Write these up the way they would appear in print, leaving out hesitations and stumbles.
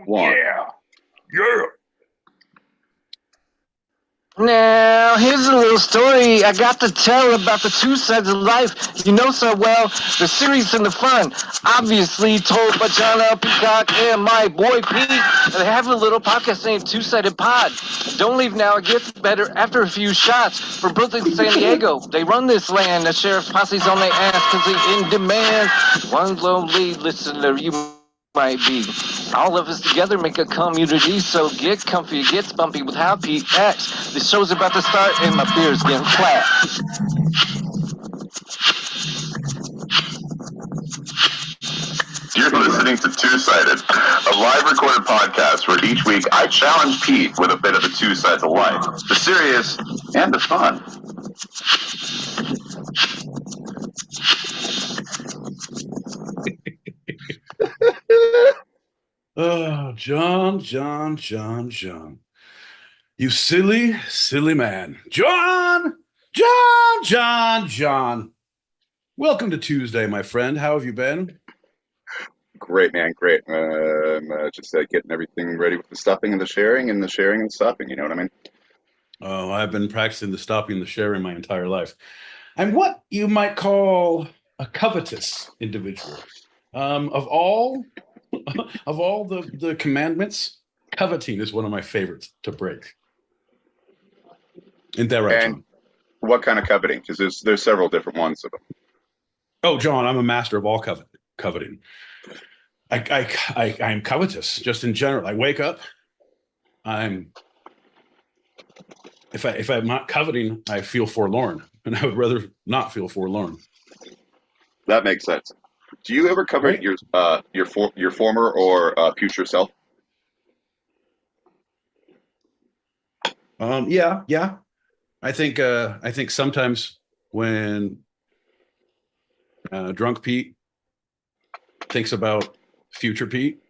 Yeah. Yeah. Now, here's a little story I got to tell about the two sides of life you know so well, the serious and the fun. Obviously told by John L. Peacock and my boy Pete. They have a little podcast named Two-Sided Pod. Don't leave now, it gets better after a few shots. From Brooklyn to San Diego, they run this land. The sheriff's posse's on their ass because they in demand. One lonely listener you might be. All of us together make a community, so get comfy, it gets bumpy with how Pete acts. The show's about to start and my beer's getting flat. You're listening to Two-Sided, a live recorded podcast where each week I challenge Pete with a bit of the two sides of life, the serious and the fun. Oh, John. You silly, silly man. John. Welcome to Tuesday, my friend. How have you been? Great, man, great. Just getting everything ready with the stuffing and the sharing and the sharing and stuffing, you know what I mean? Oh, I've been practicing the stopping and the sharing my entire life. I'm what you might call a covetous individual. Of all the commandments, coveting is one of my favorites to break. Isn't that right, John? What kind of coveting? Because there's several different ones of them. Oh, John, I'm a master of all coveting. I'm covetous just in general. I wake up. If I'm not coveting, I feel forlorn, and I would rather not feel forlorn. That makes sense. Do you ever covet your former or future self? Yeah. I think sometimes when drunk Pete thinks about future Pete,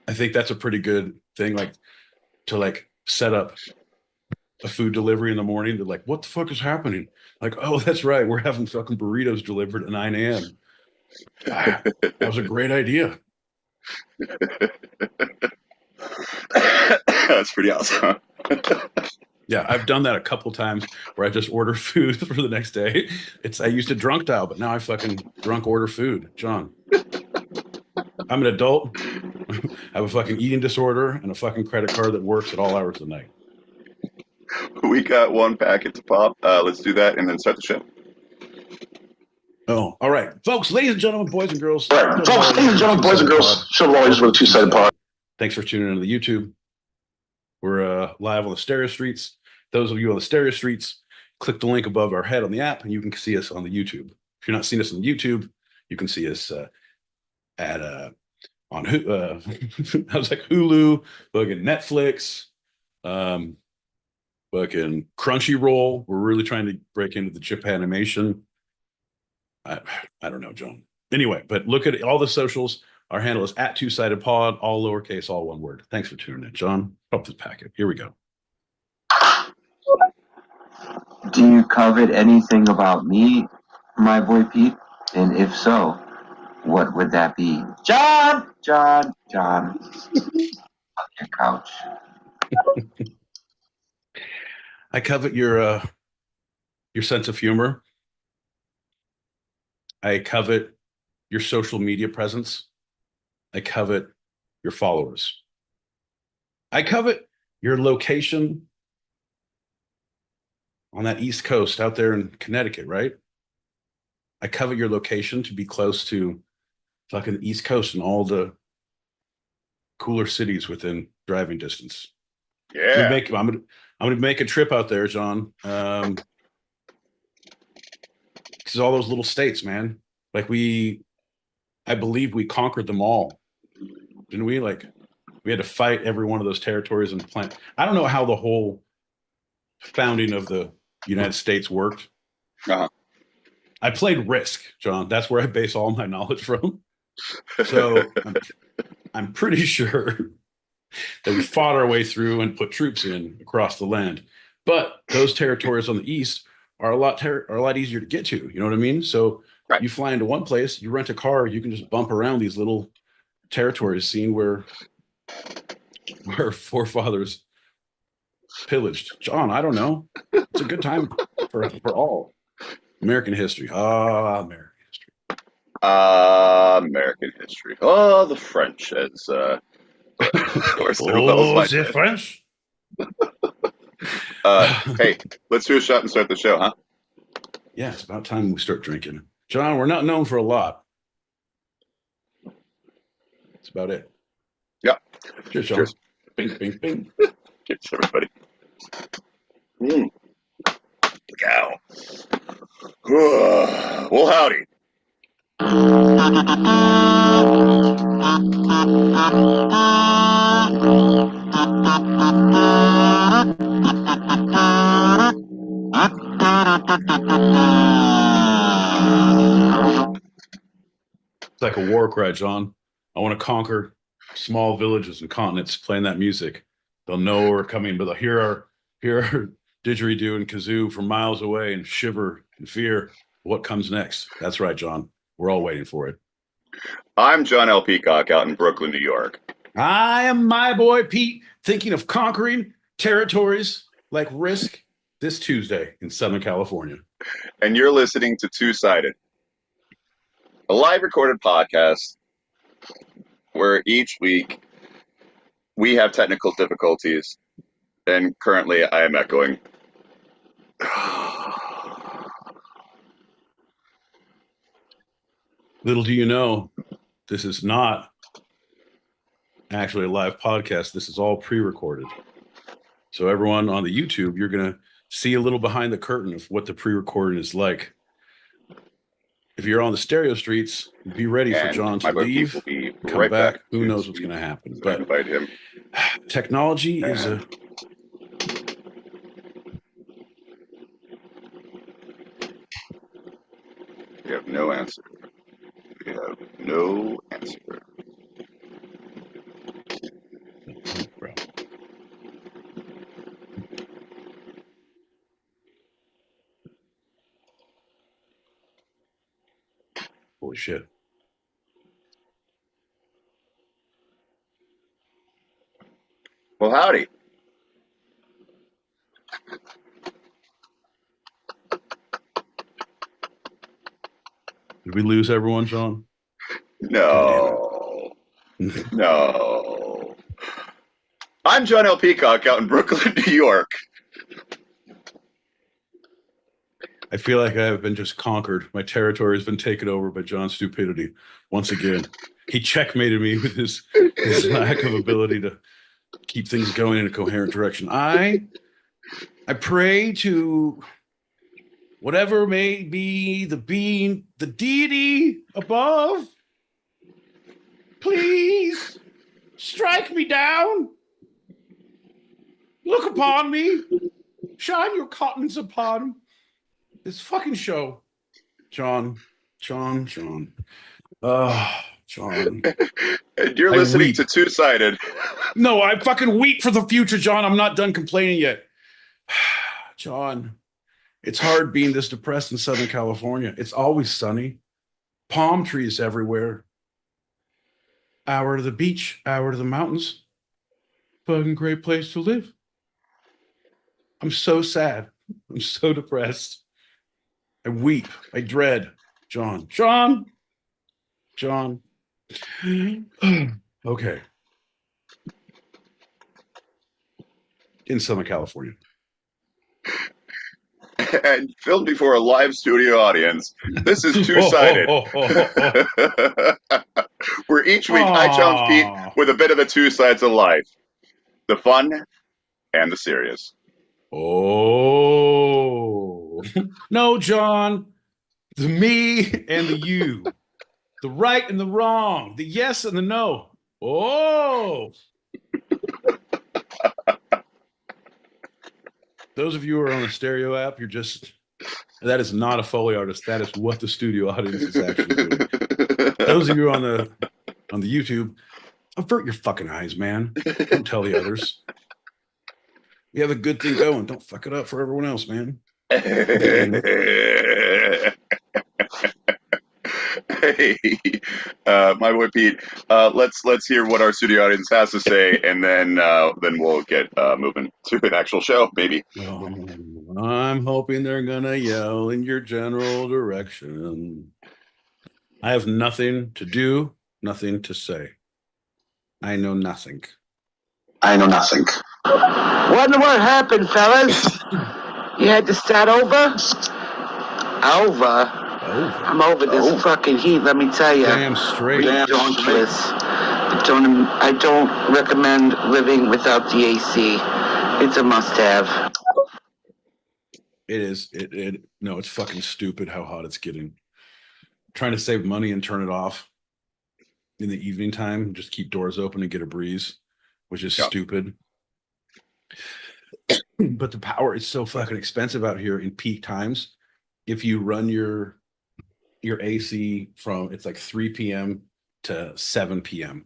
I think that's a pretty good thing, like to set up a food delivery in the morning. They're like, what the fuck is happening? Like, oh, that's right, we're having fucking burritos delivered at 9 a.m. That was a great idea. That's pretty awesome. Yeah, I've done that a couple times where I just order food for the next day. I used to drunk dial, but now I fucking drunk order food. John, I'm an adult. I have a fucking eating disorder and a fucking credit card that works at all hours of the night. We got one packet to pop. Let's do that and then start the show. Oh, all right. Folks, ladies and gentlemen, boys and girls. Show always with a two-sided pod. Thanks for tuning into the YouTube. We're live on the stereo streets. Those of you on the stereo streets, click the link above our head on the app, and you can see us on the YouTube. If you're not seeing us on YouTube, you can see us on I was like Hulu, fucking Netflix, fucking Crunchyroll. We're really trying to break into the chip animation. I don't know, John. Anyway, but look at all the socials. Our handle is at Two-Sided Pod, all lowercase, all one word. Thanks for tuning in, John. Up this packet. Here we go. Do you covet anything about me, my boy Pete? And if so, what would that be? John! On your couch. I covet your sense of humor. I covet your social media presence. I covet your followers. I covet your location on that East Coast out there in Connecticut, right? I covet your location to be close to fucking East Coast and all the cooler cities within driving distance. Yeah. I'm gonna make a trip out there, John. Because all those little states, man. Like I believe we conquered them all. Didn't we? Like we had to fight every one of those territories and plant. I don't know how the whole founding of the United States worked. Uh-huh. I played Risk, John. That's where I base all my knowledge from. So I'm pretty sure that we fought our way through and put troops in across the land. But those territories on the east are a lot easier to get to. You know what I mean? So You fly into one place, you rent a car, you can just bump around these little territories, seeing where our forefathers pillaged. John, I don't know. It's a good time for all. American history. Ah, American history. American history. Oh, the French, as Orson Welles might say. French. Hey, let's do a shot and start the show, huh? Yeah, it's about time we start drinking. John, we're not known for a lot. That's about it. Yeah. Cheers, John. Cheers. Bing, bing, bing. Cheers, everybody. Look out. Well, howdy. It's like a war cry, John. I want to conquer small villages and continents playing that music. They'll know we're coming, but they'll hear our didgeridoo and kazoo from miles away and shiver in fear. What comes next? That's right, John. We're all waiting for it. I'm John L. Peacock out in Brooklyn, New York. I am my boy Pete, thinking of conquering territories like Risk this Tuesday in Southern California. And you're listening to Two-Sided, a live recorded podcast where each week we have technical difficulties, and currently I am echoing. Little do you know, this is not actually a live podcast. This is all pre-recorded. So everyone on the YouTube, you're going to see a little behind the curtain of what the pre-recording is like. If you're on the stereo streets, be ready for John to leave, come right back. Who knows what's going to happen? But invite him. Technology is a... We have no answer. We have no answer. Bro. Holy shit. Well, howdy. Did we lose everyone, John? No. No. I'm John L. Peacock out in Brooklyn, New York. I feel like I have been just conquered. My territory has been taken over by John's stupidity. Once again, he checkmated me with his lack of ability to keep things going in a coherent direction. I pray to whatever may be the being, the deity above. Please strike me down. Look upon me. Shine your countenance upon this fucking show. John. John. And you're I listening weep. to Two-Sided. No, I fucking weep for the future, John. I'm not done complaining yet. John, it's hard being this depressed in Southern California. It's always sunny. Palm trees everywhere. Hour to the beach, hour to the mountains. Fucking great place to live. I'm so sad. I'm so depressed. I weep. I dread. John. Okay. In Southern California. And filmed before a live studio audience. This is Two-Sided. Where each week I challenge Pete with a bit of the two sides of life. The fun and the serious. Oh. No, John. The me and the you. The right and the wrong. The yes and the no. Oh. Those of you who are on the stereo app, that is not a Foley artist. That is what the studio audience is actually doing. Those of you on the YouTube, avert your fucking eyes, man. Don't tell the others. We have a good thing going. Don't fuck it up for everyone else, man. Hey, my boy Pete. Let's hear what our studio audience has to say, and then we'll get moving to an actual show, maybe. Oh, I'm hoping they're gonna yell in your general direction. I have nothing to do, nothing to say. I know nothing. I know nothing. What in the world happened, fellas? You had to start over? Over? Over. I'm over this fucking heat, let me tell you. Damn straight. Ridiculous. I don't recommend living without the AC. It's a must-have. It is. No, it's fucking stupid how hot it's getting. Trying to save money and turn it off in the evening time, just keep doors open and get a breeze, which is stupid. But the power is so fucking expensive out here in peak times. If you run your AC from it's like 3 p.m. to 7 p.m.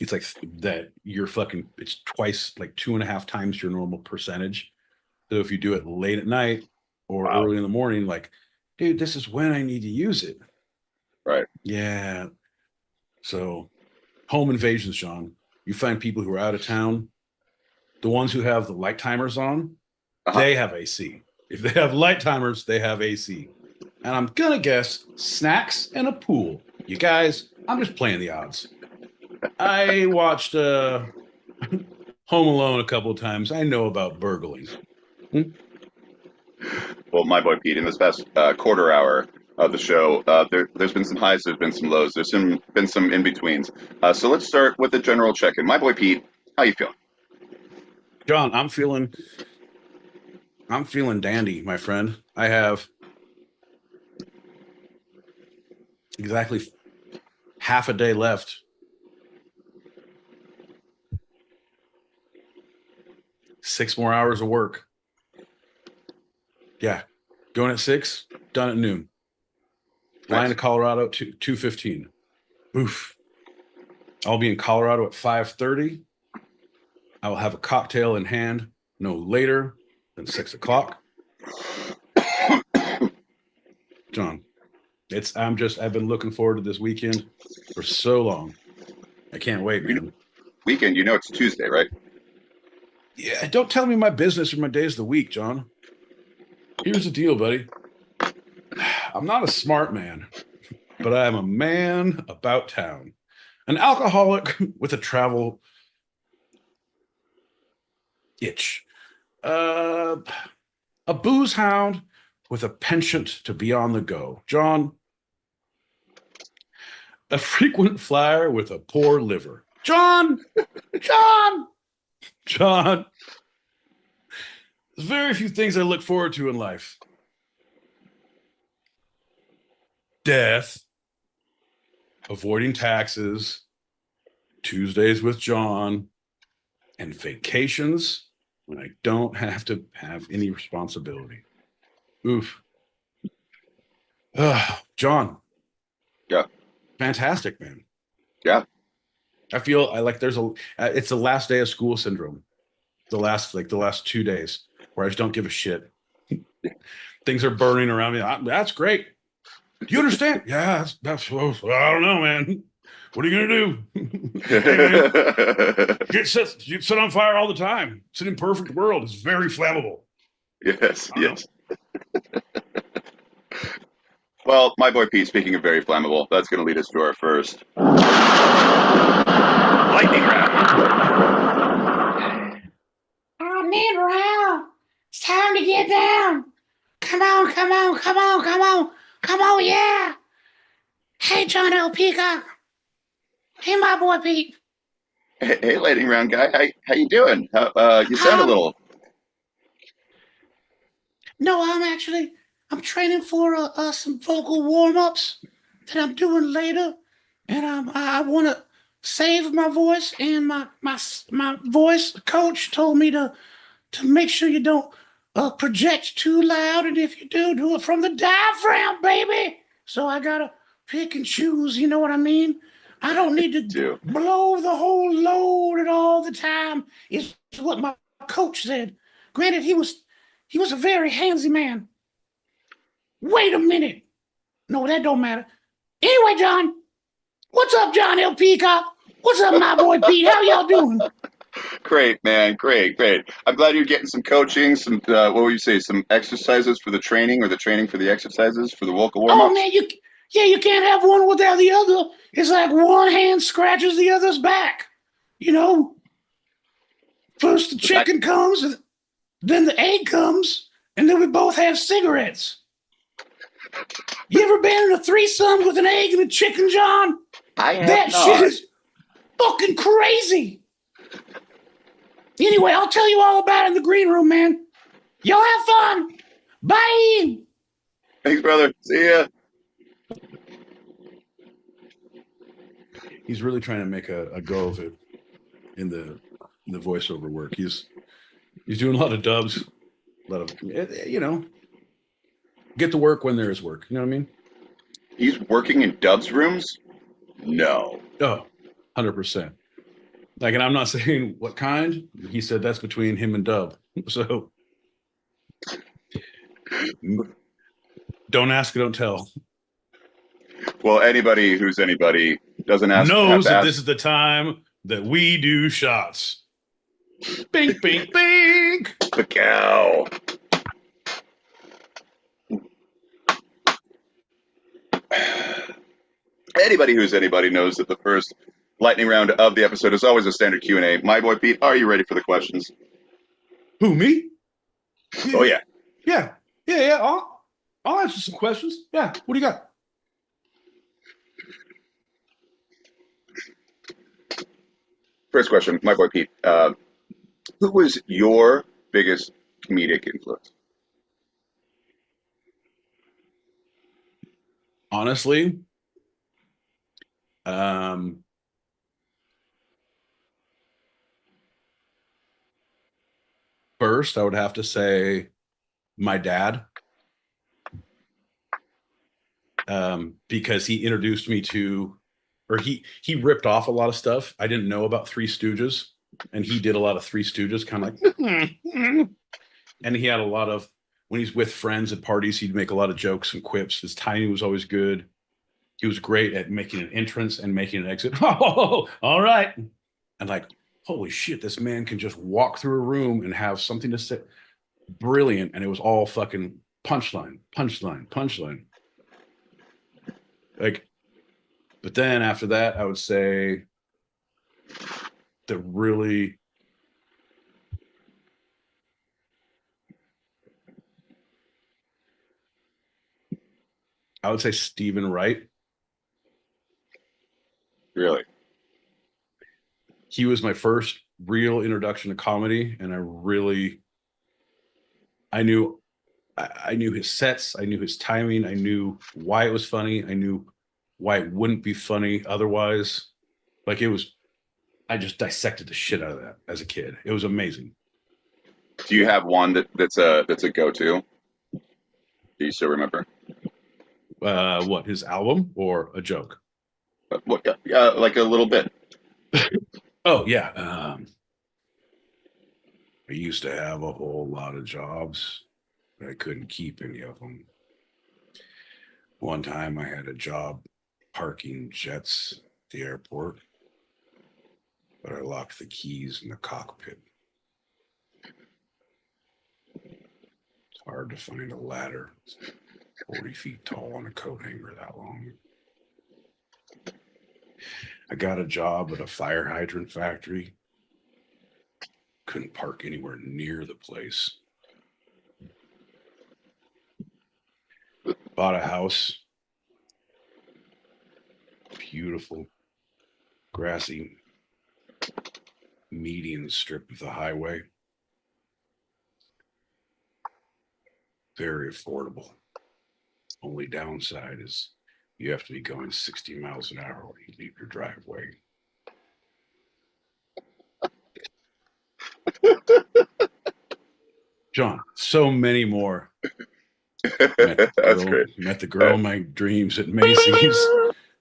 It's like that you're fucking it's twice, like 2.5 times your normal percentage. So if you do it late at night or early in the morning, like, dude, this is when I need to use it. Right. Yeah. So home invasions, John. You find people who are out of town, the ones who have the light timers on, they have AC. If they have light timers, they have AC. And I'm gonna guess snacks and a pool. You guys, I'm just playing the odds. I watched Home Alone a couple of times. I know about burgling. Well, my boy Pete, in this past quarter hour of the show, there's been some highs, there's been some lows, been some in betweens. So let's start with the general check-in. My boy Pete, how you feeling? John, I'm feeling dandy, my friend. I have exactly half a day left. 6 more hours of work. Yeah. Going at 6, done at noon. Flying to Colorado 2:15. Oof. I'll be in Colorado at 5:30. I will have a cocktail in hand no later than 6 o'clock. John, I've been looking forward to this weekend for so long. I can't wait, man. Weekend, you know it's Tuesday, right? Yeah, don't tell me my business or my days of the week, John. Here's the deal, buddy. I'm not a smart man, but I am a man about town. An alcoholic with a travel itch. A booze hound with a penchant to be on the go. John, a frequent flyer with a poor liver. John! There's very few things I look forward to in life. Death, avoiding taxes, Tuesdays with John, and vacations when I don't have to have any responsibility. Oof. John. Yeah. Fantastic, man. Yeah. I feel it's the last day of school syndrome. The last 2 days where I just don't give a shit. Things are burning around me. That's great. Do you understand? Yeah, that's I don't know, man. What are you gonna do? Hey, man, get set on fire all the time. It's an imperfect world. It's very flammable. Yes. Well, my boy Pete, speaking of very flammable, that's going to lead us to our first lightning round. Oh, man, Raul, it's time to get down. Come on, yeah. Hey, John L. Peacock. Hey, my boy Pete. Hey, lightning round guy, how you doing? You sound a little. No, I'm training for some vocal warm-ups that I'm doing later, and I want to save my voice. And my voice coach told me to make sure you don't project too loud, and if you do it from the diaphragm, baby. So I gotta pick and choose. You know what I mean? I don't need to blow the whole load at all the time. Is what my coach said. Granted, he was a very handsy man. Wait a minute. No, that don't matter. Anyway, John, what's up, John L. Peacock? What's up, my boy Pete? How y'all doing? Great, man. Great. I'm glad you're getting some coaching, some, what would you say, some exercises for the training or the training for the exercises for the vocal warm Oh ups? man, you can't have one without the other. It's like one hand scratches the other's back. You know, first the chicken comes, and then the egg comes, and then we both have cigarettes. You ever been in a threesome with an egg and a chicken, John? I have That not. shit is fucking crazy. Anyway, I'll tell you all about it in the green room, man. Y'all have fun. Bye. Thanks, brother. See ya. He's really trying to make a go of it in the voiceover work. He's doing a lot of dubs, a lot of, you know, get to work when there is work. You know what I mean? He's working in Dub's rooms? No. Oh, 100%. Like, and I'm not saying what kind. He said that's between him and Dub. So don't ask, don't tell. Well, anybody who's anybody doesn't have Knows to that ask. this is the time that we do shots. Bink, bink, bink. The cow. Anybody who's anybody knows that the first lightning round of the episode is always a standard Q&A. My boy Pete, are you ready for the questions? Who, me? Oh, yeah. Yeah. I'll answer some questions. Yeah. What do you got? First question, my boy Pete. Who was your biggest comedic influence? Honestly, first I would have to say my dad, because he introduced me to, or he ripped off a lot of stuff I didn't know about Three Stooges, and he did a lot of Three Stooges, kind of like, and he had a lot of, when he's with friends at parties, he'd make a lot of jokes and quips. His timing was always good. He was great at making an entrance and making an exit. Oh, all right. And like, holy shit, this man can just walk through a room and have something to say. Brilliant. And it was all fucking punchline. Like, but then after that, I would say that really, I would say Stephen Wright. Really? He was my first real introduction to comedy, and I knew his sets, I knew his timing, I knew why it was funny, I knew why it wouldn't be funny otherwise. Like, I just dissected the shit out of that as a kid. It was amazing. Do you have one that's a go-to? Do you still remember? What, his album or a joke? What? Like a little bit. Oh yeah. I used to have a whole lot of jobs, but I couldn't keep any of them. One time I had a job parking jets at the airport, but I locked the keys in the cockpit. It's hard to find a ladder 40 feet tall on a coat hanger that long. I got a job at a fire hydrant factory. Couldn't park anywhere near the place. Bought a house. Beautiful, grassy median strip of the highway. Very affordable. Only downside is you have to be going 60 miles an hour when you leave your driveway. John, so many more. That's great. Met the girl of my dreams at Macy's.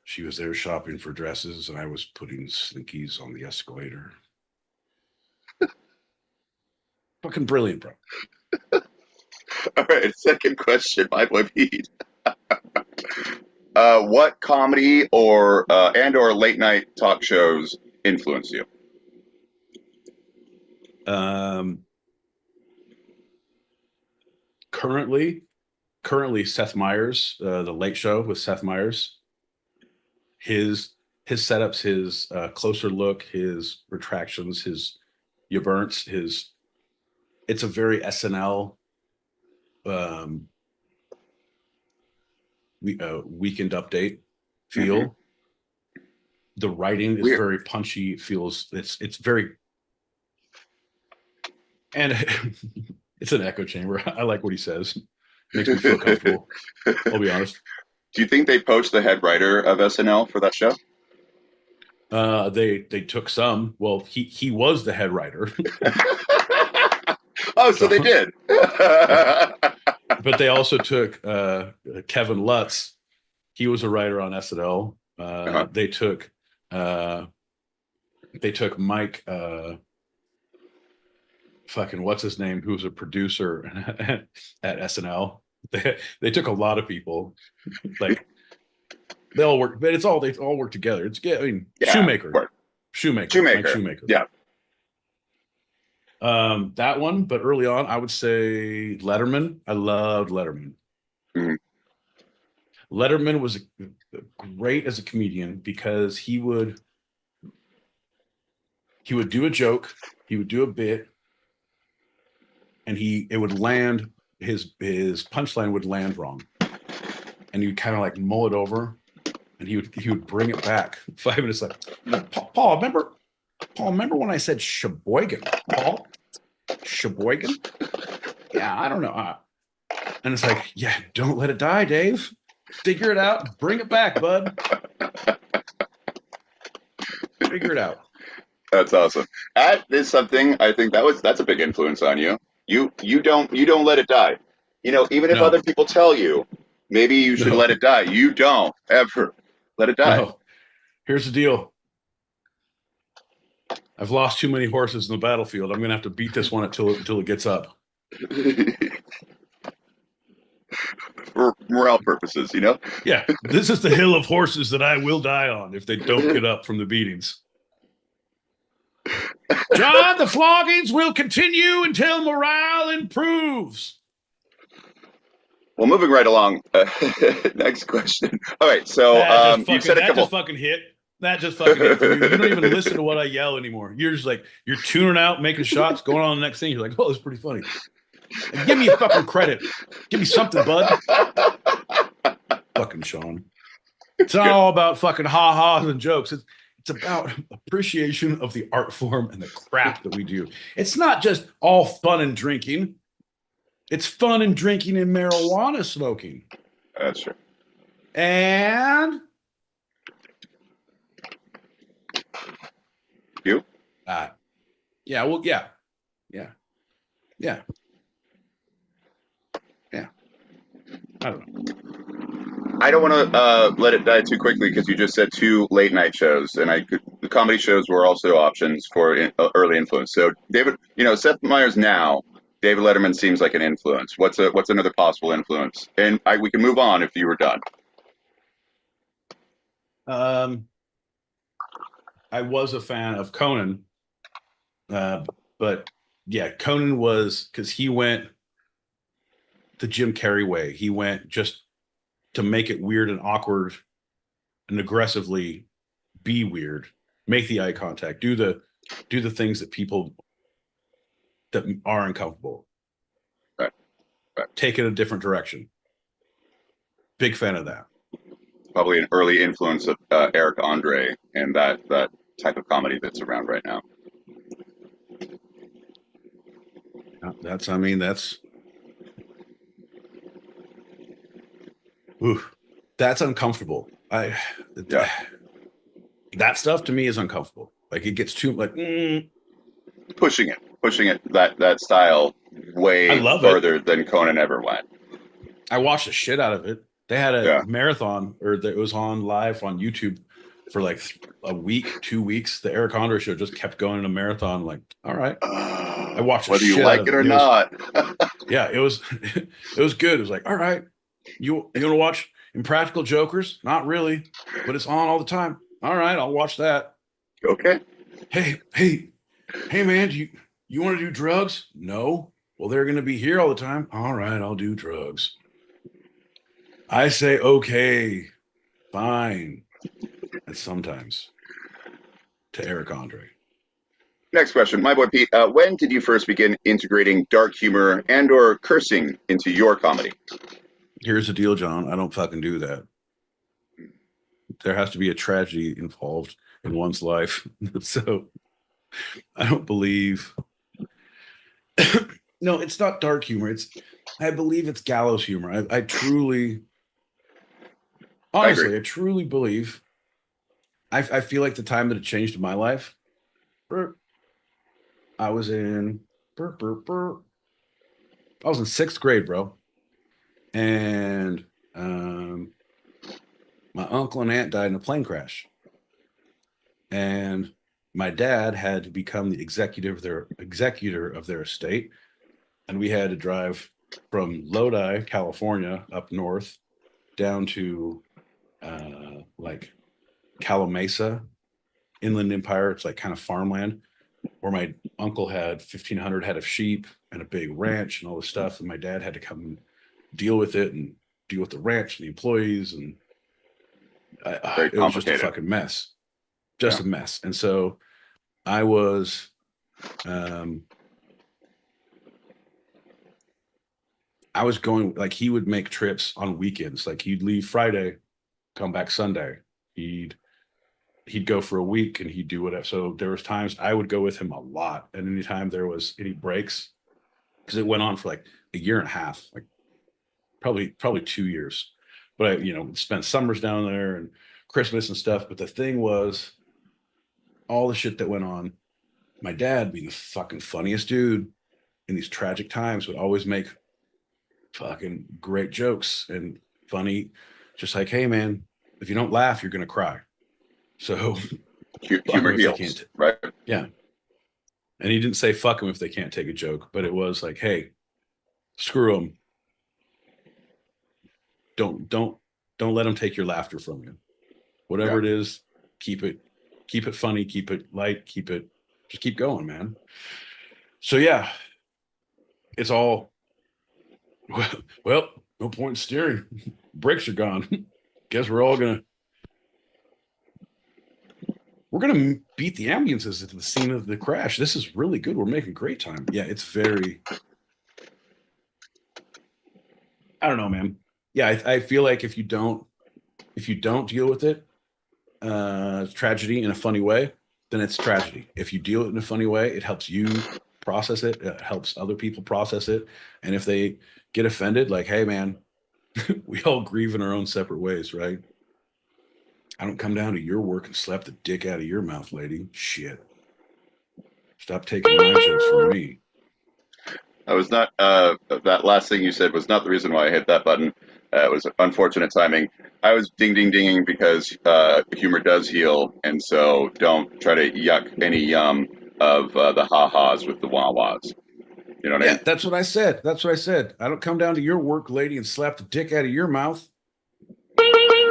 She was there shopping for dresses, and I was putting slinkies on the escalator. Fucking brilliant, bro. All right, second question, my boy Pete. what comedy or and/or late night talk shows influence you? Currently, Seth Meyers, the Late Show with Seth Meyers. His setups, his closer look, his retractions, his you burnt, his. It's a very SNL weekend update feel. Mm-hmm. The writing is Weird. very punchy. It feels it's very, and it's an echo chamber. I like what he says. Makes me feel comfortable. I'll be honest. Do you think they poached the head writer of SNL for that show? They took some. Well, he was the head writer. Oh, so they did. But they also took Kevin Lutz. He was a writer on SNL. They took Mike. Fucking what's his name? Who was a producer at SNL. They took a lot of people. Like they all work, but they all work together. It's I mean, yeah, Shoemaker. Mike Shoemaker. Yeah. That one, but early on, I would say Letterman. I loved Letterman. Mm-hmm. Letterman was great as a comedian because he would do a joke, he would do a bit, and it would land, his punchline would land wrong, and he would kind of like mull it over, and he would bring it back 5 minutes later. Paul, remember when I said Sheboygan? Paul, Sheboygan? Yeah, I don't know. And it's like, yeah, don't let it die, Dave. Figure it out. Bring it back, bud. Figure it out. That's awesome. That is something I think that's a big influence on you. You don't let it die. You know, even if other people tell you maybe you should let it die, you don't ever let it die. No. Here's the deal. I've lost too many horses in the battlefield. I'm gonna have to beat this one until it gets up. For morale purposes, you know? Yeah, this is the hill of horses that I will die on if they don't get up from the beatings. John, the floggings will continue until morale improves. Well, moving right along. Next question. All right, so you said a couple. That just fucking hit. That just fucking hit for you. You don't even listen to what I yell anymore. You're just like, you're tuning out, making shots, going on to the next thing. You're like, oh, that's pretty funny. And give me a fucking credit. Give me something, bud. Fucking Sean. It's not all about fucking ha-has and jokes. It's about appreciation of the art form and the craft that we do. It's not just all fun and drinking. It's fun and drinking and marijuana smoking. That's true. And you? Yeah. Well, yeah. I don't know. I don't want to let it die too quickly because you just said 2 late night shows, and the comedy shows were also options for early influence. So David, Seth Meyers now, David Letterman seems like an influence. What's another possible influence? And we can move on if you were done. I was a fan of Conan, but yeah, Conan was because he went the Jim Carrey way. He went just to make it weird and awkward and aggressively be weird, make the eye contact, do the things that people that are uncomfortable. Right. Take it a different direction. Big fan of that. Probably an early influence of Eric Andre and that type of comedy that's around right now. That's uncomfortable. That stuff to me is uncomfortable. Like it gets too like pushing it that style way further than Conan ever went. I watched the shit out of it. They had a marathon, or it was on live on YouTube for like a week, 2 weeks. The Eric Andre show just kept going in a marathon. Like, all right, I watched whether you like it or not. Yeah, it was good. It was like, all right, you want to watch Impractical Jokers, not really, but it's on all the time. All right, I'll watch that. Okay. Hey, man, you want to do drugs? No. Well, they're going to be here all the time. All right, I'll do drugs. I say, okay, fine. And sometimes to Eric Andre. Next question, my boy Pete. When did you first begin integrating dark humor and/or cursing into your comedy? Here's the deal, John. I don't fucking do that. There has to be a tragedy involved in one's life. So I don't believe. No, it's not dark humor. I believe it's gallows humor. I truly, honestly, I truly believe. I feel like the time that it changed my life. I was in. I was in 6th grade, bro, and my uncle and aunt died in a plane crash, and my dad had to become the executor of their estate, and we had to drive from Lodi, California, up north, down to like Calamasa, Inland Empire. It's like kind of farmland, where my uncle had 1,500 head of sheep and a big ranch and all this stuff, and my dad had to come and deal with it and deal with the ranch and the employees, and it was just a fucking mess, a mess. And so I was going, like, he would make trips on weekends. Like, he'd leave Friday, come back Sunday. He'd go for a week and he'd do whatever. So there was times I would go with him a lot. And anytime there was any breaks, because it went on for like a year and a half, like probably 2 years. But I, spent summers down there and Christmas and stuff. But the thing was, all the shit that went on, my dad, being the fucking funniest dude in these tragic times, would always make fucking great jokes and funny, just like, hey man, if you don't laugh, you're gonna cry. So humor heals, right? Yeah. And he didn't say fuck them if they can't take a joke, but it was like, hey, screw them. Don't let them take your laughter from you. Whatever it is, keep it funny, keep it light, just keep going, man. So yeah, it's all, well, no point in steering. Brakes are gone. Guess we're gonna beat the ambulances at the scene of the crash. This is really good. We're making great time. Yeah, it's very, I don't know, man. Yeah, I feel like if you don't deal with it, tragedy in a funny way, then it's tragedy. If you deal it in a funny way, it helps you process it. It helps other people process it. And if they get offended, like, hey, man, we all grieve in our own separate ways, right? I don't come down to your work and slap the dick out of your mouth, lady. Shit. Stop taking my jokes from me. I was not, that last thing you said was not the reason why I hit that button. It was unfortunate timing. I was ding because humor does heal, and so don't try to yuck any yum of the ha-has with the wah-wahs. You know what I mean? That's what I said. I don't come down to your work, lady, and slap the dick out of your mouth.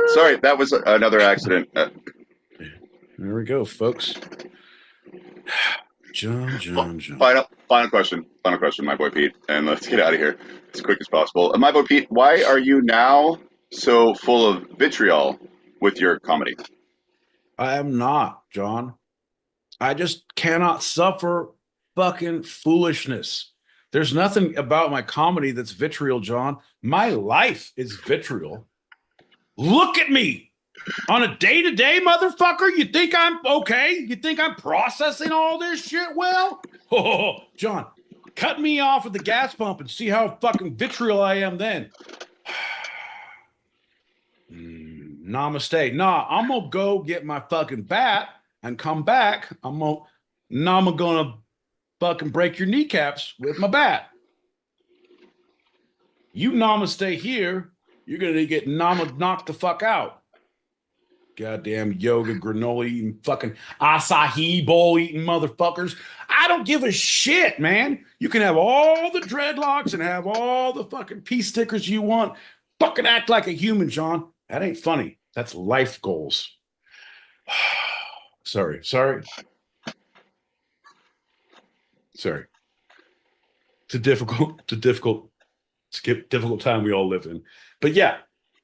Sorry, that was another accident. There we go, folks. John. Final question, my boy Pete, and let's get out of here as quick as possible. My boy Pete, why are you now so full of vitriol with your comedy? I am not, John. I just cannot suffer fucking foolishness. There's nothing about my comedy that's vitriol, John. My life is vitriol. Look at me on a day-to-day, motherfucker. You think I'm okay? You think I'm processing all this shit well? Oh, John, cut me off at the gas pump and see how fucking vitriol I am then. Namaste. Nah, I'm gonna go get my fucking bat and come back. I'm gonna fucking break your kneecaps with my bat. You namaste here, you're gonna get knocked the fuck out. Goddamn yoga granola eating fucking acai bowl eating motherfuckers. I don't give a shit, man. You can have all the dreadlocks and have all the fucking peace stickers you want. Fucking act like a human, John. That ain't funny. That's life goals. Sorry. It's a difficult time we all live in. But yeah,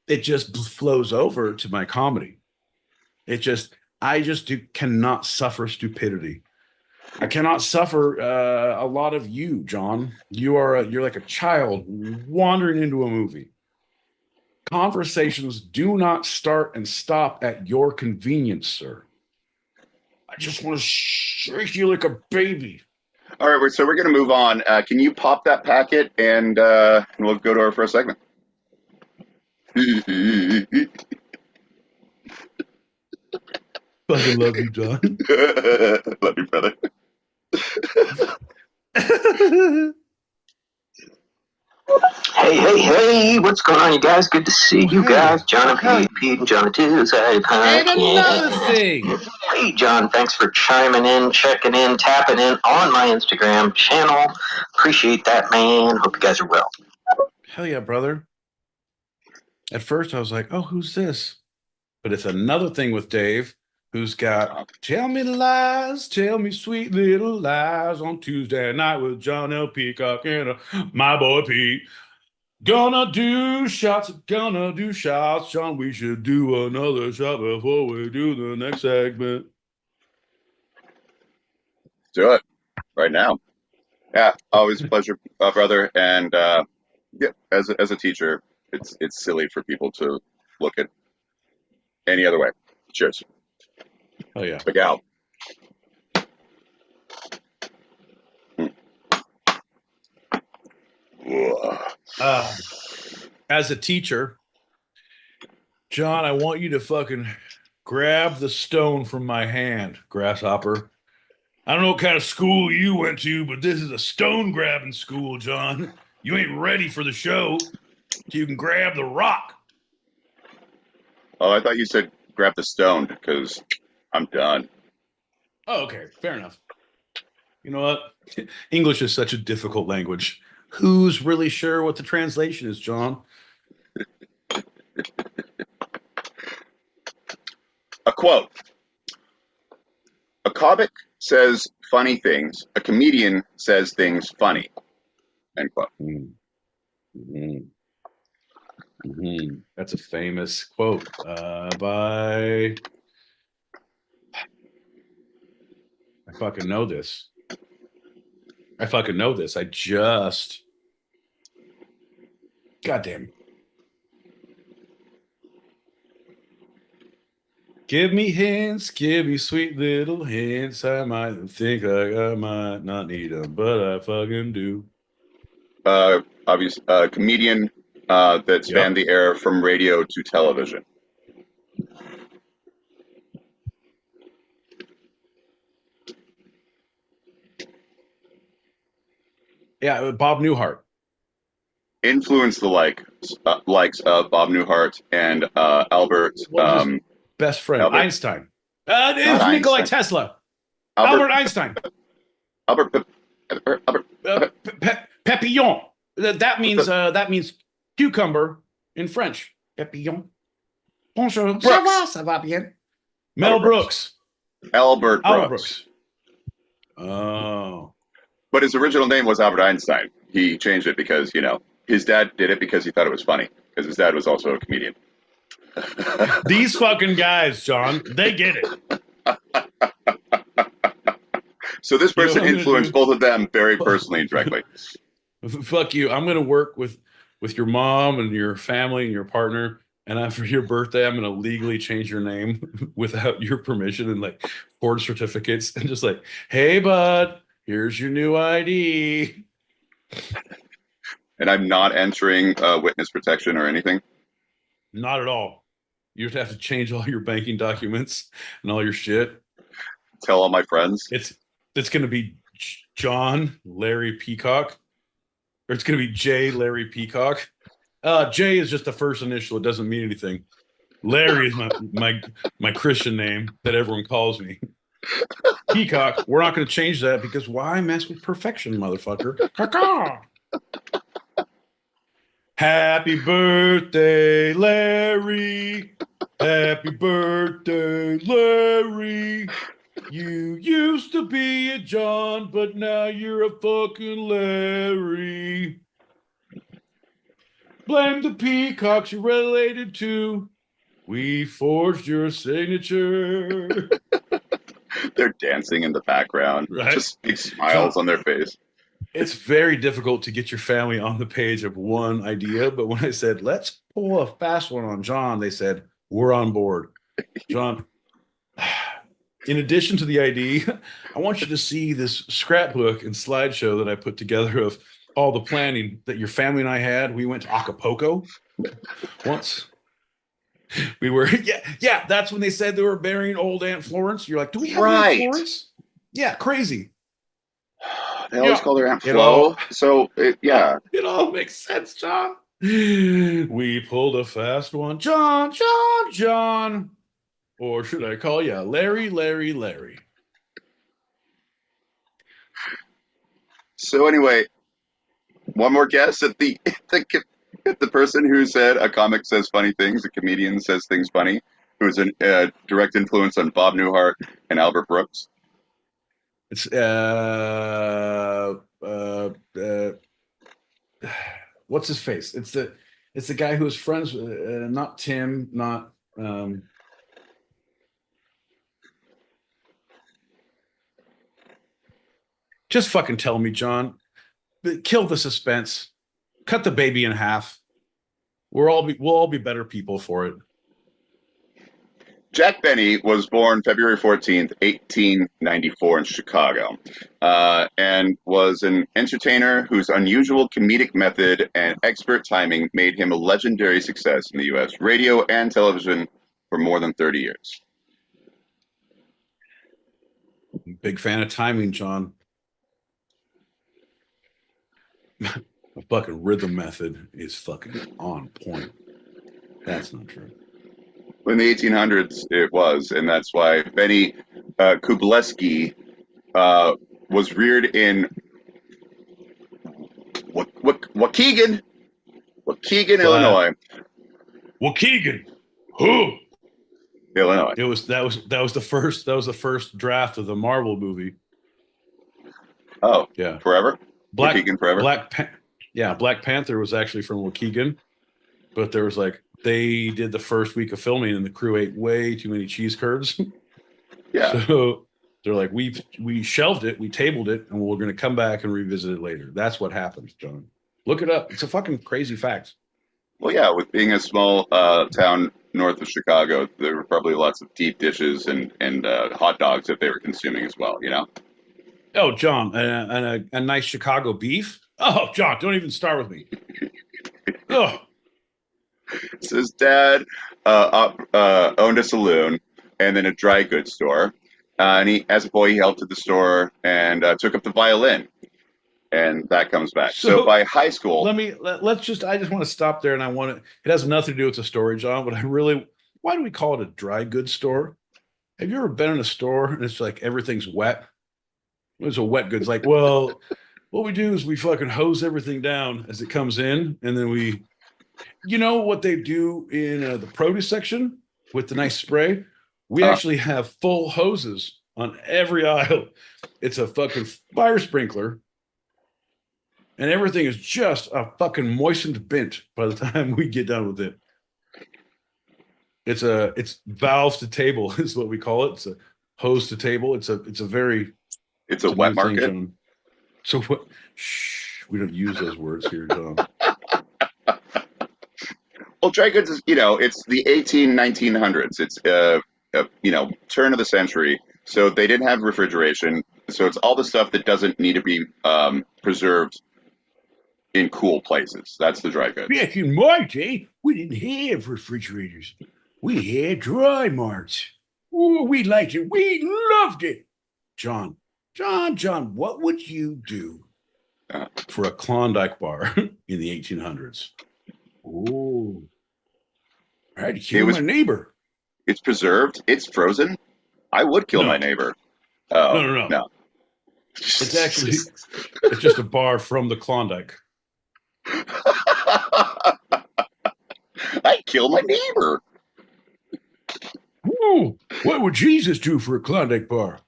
it just flows over to my comedy. I just cannot suffer stupidity. I cannot suffer a lot of you, John. You're like a child wandering into a movie. Conversations do not start and stop at your convenience, sir. I just want to shake you like a baby. All right, so we're going to move on. Can you pop that packet and we'll go to our first segment? Fucking love you, John. Love you, brother. Hey, what's going on, you guys? Good to see you guys. John and Pete and John too. And another thing. Hey, John, thanks for chiming in, checking in, tapping in on my Instagram channel. Appreciate that, man. Hope you guys are well. Hell yeah, brother. At first, I was like, oh, who's this? But it's another thing with Dave, who's got Tell Me Lies, Tell Me Sweet Little Lies on Tuesday night with John L. Peacock and my boy Pete. Gonna do shots. John, we should do another shot before we do the next segment. Do it right now. Yeah, always a pleasure, brother. And yeah, as a teacher, it's silly for people to look at any other way. Cheers. Oh yeah. Big out. As a teacher, John, I want you to fucking grab the stone from my hand, grasshopper. I don't know what kind of school you went to, but this is a stone grabbing school, John. You ain't ready for the show. You can grab the rock. Oh, I thought you said grab the stone because I'm done. Oh, okay. Fair enough. You know what? English is such a difficult language. Who's really sure what the translation is, John? A quote. A comic says funny things. A comedian says things funny. End quote. Mm-hmm. Mm-hmm. That's a famous quote by... I fucking know this. I just... Goddamn. Give me hints, give me sweet little hints. I might think like I might not need them, but I fucking do. Obvious comedian that spanned the era from radio to television. Yeah, Bob Newhart. Influenced the likes of Bob Newhart and Albert. His best friend, Albert, Einstein. It's Nikola Tesla. Albert Einstein. Albert Papillon. That means cucumber in French. Papillon. Bonjour. Ça va bien. Mel Brooks. Albert Brooks. Oh. But his original name was Albert Einstein. He changed it because, his dad did it because he thought it was funny. Because his dad was also a comedian. These fucking guys, John, they get it. So this person influenced both of them very personally and directly. Fuck you. I'm going to work with your mom and your family and your partner. And for your birthday, I'm going to legally change your name without your permission and like board certificates and just like, hey, bud, here's your new ID. And I'm not entering witness protection or anything? Not at all. You have to change all your banking documents and all your shit. Tell all my friends. It's going to be John Larry Peacock, or it's going to be J Larry Peacock. J is just the first initial; it doesn't mean anything. Larry is my Christian name that everyone calls me. Peacock. We're not going to change that because why mess with perfection, motherfucker? Happy birthday, Larry. Happy birthday, Larry. You used to be a John, but now you're a fucking Larry. Blame the peacocks you're related to. We forged your signature. They're dancing in the background, Right? just big smiles John, on their face. it's very difficult to get your family on the page of one idea. But when I said, let's pull a fast one on John, they said, we're on board. John, in addition to the ID, I want you to see this scrapbook and slideshow that I put together of all the planning that your family and I had. We went to Acapulco once. We were, yeah, that's when they said they were burying old Aunt Florence. You're like, do we have an Aunt Right. Florence? Yeah, crazy. They always Yeah. call their Aunt It Flo. all- So, yeah. It all makes sense, John. We pulled a fast one. John. Or should I call you Larry? So anyway, one more guess at the person who said a comic says funny things, a comedian says things funny, who was a direct influence on Bob Newhart and Albert Brooks. It's what's his face? It's the guy who was friends with not Tim, not just fucking tell me, John. Kill the suspense. Cut the baby in half. We'll all be better people for it. Jack Benny was born February 14th, 1894 in Chicago, and was an entertainer whose unusual comedic method and expert timing made him a legendary success in the U.S. radio and television for more than 30 years. Big fan of timing, John. The fucking rhythm method is fucking on point. That's not true. In the 1800s, it was, and that's why Benny Kubleski was reared in Waukegan, Illinois. Waukegan. Who? Illinois. That was the first draft of the Marvel movie. Oh, yeah. Forever? Waukegan Forever? Black Panther was actually from Waukegan, but there was they did the first week of filming and the crew ate way too many cheese curds. Yeah. So they're like, we shelved it, we tabled it, and we're going to come back and revisit it later. That's what happens, John. Look it up. It's a fucking crazy fact. Well, yeah, with being a small town north of Chicago, there were probably lots of deep dishes and hot dogs that they were consuming as well, you know? Oh, John, and a nice Chicago beef? Oh, John, don't even start with me. Oh. So his dad owned a saloon and then a dry goods store. And as a boy, he helped at the store and took up the violin. And that comes back. So by high school, I just want to stop there, and it has nothing to do with the story, John. But why do we call it a dry goods store? Have you ever been in a store and it's like everything's wet? It's a wet goods. Like, well, what we do is we fucking hose everything down as it comes in, and then you know what they do in the produce section with the nice spray? We actually have full hoses on every aisle. It's a fucking fire sprinkler. And everything is just a fucking moistened bint by the time we get done with it. It's valve to table is what we call it. It's a hose to table. It's a wet market. Thing, so what? Shh, we don't use those words here, John. Well, dry goods is, it's the 1900s. It's, turn of the century. So they didn't have refrigeration. So it's all the stuff that doesn't need to be preserved in cool places. That's the dry goods. Back in my day, we didn't have refrigerators. We had dry marts. Oh, we liked it. We loved it. John, what would you do for a Klondike bar in the 1800s? Oh, I had to kill my neighbor. It's preserved. It's frozen. I would kill my neighbor. No. It's just a bar from the Klondike. I kill my neighbor. Whoa, what would Jesus do for a Klondike bar?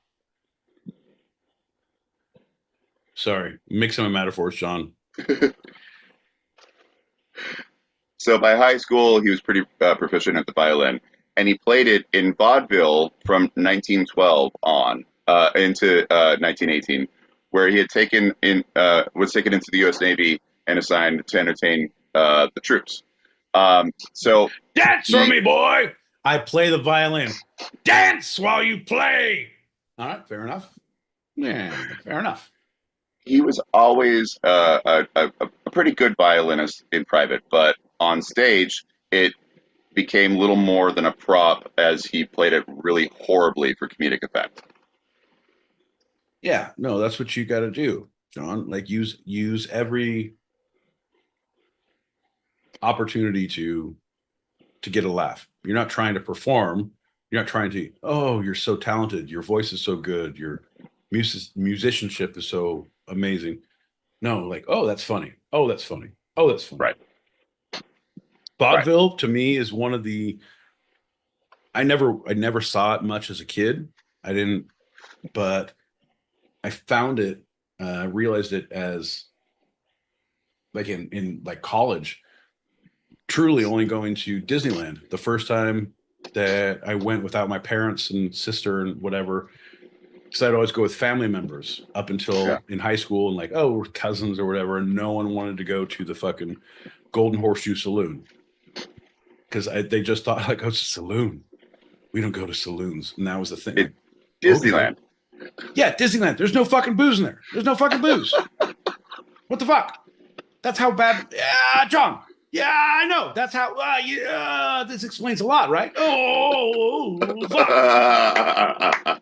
Sorry, mixing my metaphors, John. So by high school, he was pretty proficient at the violin, and he played it in vaudeville from 1912 on into 1918, where he had was taken into the U.S. Navy and assigned to entertain the troops. So Dance for me, boy. I play the violin. Dance while you play. All right, fair enough. Yeah, fair enough. he was always a pretty good violinist in private, but on stage, it became little more than a prop as he played it really horribly for comedic effect. Yeah, no, that's what you got to do, John. Like use every opportunity to get a laugh. You're not trying to perform. You're not trying to, oh, you're so talented. Your voice is so good. Your musicianship is so amazing. No, like, oh, that's funny. Oh, that's funny. Oh, that's funny. Right. Vaudeville to me is one of the I never saw it much as a kid. I didn't, but I found it, realized it as like in like college, truly only going to Disneyland. The first time that I went without my parents and sister and whatever, because I'd always go with family members up until in high school and like, oh, we're cousins or whatever. And no one wanted to go to the fucking Golden Horseshoe Saloon because they just thought like, oh, it's a saloon. We don't go to saloons. And that was the thing. Like, Disneyland. Okay. Yeah, Disneyland. There's no fucking booze in there. There's no fucking booze. What the fuck? That's how bad. Yeah, John. Yeah, I know. That's how. Yeah, this explains a lot, right? Oh, fuck.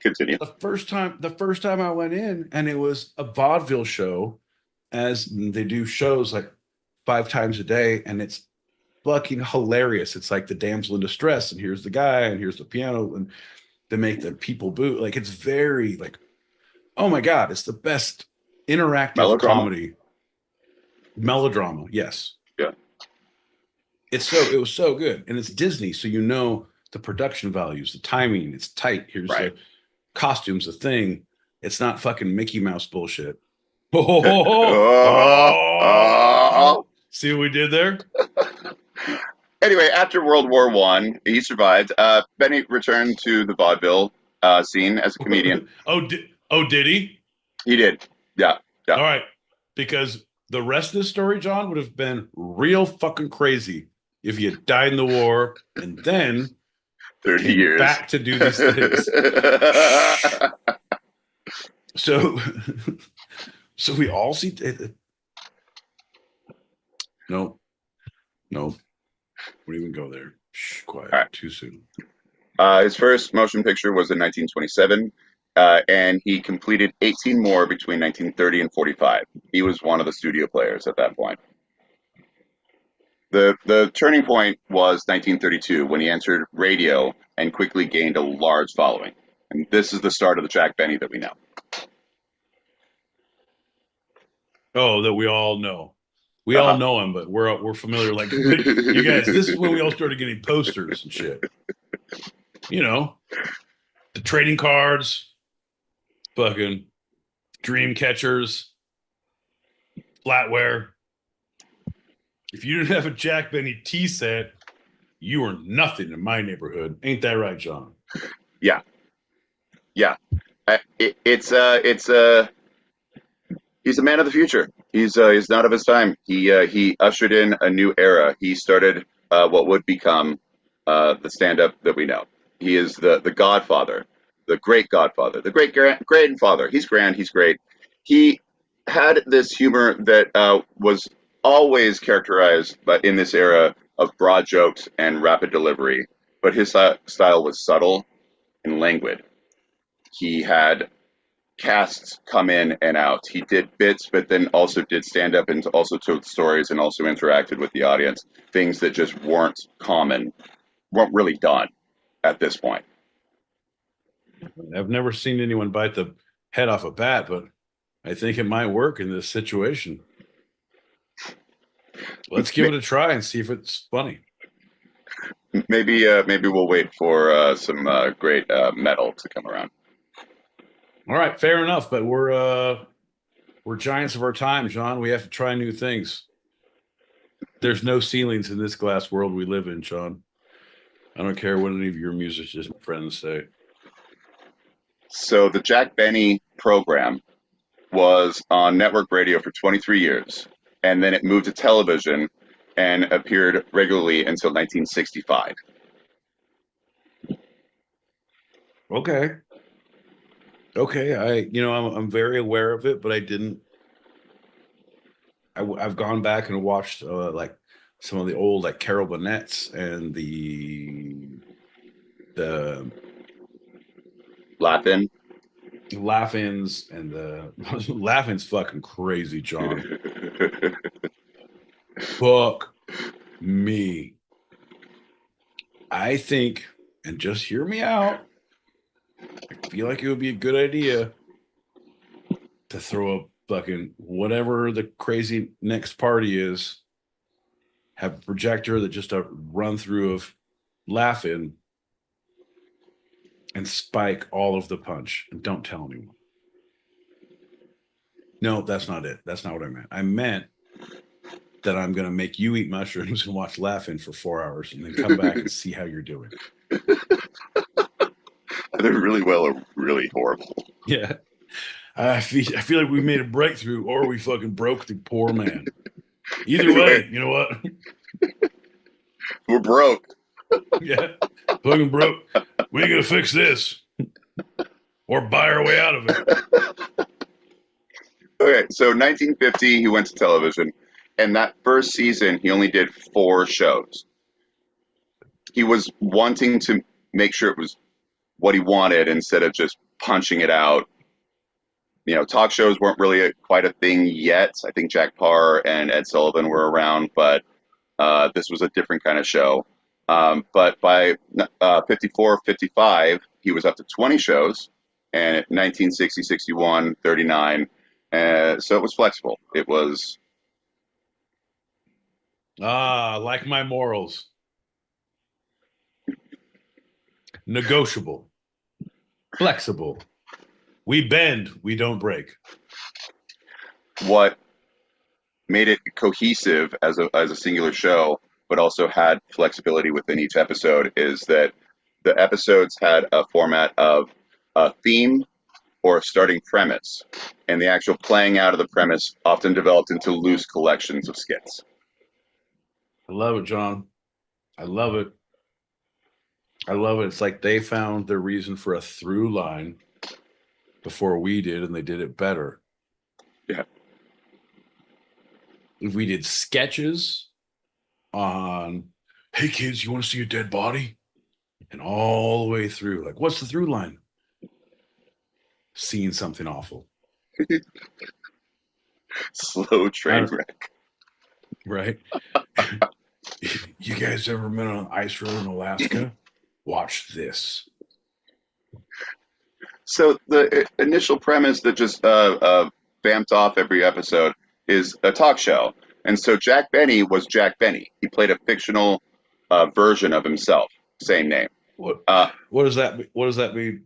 Continue. The first time I went in, and it was a vaudeville show, as they do shows like 5 times a day, and it's fucking hilarious. It's like the damsel in distress, and here's the guy, and here's the piano, and they make the people boo. Like it's very like, oh my god, it's the best interactive comedy. Melodrama, yes. Yeah. It was so good. And it's Disney, so you know the production values, the timing, it's tight. Here's the costumes, the thing. It's not fucking Mickey Mouse bullshit. See what we did there? Anyway, after World War I, he survived. Benny returned to the vaudeville scene as a comedian. Did he? He did. Yeah. All right. Because the rest of the story, John, would have been real fucking crazy if he had died in the war and then 30 years back to do these things. So we all see. No. Wouldn't even go there. Shh, quiet. Right. Too soon. His first motion picture was in 1927. And he completed 18 more between 1930 and 45. He was one of the studio players at that point. The turning point was 1932 when he entered radio and quickly gained a large following. And this is the start of the Jack Benny that we know. Oh, that we all know. We all know him, but we're familiar. Like you guys, this is when we all started getting posters and shit. You know, the trading cards. Fucking dream catchers, flatware. If you didn't have a Jack Benny tea set, you were nothing in my neighborhood. Ain't that right, John? Yeah. He's a man of the future. He's not of his time. He ushered in a new era. He started what would become the stand-up that we know. He is the Godfather. The great godfather, the great grandfather. He's grand. He's great. He had this humor that was always characterized, but in this era of broad jokes and rapid delivery. But his style was subtle and languid. He had casts come in and out. He did bits, but then also did stand up and also told stories and also interacted with the audience. Things that just weren't really done at this point. I've never seen anyone bite the head off a bat, but I think it might work in this situation. Let's give it a try and see if it's funny. Maybe we'll wait for some great metal to come around. All right, fair enough. But we're giants of our time, John. We have to try new things. There's no ceilings in this glass world we live in, John. I don't care what any of your musician friends say. So the Jack Benny program was on network radio for 23 years, and then it moved to television and appeared regularly until 1965. Okay. I'm very aware of it, but I didn't. I've gone back and watched like some of the old like Carol Burnett's and the Laughing. Laugh-ins and the Laugh-ins fucking crazy, John. Fuck me. I think, and just hear me out, I feel like it would be a good idea to throw a fucking whatever the crazy next party is, have a projector that just a run through of Laughing and spike all of the punch. And don't tell anyone. No, that's not it. That's not what I meant. I meant that I'm going to make you eat mushrooms and watch Laughing for 4 hours and then come back and see how you're doing. Either really well or really horrible. Yeah. I feel like we made a breakthrough or we fucking broke the poor man. Either way, you know what? We're broke. Yeah. Fucking broke. We ain't going to fix this or buy our way out of it. Okay, so 1950, he went to television, and that first season, he only did 4 shows. He was wanting to make sure it was what he wanted instead of just punching it out. You know, talk shows weren't really quite a thing yet. I think Jack Parr and Ed Sullivan were around, but this was a different kind of show. But by 54, 55, he was up to 20 shows, and 1960, 61, 39. So it was flexible. It was like my morals. Negotiable. Flexible. We bend, we don't break. what made it cohesive as a singular show, but also had flexibility within each episode is that the episodes had a format of a theme or a starting premise, and the actual playing out of the premise often developed into loose collections of skits. I love it, John. I love it. I love it. It's like they found their reason for a through line before we did, and they did it better. Yeah. If we did sketches on, hey kids, you want to see a dead body? And all the way through, like, what's the through line? Seeing something awful. Slow train wreck. Right? You guys ever been on an ice road in Alaska? Watch this. So the initial premise that just vamped off every episode is a talk show. And so Jack Benny was Jack Benny. He played a fictional version of himself, same name. What does that mean? What does that mean?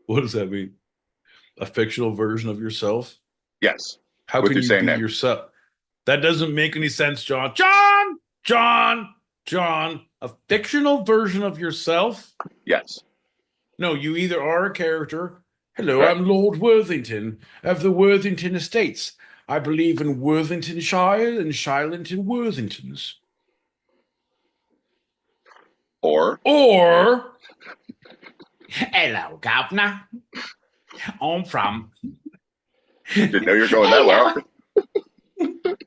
What does that mean? A fictional version of yourself? Yes. How with can your you same be name. yourself? That doesn't make any sense, John. John, a fictional version of yourself? Yes. No, you either are a character. Hello, Right. I'm Lord Worthington of the Worthington Estates. I believe in Worthingtonshire and Shylington Worthingtons. Or Hello, Governor. I'm from. didn't know you were going that well.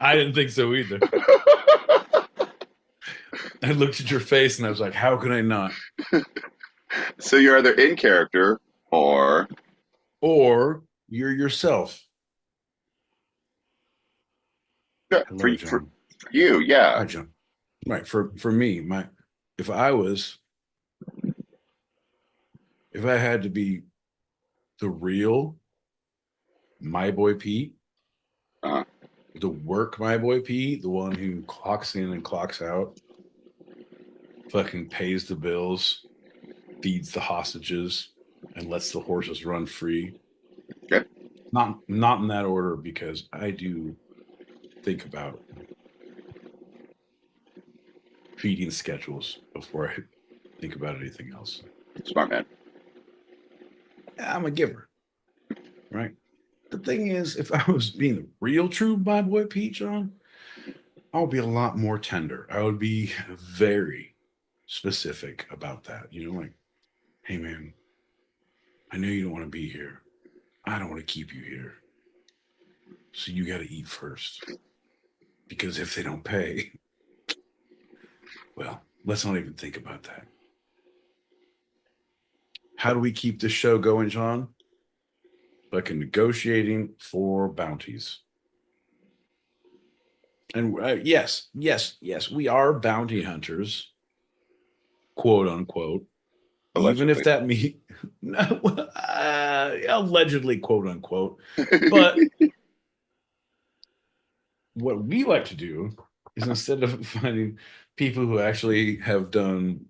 I didn't think so either. I looked at your face and I was like, how can I not? So you're either in character or you're yourself. for John. you, yeah. Hi, John. Right. For me, if I had to be the real my boy Pete, Uh-huh. the work my boy Pete, the one who clocks in and clocks out, fucking pays the bills, feeds the hostages, and lets the horses run free. Okay. Not in that order, because I do think about feeding schedules before I think about anything else. Smart man. I'm a giver, right? The thing is, if I was being real true, my boy Pete, John, I would be a lot more tender. I would be very specific about that. You know, like, hey man, I know you don't want to be here. I don't want to keep you here. So you got to eat first. Because if they don't pay, well, let's not even think about that. How do we keep this show going, John? Like negotiating for bounties. And yes, we are bounty hunters, quote unquote. Allegedly. Even if that means allegedly, quote unquote. But what we like to do is, instead of finding people who actually have done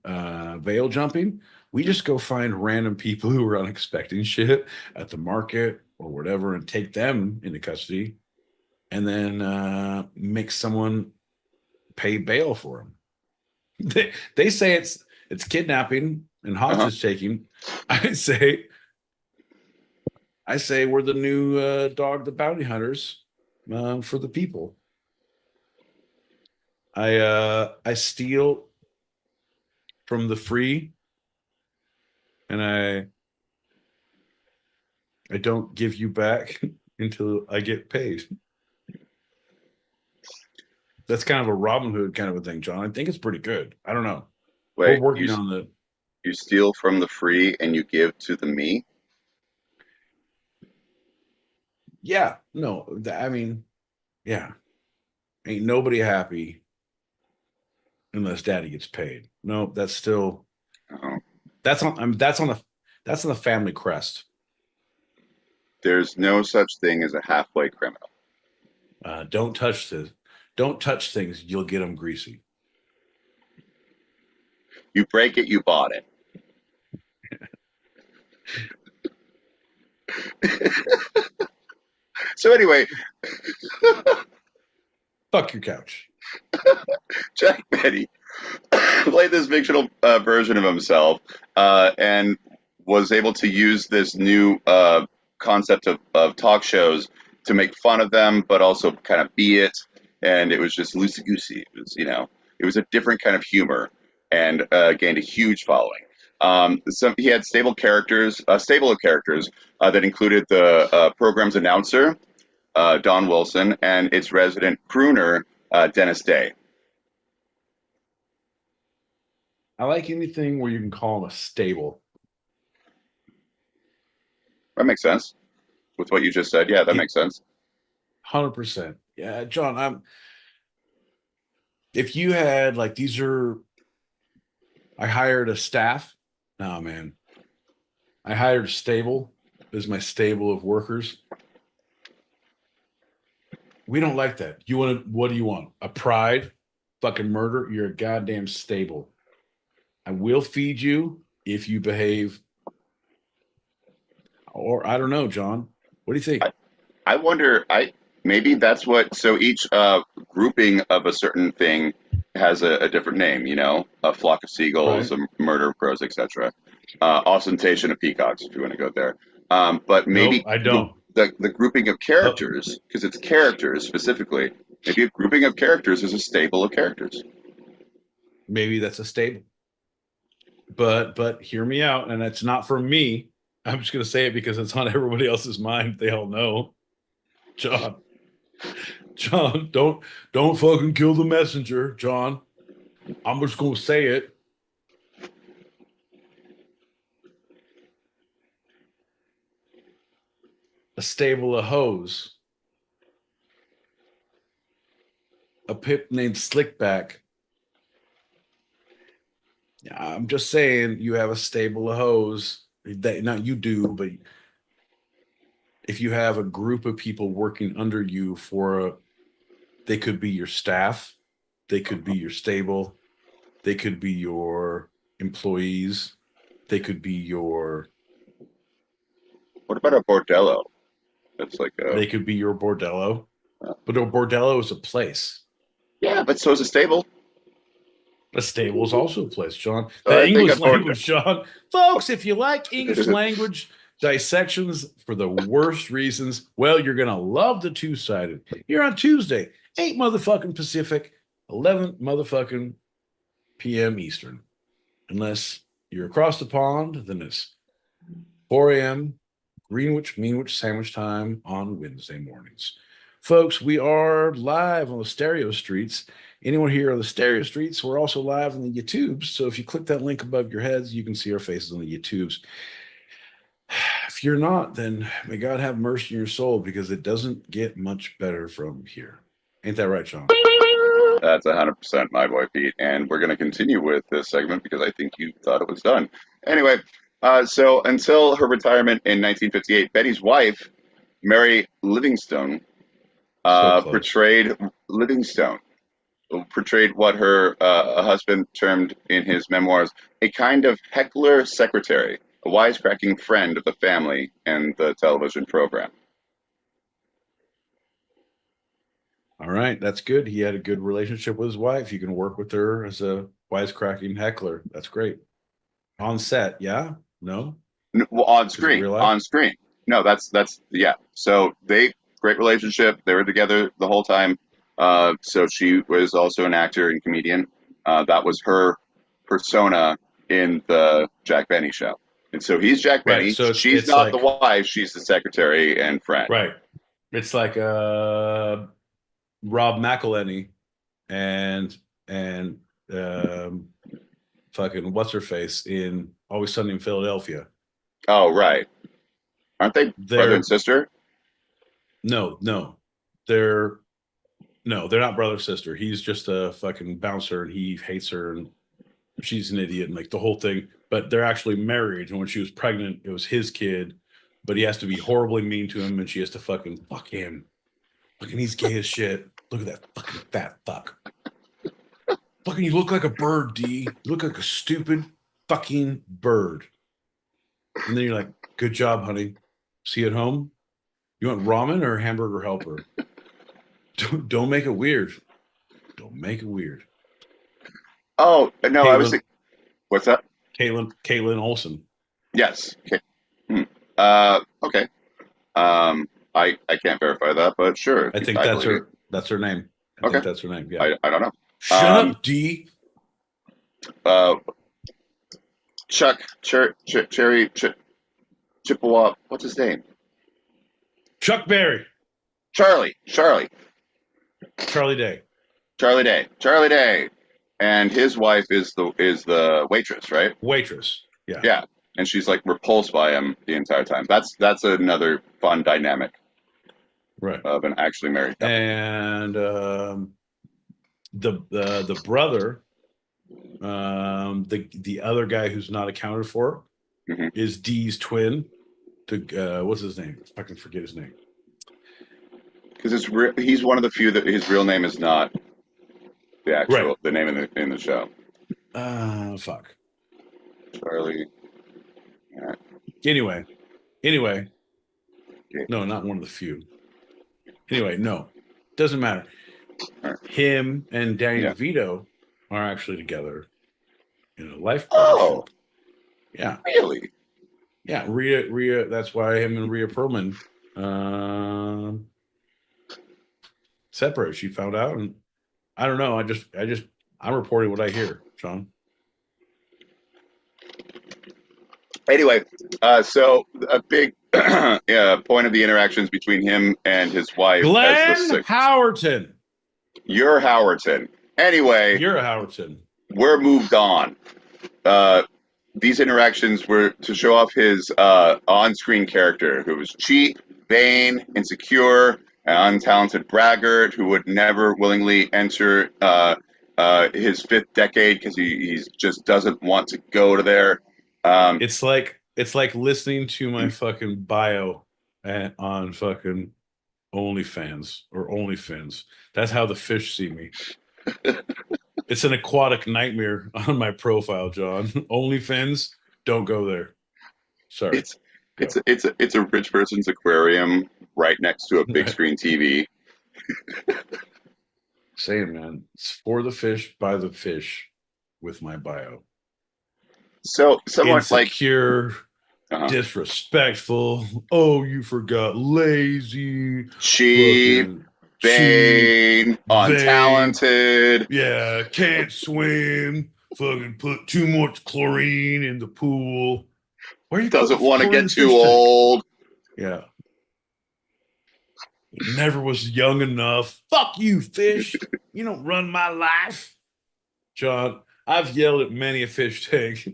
veil jumping, we just go find random people who are unexpecting shit at the market or whatever and take them into custody, and then make someone pay bail for them. They say it's kidnapping and hostage taking. I say we're the new dog, the bounty hunters, for the people. I steal from the free, and I don't give you back until I get paid. That's kind of a Robin Hood kind of a thing, John. I think it's pretty good. I don't know. We're Wait, working on the. you steal from the free and you give to the me? Yeah, no, I mean, yeah, ain't nobody happy unless Daddy gets paid. No, that's still Oh. that's on. I mean, that's on the family crest. There's no such thing as a halfway criminal. Don't touch things. You'll get them greasy. You break it, you bought it. So anyway, Fuck your couch. Jack Benny played this fictional version of himself and was able to use this new concept of talk shows to make fun of them, but also kind of be it. And it was just loosey goosey. It was, it was a different kind of humor, and gained a huge following. So he had a stable of characters that included the program's announcer, Don Wilson, and its resident crooner, Dennis Day. I like anything where you can call them a stable. That makes sense with what you just said. Yeah, that makes sense. 100%. Yeah, John. If you had like I hired a staff. No, man. I hired a stable. This is my stable of workers. We don't like that. What do you want? A pride? Fucking murder? You're a goddamn stable. I will feed you if you behave. Or I don't know, John. What do you think? I wonder. Maybe that's what. So each grouping of a certain thing has a different name. A flock of seagulls, Right. a murder of crows, etc. Ostentation of peacocks, if you want to go there. But No, maybe I don't. the grouping of characters, because it's characters specifically. Maybe a grouping of characters is a stable of characters. Maybe that's a stable. But hear me out, and it's not for me. I'm just gonna say it because it's on everybody else's mind. They all know. John, don't fucking kill the messenger, John. I'm just gonna say it. A stable of hoes. A pip named Slickback. I'm just saying, you have a stable of hoes. That not you do, but if you have a group of people working under you for They could be your staff. They could be your stable. They could be your employees. They could be your. What about a bordello? It's like They could be your bordello. But a bordello is a place. yeah, but so is a stable. A stable is also a place, John. So The I think English language, John. Folks, if you like English a language dissections for the worst reasons, well, you're going to love the two-sided. Here on Tuesday, 8 motherfucking Pacific, 11 motherfucking p.m. Eastern. Unless you're across the pond, then it's 4 a.m. Greenwich, Meanwich sandwich time on Wednesday mornings. Folks, we are live on the stereo streets. Anyone here on the stereo streets, we're also live on the YouTubes. So if you click that link above your heads, you can see our faces on the YouTubes. If you're not, then may God have mercy in your soul, because it doesn't get much better from here. Ain't that right, Sean? That's 100% my boy, Pete. And we're going to continue with this segment because I think you thought it was done. Anyway, so until her retirement in 1958, Betty's wife, Mary Livingstone, portrayed what her husband termed in his memoirs a kind of heckler secretary, a wisecracking friend of the family and the television program. All right, that's good. He had a good relationship with his wife. You can work with her as a wisecracking heckler. That's great. On set, yeah? No? Well, on screen. No, that's yeah. So great relationship. They were together the whole time. So she was also an actor and comedian. That was her persona in the Jack Benny show. And so he's Jack Benny. Right, so she's not like the wife. She's the secretary and friend. Right. It's like Rob McElhenney and fucking what's her face in Always Sunny in Philadelphia. Oh, right. Aren't they brother and sister? No. They're not brother and sister. He's just a fucking bouncer and he hates her and she's an idiot and like the whole thing. But they're actually married. And when she was pregnant, it was his kid. But he has to be horribly mean to him and she has to fucking fuck him. Fucking he's gay as shit. Look at that fucking fat fuck. Fucking you look like a bird, D. You look like a stupid fucking bird. And then you're like, good job, honey. See you at home? You want ramen or hamburger helper? Don't make it weird. Don't make it weird. Oh, no, I was thinking, what's that? Caitlin Olsen. Yes. Okay. Okay. I can't verify that, but sure. I think that's her name. I think that's her name. Yeah. I don't know. Shut up, D. Cherry Chippewa. What's his name? Chuck Berry. Charlie Day. And his wife is the waitress, right? Waitress. Yeah. Yeah. And she's like repulsed by him the entire time. That's another fun dynamic. Right. Of an actually married couple. And the brother, the other guy who's not accounted for, is Dee's twin. What's his name? I can forget his name. Because he's one of the few that his real name is not the actual the name in the show. Fuck. Charlie. Yeah. Anyway. Okay. No, not one of the few. Anyway, no. Doesn't matter. Right. Him and Danny DeVito are actually together in a life partnership. Oh. Yeah. Really? Yeah, Rhea, that's why him and Rhea Perlman separate. She found out, and I don't know. I'm reporting what I hear, Sean. Anyway, so a big point of the interactions between him and his wife. Glenn Howerton. You're Howerton. Anyway. You're a Howerton. We're moved on. These interactions were to show off his on-screen character, who was cheap, vain, insecure, an untalented braggart who would never willingly enter his fifth decade because he just doesn't want to go to there. It's like listening to my fucking bio on fucking OnlyFans or OnlyFins. That's how the fish see me. It's an aquatic nightmare on my profile, John. OnlyFins, don't go there. Sorry. It's it's a rich person's aquarium right next to a big screen TV. Saying, man, it's for the fish, by the fish, with my bio. So somewhat like Insecure, uh-huh. disrespectful. Oh, you forgot lazy, cheap, fucking cheap, vain, vain. untalented. Yeah, can't swim. Fucking put too much chlorine in the pool. Why are you putting Doesn't want to chlorine in get the too fish tank? old. Yeah. Never was young enough. Fuck you, fish. You don't run my life. John, I've yelled at many a fish tank.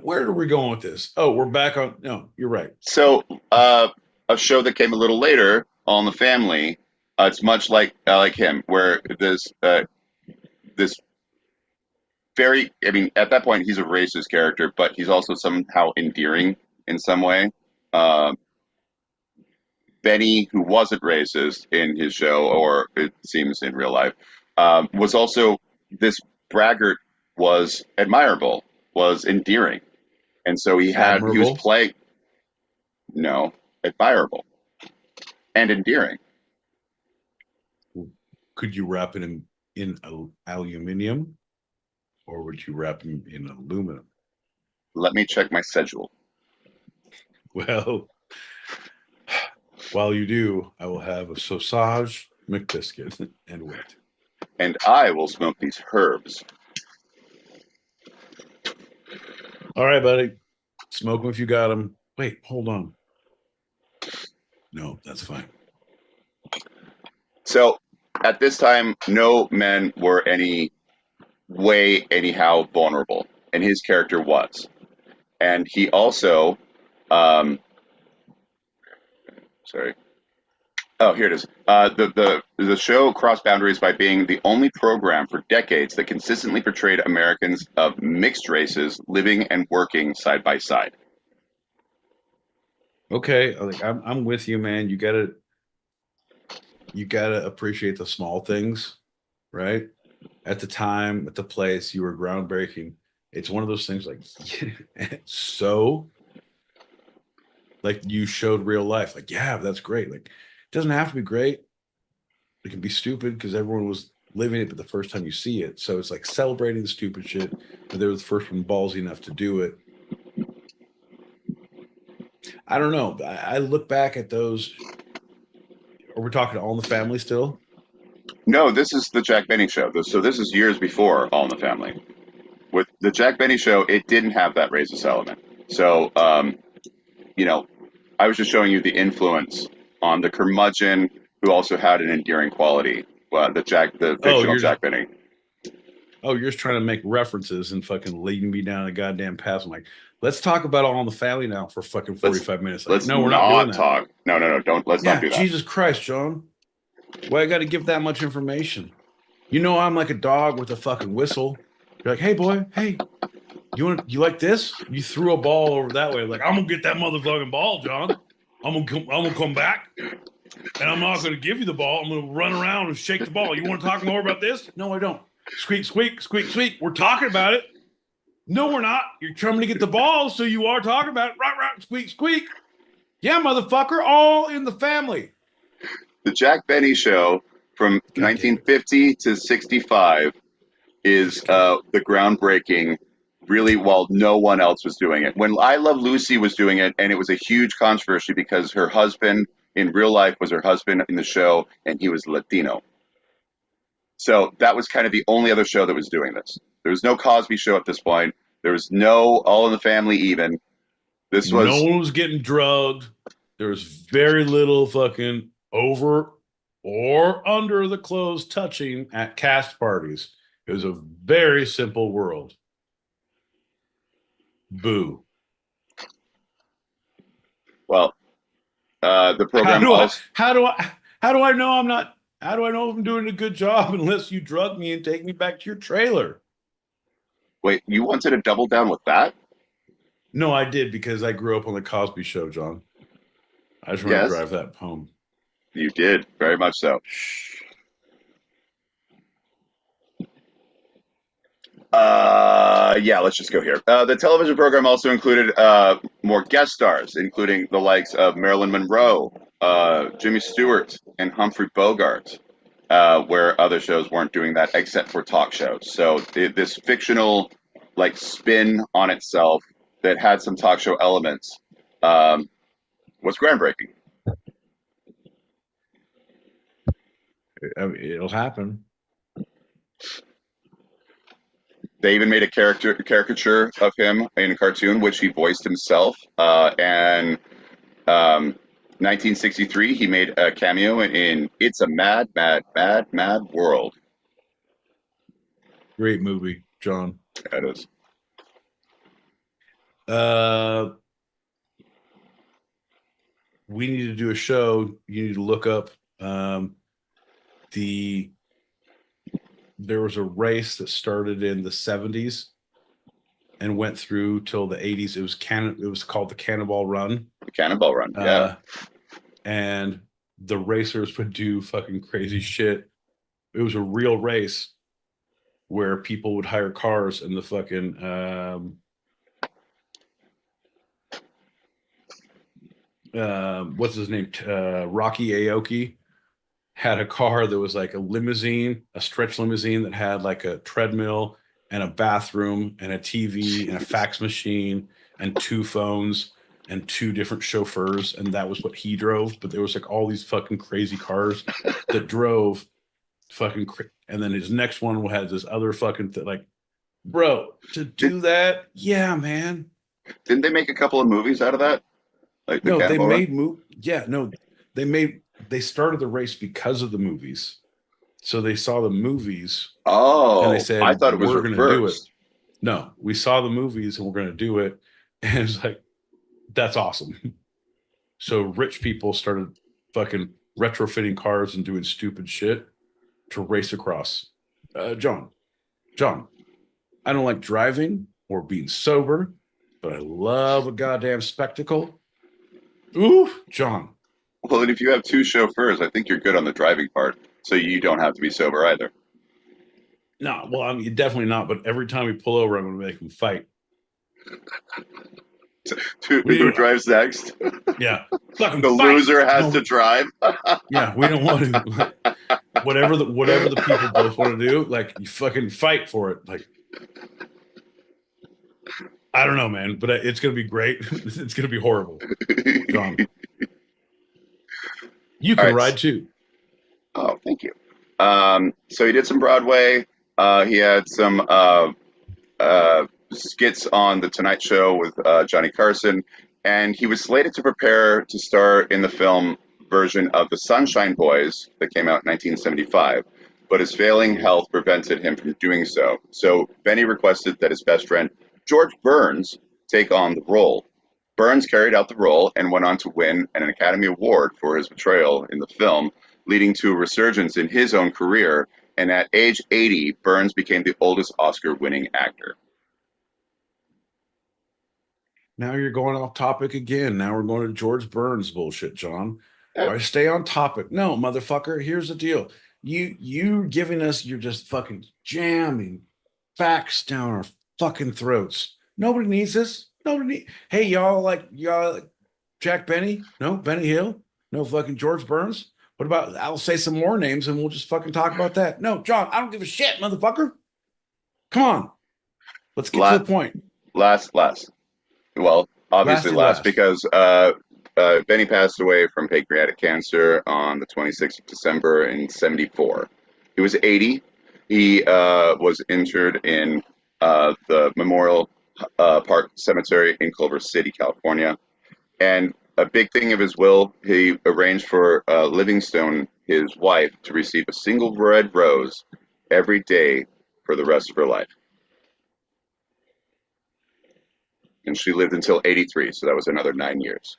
Where are we going with this? Oh, we're back on. No, you're right. So, a show that came a little later, All in the Family. It's much like him, where this very. I mean, at that point, he's a racist character, but he's also somehow endearing in some way. Uh, Benny, who wasn't racist in his show, or it seems in real life, was also this braggart was admirable, was endearing, and so he was Admirable. playing no admirable and endearing. Could you wrap it in aluminium, or would you wrap him in aluminum? Let me check my schedule. Well, while you do, I will have a sausage McBiscuit and wit. And I will smoke these herbs. All right, buddy. Smoke them if you got them. Wait, hold on. No, that's fine. So at this time, no men were any way, anyhow, vulnerable, and his character was. And he also, sorry. Oh, here it is. The show crossed boundaries by being the only program for decades that consistently portrayed Americans of mixed races living and working side by side. Okay, like I'm with you, man. You gotta appreciate the small things, right? At the time, at the place, you were groundbreaking. It's one of those things like so like you showed real life. Like, yeah, that's great. Like, it doesn't have to be great. It can be stupid because everyone was living it, but the first time you see it. So it's like celebrating the stupid shit, but they were the first one ballsy enough to do it. I don't know. I look back at those. Are we talking All in the Family still? No, this is the Jack Benny show. So this is years before All in the Family. With the Jack Benny show, it didn't have that racist element. So, I was just showing you the influence on the curmudgeon who also had an endearing quality. The Oh, fictional Jack Benny. you're just trying to make references and fucking leading me down a goddamn path. I'm like, let's talk about All in the Family now for fucking 45 minutes. Like, Let's no, we're not doing not that. talk. No, don't. Let's not Yeah, do that. Jesus Christ, John. Why I got to give that much information? You know, I'm like a dog with a fucking whistle. You're like, hey, boy, hey, you like this? You threw a ball over that way. Like, I'm gonna get that motherfucking ball, John. I'm gonna come back, and I'm not gonna give you the ball. I'm gonna run around and shake the ball. You want to talk more about this? No, I don't. Squeak, squeak, squeak, squeak. We're talking about it. No, we're not. You're trying to get the ball, so you are talking about it. Right, squeak, squeak. Yeah, motherfucker. All in the family. The Jack Benny show from God damn it. 1950 to 65 is the groundbreaking, really, while no one else was doing it. When I Love Lucy was doing it, and it was a huge controversy because her husband in real life was her husband in the show, and he was Latino. So that was kind of the only other show that was doing this. There was no Cosby Show at this point. There was no All in the Family even. This No was one was getting drugged. There was very little fucking over or under the clothes touching at cast parties. It was a very simple world. Boo. well, the How program do I also. how do I know I'm not how do I know if I'm doing a good job unless you drug me and take me back to your trailer? Wait, you wanted to double down with that? No, I did because I grew up on the Cosby Show, John. I just want to Yes. drive that home. You did, very much so. Yeah, let's just go here. The television program also included more guest stars, including the likes of Marilyn Monroe, Jimmy Stewart, and Humphrey Bogart, where other shows weren't doing that except for talk shows. So this fictional like spin on itself that had some talk show elements um, was groundbreaking. I mean, it'll happen. They even made a caricature of him in a cartoon, which he voiced himself. And 1963, he made a cameo in "It's a Mad, Mad, Mad, Mad World." Great movie, John. That is. We need to do a show. You need to look up the. There was a race that started in the 70s and went through till the 80s. It was called the Cannonball Run. The Cannonball Run, yeah. And the racers would do fucking crazy shit. It was a real race where people would hire cars and the fucking what's his name? Rocky Aoki had a car that was like a limousine, a stretch limousine that had like a treadmill and a bathroom and a TV and a fax machine and 2 phones and 2 different chauffeurs. And that was what he drove. But there was like all these fucking crazy cars that drove fucking. And then his next one had this other fucking like, bro, to do that. Yeah, man. Didn't they make a couple of movies out of that? Like the No, they Cannonball made Run? they started the race because of the movies. So they saw the movies and they Oh, said, I thought it was we're going to do it. reversed. No, we saw the movies and we're going to do it. And it's like, that's awesome. So rich people started fucking retrofitting cars and doing stupid shit to race across. John, I don't like driving or being sober, but I love a goddamn spectacle. Ooh, John. Well, and if you have 2 chauffeurs, I think you're good on the driving part, so you don't have to be sober either. No, well, I mean, definitely not. But every time we pull over, I'm going to make them fight. Who drives next? Yeah, fucking The fight. loser has to drive. Yeah, we don't want to. Whatever the people both want to do, like you fucking fight for it. Like, I don't know, man, but it's going to be great. It's going to be horrible, John. You can ride too. Oh, thank you. So he did some Broadway. He had some skits on The Tonight Show with Johnny Carson, and he was slated to prepare to star in the film version of The Sunshine Boys that came out in 1975, but his failing health prevented him from doing so. So Benny requested that his best friend, George Burns, take on the role. Burns carried out the role and went on to win an Academy Award for his portrayal in the film, leading to a resurgence in his own career, and at age 80, Burns became the oldest Oscar-winning actor. Now you're going off topic again. Now we're going to George Burns bullshit, John. All right, stay on topic. No, motherfucker, here's the deal. You're giving us, you're just fucking jamming facts down our fucking throats. Nobody needs this. Hey, y'all like Jack Benny? No, Benny Hill? No fucking George Burns? What about, I'll say some more names and we'll just fucking talk about that. No, John, I don't give a shit, motherfucker. Come on. Let's get to the point. Last. Well, obviously last. Because Benny passed away from pancreatic cancer on the 26th of December in 74. He was 80. He was interred in the Memorial Park Cemetery in Culver City, California. And a big thing of his will, he arranged for Livingstone, his wife, to receive a single red rose every day for the rest of her life. And she lived until 83, so that was another 9 years.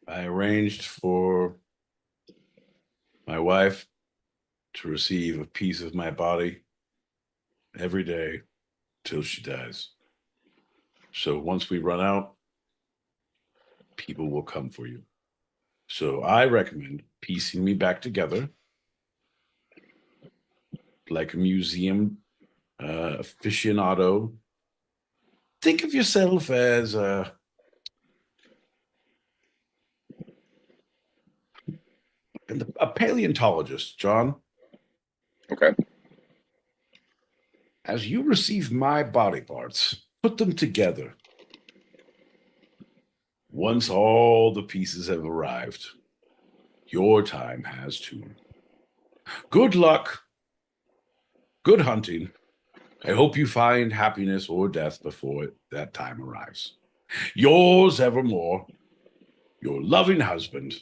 I arranged for my wife to receive a piece of my body every day till she dies. So once we run out, people will come for you. So I recommend piecing me back together like a museum aficionado. Think of yourself as a paleontologist, John. Okay. As you receive my body parts, put them together. Once all the pieces have arrived, your time has too. Good luck. Good hunting. I hope you find happiness or death before that time arrives. Yours evermore, your loving husband.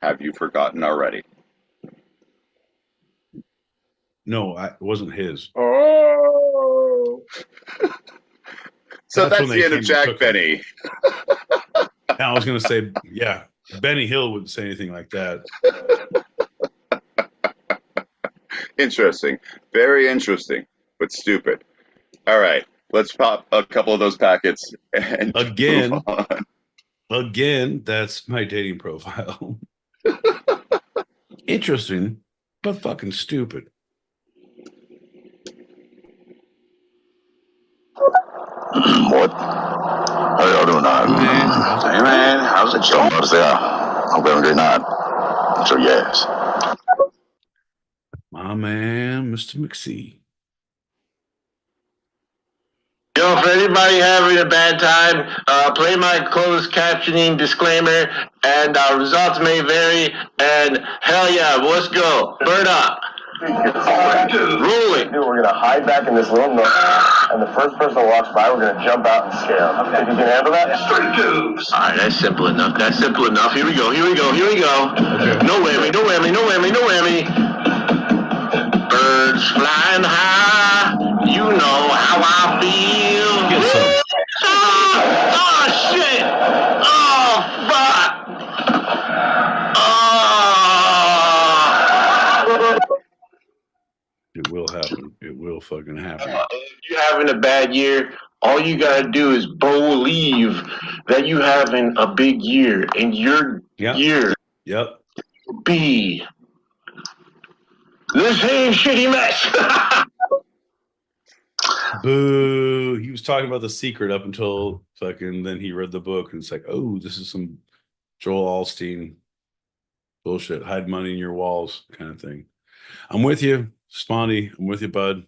Have you forgotten already? No, it wasn't his. Oh. So That's when that's they the end of came and Jack took him. Benny. And I was going to say, yeah, Benny Hill wouldn't say anything like that. Interesting. Very interesting, but stupid. All right. Let's pop a couple of those packets and move Again, on. that's my dating profile. Interesting, but fucking stupid. What? How y'all doing now? Man, how's it Hey, going? man, how's it going? How's there? Hope you're having a great night. So, yes. My man, Mr. McSee. Yo, for anybody having a bad time, play my closed captioning disclaimer, and results may vary. And hell yeah, let's go. Bird up. Rolling. Dude, we're gonna hide back in this little nook, and the first person that walks by, we're gonna jump out and scare them. Think you can handle that? Straight dudes. All right, that's simple enough. That's simple enough. Here we go. Here we go. Here we go. Okay. No whammy. No whammy. No whammy. No whammy. Birds flying high. You know how I feel. Get some. Oh shit. Oh fuck. Oh. It will happen. It will fucking happen. If you're having a bad year, all you gotta do is believe that you having a big year, and your year Yep. will be the same shitty mess. Boo. He was talking about The Secret up until fucking then he read the book and it's like, oh, this is some Joel Alstein bullshit. Hide money in your walls kind of thing. I'm with you, Spondy. I'm with you, bud.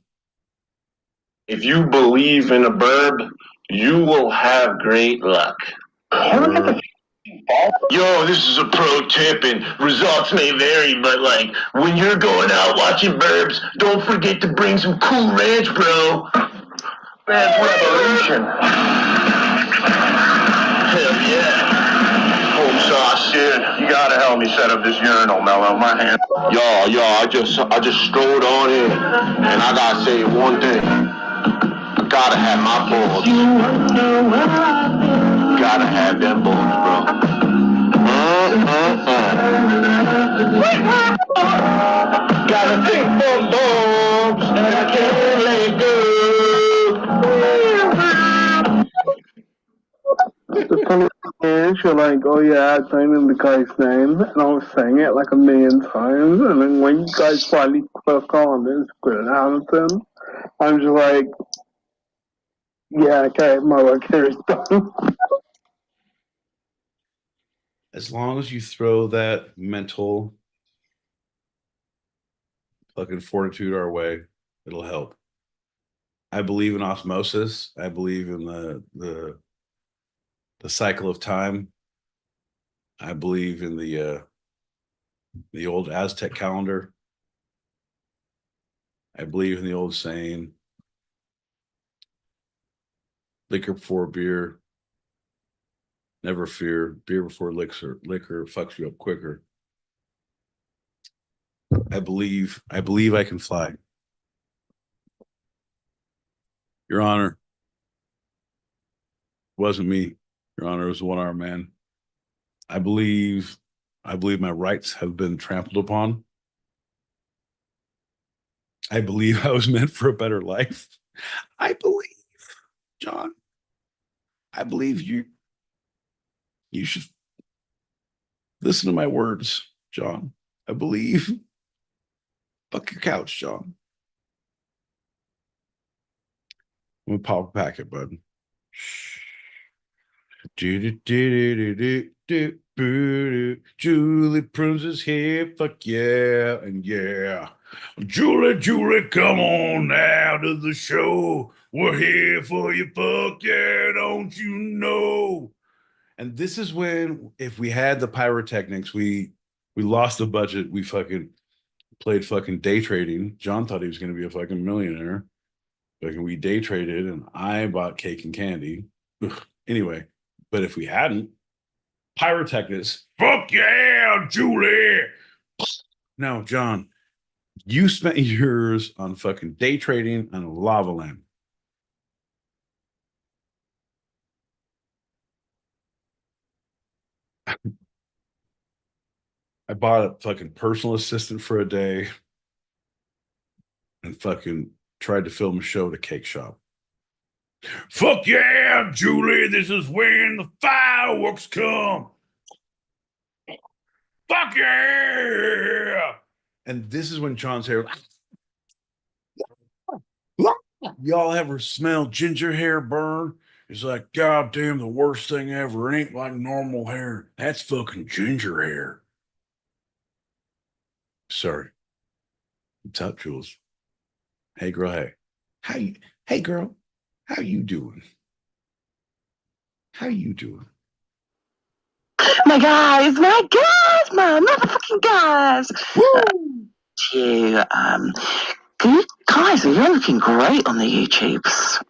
If you believe in a burb, you will have great luck. Yo, this is a pro tip, and results may vary, but like when you're going out watching burbs, don't forget to bring some Cool Ranch, bro. Ranch Revolution. Hell yeah. Home sauce, dude. You gotta help me set up this urinal, Mello. My hand. Yo, I just strolled on in, and I gotta say one thing. I gotta have my balls. Gotta have them balls, bro. Gotta think for balls, and I can't let The funny thing is, you're like, oh yeah, I'm saying the guy's name, and I was saying it like a million times, and then when you guys finally click on this, Good Hamilton, I'm just like, yeah, okay, my work here is done. As long as you throw that mental fucking fortitude our way, it'll help. I believe in osmosis. I believe in the cycle of time. I believe in the old Aztec calendar. I believe in the old saying, liquor before beer, never fear, beer before liquor fucks you up quicker. I believe I can fly. Your Honor, it wasn't me. Your Honor, it was a one-armed man. I believe my rights have been trampled upon. I believe I was meant for a better life. I believe, John. I believe you. You should listen to my words, John. I believe. Fuck your couch, John. I'm gonna pop a packet, bud. Julie Prunes is here. Fuck yeah. And yeah. Julie, come on now to the show. We're here for you. Fuck yeah. Don't you know? And this is when, if we had the pyrotechnics, we lost the budget. We fucking played fucking day trading. John thought he was going to be a fucking millionaire. Fucking we day traded and I bought cake and candy. Ugh. Anyway, but if we hadn't, pyrotechnics, fuck yeah, Julie. No, John, you spent yours on fucking day trading and a lava lamp. I bought a fucking personal assistant for a day and fucking tried to film a show at a cake shop. Fuck yeah, Julie, this is when the fireworks come. Fuck yeah. And this is when John's hair. Y'all ever smell ginger hair burn? It's like, God damn, the worst thing ever. It ain't like normal hair. That's fucking ginger hair. Sorry. What's up, Jules? Hey, girl. Hey, girl. How you doing? How you doing? My motherfucking guys. Woo! Good guys, you're looking great on the YouTubes.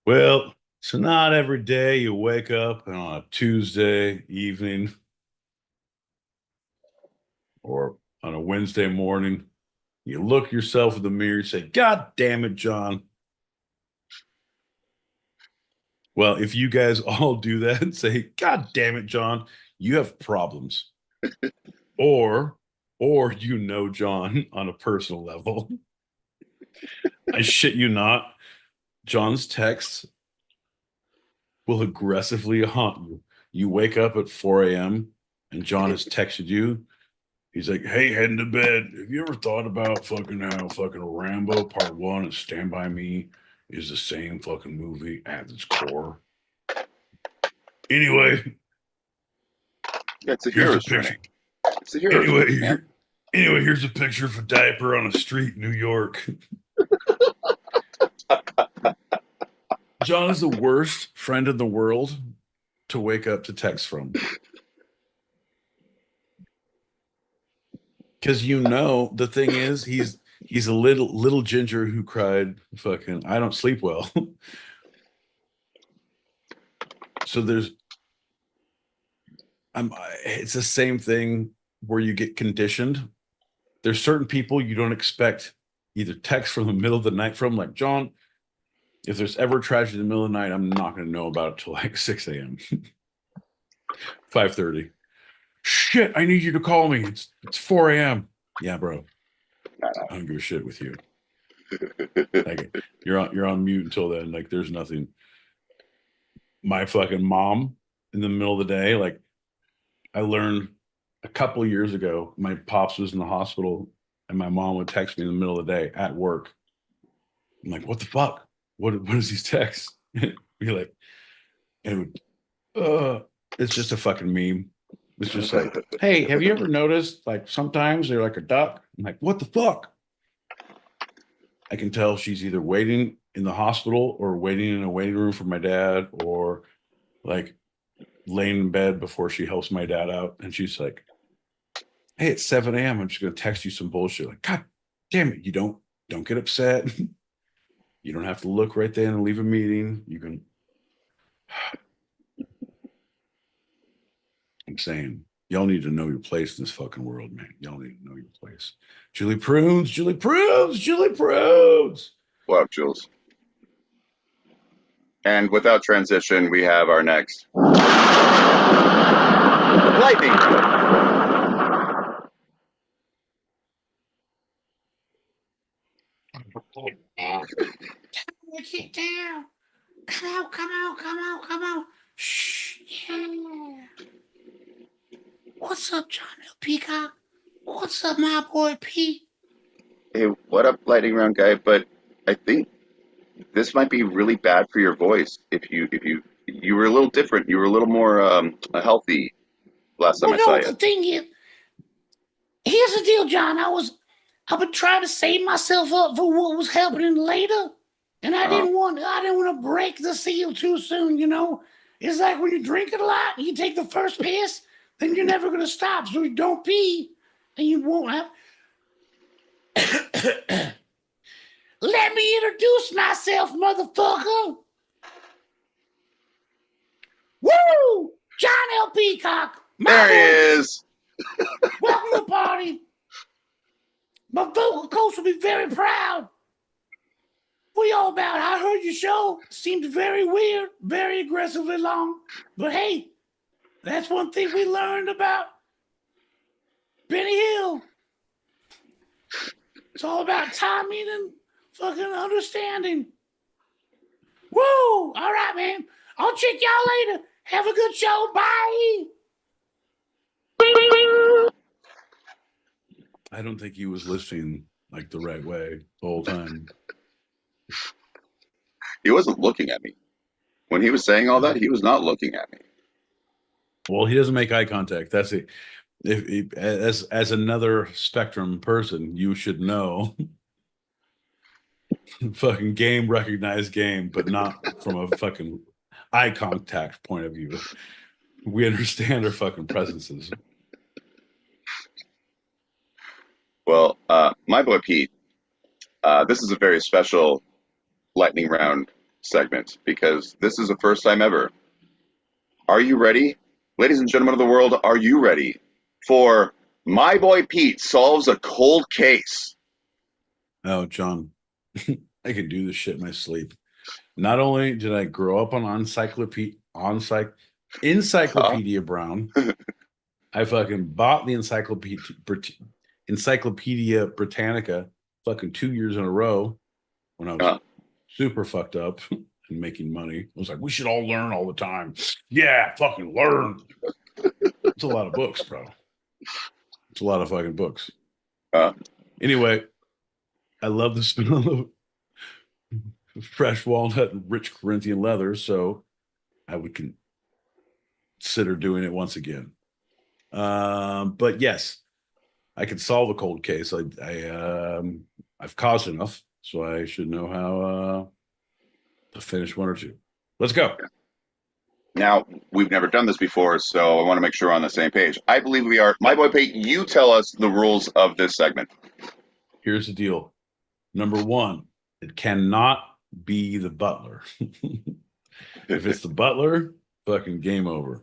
Well, so not every day you wake up on a Tuesday evening or on a Wednesday morning, you look yourself in the mirror and say, God damn it, John. Well, if you guys all do that and say, God damn it, John, you have problems. or you know John on a personal level. I shit you not. John's texts will aggressively haunt you. You wake up at 4 a.m. and John has texted you. He's like, hey, heading to bed. Have you ever thought about fucking how fucking Rambo Part 1 and Stand By Me is the same fucking movie at its core? Anyway. Yeah, it's a hero's journey. It's a hero's journey, man. Anyway, here's a picture of a diaper on a street in New York. John is the worst friend in the world to wake up to text from. Because the thing is, he's a little ginger who cried, fucking, I don't sleep well. So it's the same thing where you get conditioned. There's certain people you don't expect either text from the middle of the night from, like, John, if there's ever a tragedy in the middle of the night, I'm not going to know about it till like 6 a.m. 5:30. Shit, I need you to call me. It's 4 a.m. Yeah, bro. I don't give a shit with you. Like, you're on mute until then. Like, there's nothing. My fucking mom in the middle of the day, like, I learned a couple of years ago, my pops was in the hospital and my mom would text me in the middle of the day at work. I'm like, what the fuck? What is these texts? Be like, and it's just a fucking meme. It's just like, hey, have you ever noticed, like, sometimes they're like a duck? I'm like, what the fuck? I can tell she's either waiting in the hospital or waiting in a waiting room for my dad, or like laying in bed before she helps my dad out. And she's like, hey, it's 7 a.m. I'm just going to text you some bullshit. Like, God damn it. You don't get upset. You don't have to look right then and leave a meeting. You can. I'm saying, y'all need to know your place in this fucking world, man. Y'all need to know your place. Julie Prunes. Wow, Jules. And without transition, we have our next lightning round. Get down. Come out. Shh, yeah. What's up, John L. Peacock? What's up, my boy Pete? Hey, what up, lightning round guy? But I think this might be really bad for your voice. If you were a little different, you were a little more healthy last time Well, I saw no, you. the thing is, here's the deal, John. I've been trying to save myself up for what was happening later, and I didn't want to break the seal too soon. You know, it's like when you drink a lot, you take the first piss, then you're never gonna stop. So you don't pee, and you won't have. Let me introduce myself, motherfucker. Woo! John L. Peacock. There he is. Welcome to the party. My vocal coach will be very proud. What are y'all about? I heard your show. Seemed very weird, very aggressively long. But hey, that's one thing we learned about Benny Hill. It's all about timing and fucking understanding. Woo! All right, man. I'll check y'all later. Have a good show. Bye. I don't think he was listening like the right way the whole time. He wasn't looking at me. When he was saying all that, he was not looking at me. Well, he doesn't make eye contact. That's it. As another spectrum person, you should know. Fucking game recognized game, but not from a fucking eye contact point of view. We understand our fucking presences. Well, my boy Pete, this is a very special lightning round segment because this is the first time ever. Are you ready? Ladies and gentlemen of the world, are you ready for My Boy Pete Solves a Cold Case? Oh, John, I can do this shit in my sleep. Not only did I grow up on Encyclopedia Brown, I fucking bought the Encyclopedia Britannica fucking 2 years in a row when I was super fucked up and making money. I was like, we should all learn all the time. Yeah, fucking learn. It's a lot of books, bro. It's a lot of fucking books. Anyway, I love the smell of fresh walnut and rich Corinthian leather, so I would consider doing it once again. But yes, I can solve a cold case. I've caused enough, so I should know how to finish one or two. Let's go. Now, we've never done this before, so I want to make sure we're on the same page. I believe we are. My boy Pete, you tell us the rules of this segment. Here's the deal. Number one, it cannot be the butler. If it's the butler, fucking game over.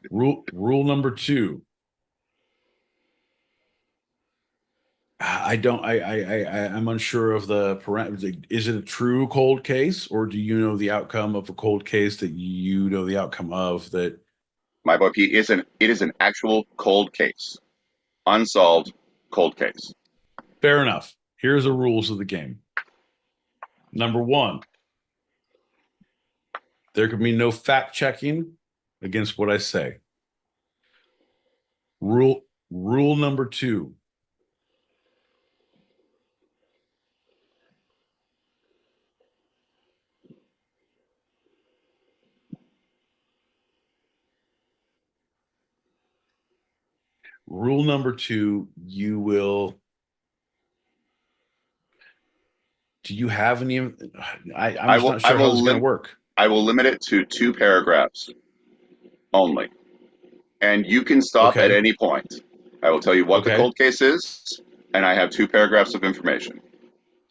Rule number two. I'm unsure of the parameters. Is it a true cold case, or do you know the outcome of a cold case that you know the outcome of that? My boy Pete, it is an actual cold case. Unsolved cold case. Fair enough. Here's the rules of the game. Number one, there can be no fact checking against what I say. Rule number two. Rule number two, you will. Do you have any? I'm just not sure how this is going to work. I will limit it to 2 paragraphs only. And you can stop at any point. I will tell you what the cold case is, and I have 2 paragraphs of information.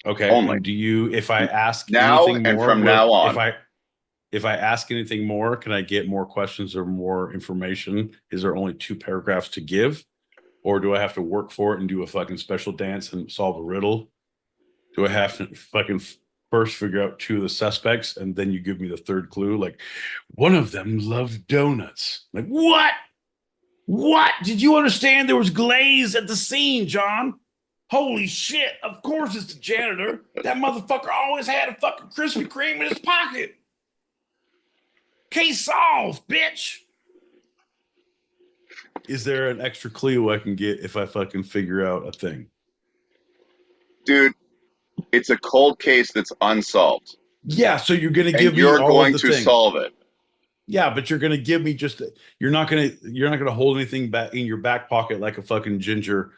Okay. Only. And do you, if I ask now anything and more, from now on, if I ask anything more, can I get more questions or more information? Is there only 2 paragraphs to give? Or do I have to work for it and do a fucking special dance and solve a riddle? Do I have to fucking first figure out 2 of the suspects and then you give me the third clue? Like, one of them loved donuts. Like, what? What? Did you understand there was glaze at the scene, John? Holy shit, of course it's the janitor. That motherfucker always had a fucking Krispy Kreme in his pocket. Case solved, bitch. Is there an extra clue I can get if I fucking figure out a thing? Dude, it's a cold case that's unsolved. Yeah, so you're gonna And give me you're all of going the to thing. solve it. Yeah, but you're gonna give me just you're not gonna hold anything back in your back pocket like a fucking ginger.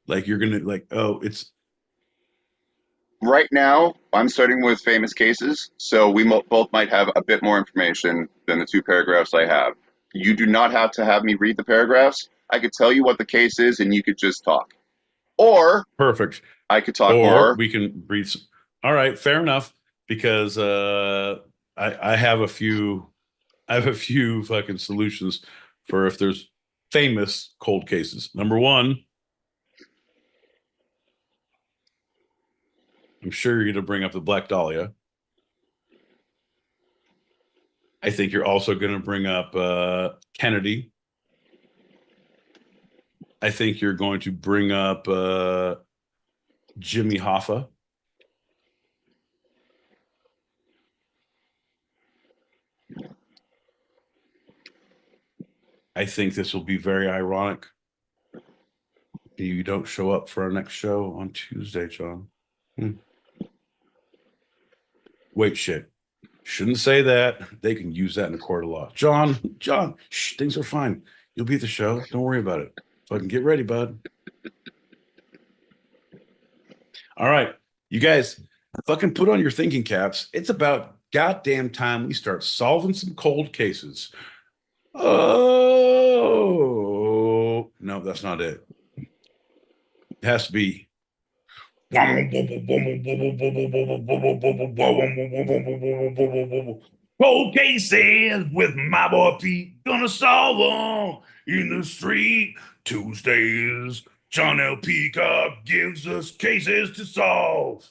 Like you're gonna like, oh, it's Right now, I'm starting with famous cases, so we both might have a bit more information than the 2 paragraphs I have. You do not have to have me read the paragraphs. I could tell you what the case is, and you could just talk. Or perfect. I could talk Or more. we can breathe. All right, fair enough. Because I have a few fucking solutions for if there's famous cold cases. Number one, I'm sure you're going to bring up the Black Dahlia. I think you're also going to bring up Kennedy. I think you're going to bring up Jimmy Hoffa. I think this will be very ironic. You don't show up for our next show on Tuesday, John. Wait, shit. Shouldn't say that. They can use that in a court of law. John, shh, things are fine. You'll be at the show. Don't worry about it. Fucking get ready, bud. All right. You guys, fucking put on your thinking caps. It's about goddamn time we start solving some cold cases. Oh, no, that's not it. It has to be. Cold cases with my boy Pete. Gonna solve them in the street. Tuesdays, John L. Peacock gives us cases to solve.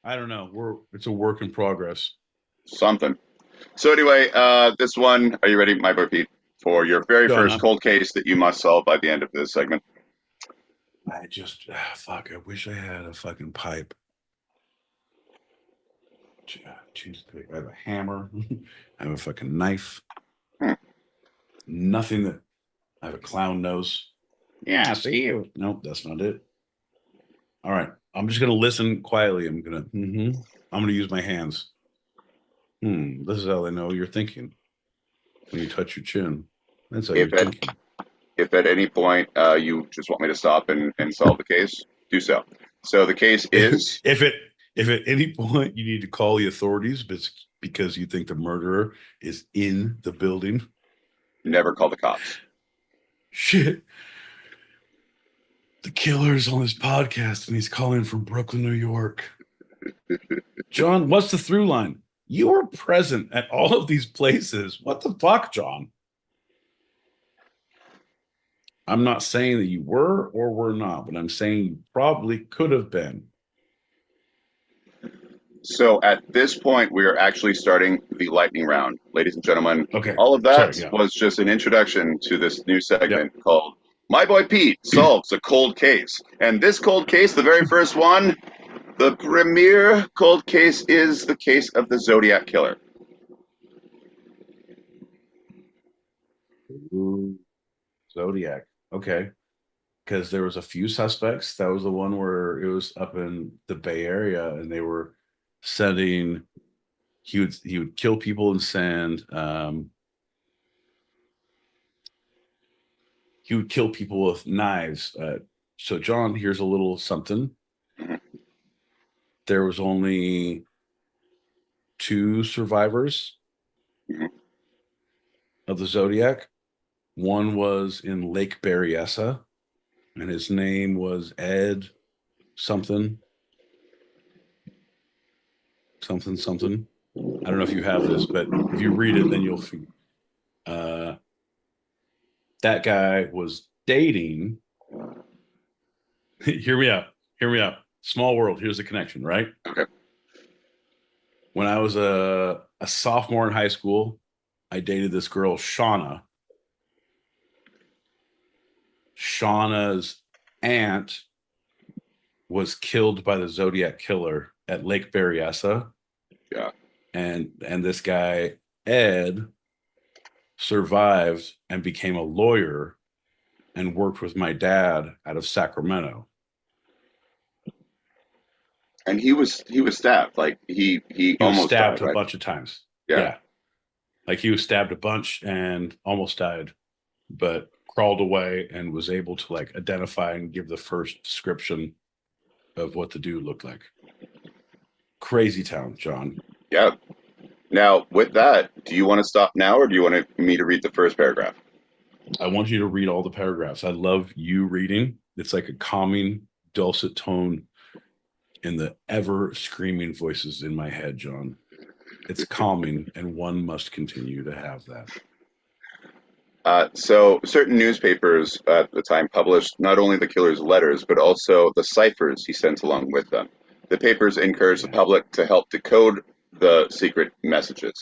I don't know. It's a work in progress. Something. So anyway, this one, are you ready, my boy Pete, for your very first cold case that you must solve by the end of this segment? I just, fuck, I wish I had a fucking pipe. I have a hammer. I have a fucking knife. Nothing that, I have a clown nose. Yeah, see you. Nope, that's not it. All right. I'm just going to listen quietly. I'm going to use my hands. This is how they know you're thinking. When you touch your chin. That's how you're thinking. If at any point you just want me to stop and solve the case, do so. So the case is... If at any point you need to call the authorities because you think the murderer is in the building, never call the cops. Shit. The killer's on his podcast and he's calling from Brooklyn, New York. John, what's the through line? You were present at all of these places. What the fuck, John? I'm not saying that you were or were not, but I'm saying you probably could have been. So at this point, we are actually starting the lightning round. Ladies and gentlemen, all of that was just an introduction to this new segment called My Boy Pete Solves a Cold Case. And this cold case, the very first one, the premier cold case is the case of the Zodiac Killer. Ooh, Zodiac. Okay. Because there was a few suspects. That was the one where it was up in the Bay Area and they were sending he would kill people and send he would kill people with knives. So John, here's a little something. There was only 2 survivors of the Zodiac. One was in Lake Berryessa, and his name was Ed something. Something. I don't know if you have this, but if you read it, then you'll figure. That guy was dating. Hear me out. Small world. Here's the connection, right? Okay. When I was a sophomore in high school, I dated this girl, Shauna. Shauna's aunt was killed by the Zodiac killer at Lake Berryessa. Yeah. And this guy, Ed, survived and became a lawyer and worked with my dad out of Sacramento. And he was stabbed. Like he He was almost stabbed died, right? a bunch of times. Yeah. Like he was stabbed a bunch and almost died, but crawled away and was able to like identify and give the first description of what the dude looked like. Crazy town, John. Yeah. Now, with that, do you want to stop now, or do you want me to read the first paragraph? I want you to read all the paragraphs. I love you reading. It's like a calming, dulcet tone in the ever screaming voices in my head, John. It's calming, and one must continue to have that. So certain newspapers at the time published not only the killer's letters, but also the ciphers he sent along with them. The papers encouraged the public to help decode the secret messages.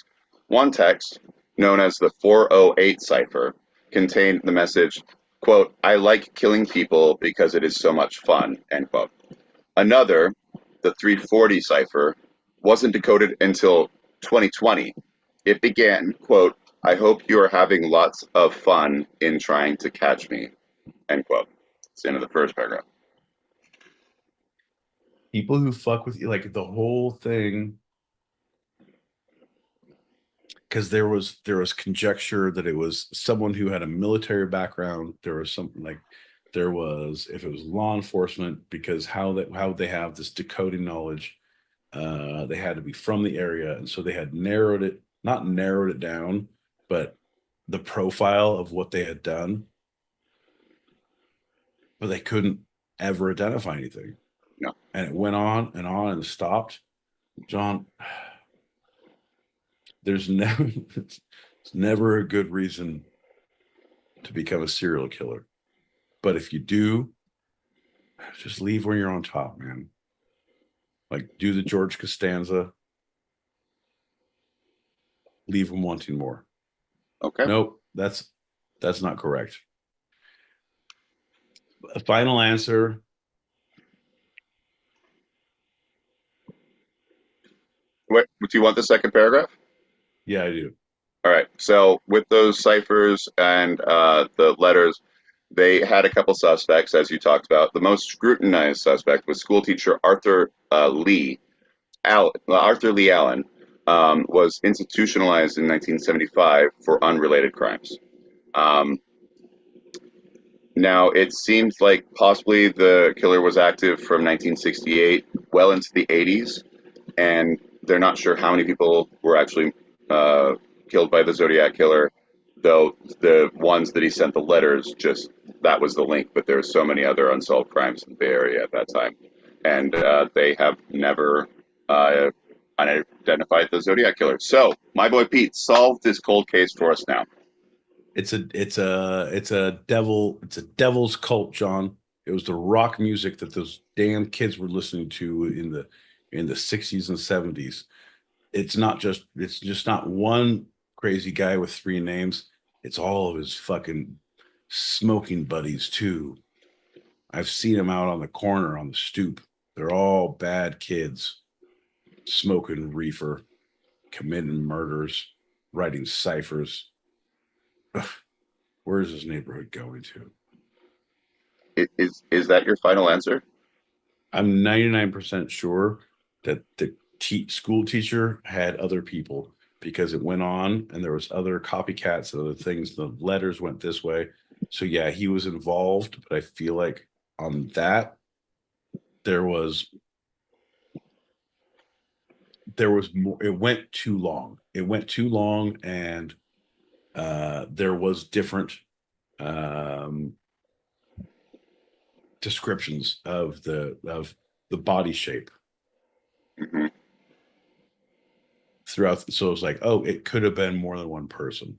One text, known as the 408 cipher, contained the message, quote, "I like killing people because it is so much fun," end quote. Another, the 340 cipher, wasn't decoded until 2020. It began, quote, "I hope you are having lots of fun in trying to catch me," end quote. It's the end of the first paragraph. People who fuck with you, like the whole thing, because there was conjecture that it was someone who had a military background. There was something like there was, if it was law enforcement, because how they have this decoding knowledge, they had to be from the area, and so they had not narrowed it down, but the profile of what they had done, but they couldn't ever identify anything. No. And it went on and stopped. John, there's never a good reason to become a serial killer. But if you do, just leave when you're on top, man. Like, do the George Costanza. Leave them wanting more. Okay. Nope, that's not correct. A final answer. Wait, do you want the second paragraph? Yeah, I do. All right. So with those ciphers and the letters, they had a couple suspects, as you talked about. The most scrutinized suspect was schoolteacher Arthur Lee Allen, was institutionalized in 1975 for unrelated crimes. Now, it seems like possibly the killer was active from 1968 well into the 80s, and they're not sure how many people were actually killed by the Zodiac killer, though the ones that he sent the letters, just that was the link, but there were so many other unsolved crimes in the Bay Area at that time, and they have never unidentified the Zodiac killer. So, my boy Pete, solve this cold case for us now. It's a devil's cult, John. It was the rock music that those damn kids were listening to in the 60s and 70s. It's just not one crazy guy with three names. It's all of his fucking smoking buddies too. I've seen them out on the corner on the stoop. They're all bad kids, smoking reefer, committing murders, writing ciphers. Ugh, where is this neighborhood going to? Is that your final answer? I'm 99% sure that the school teacher had other people, because it went on and there was other copycats and other things. The letters went this way. So yeah, he was involved, but I feel like on that there was more. It went too long. And there was different descriptions of the body shape. Mm-hmm. Throughout, so it was like, oh, it could have been more than one person.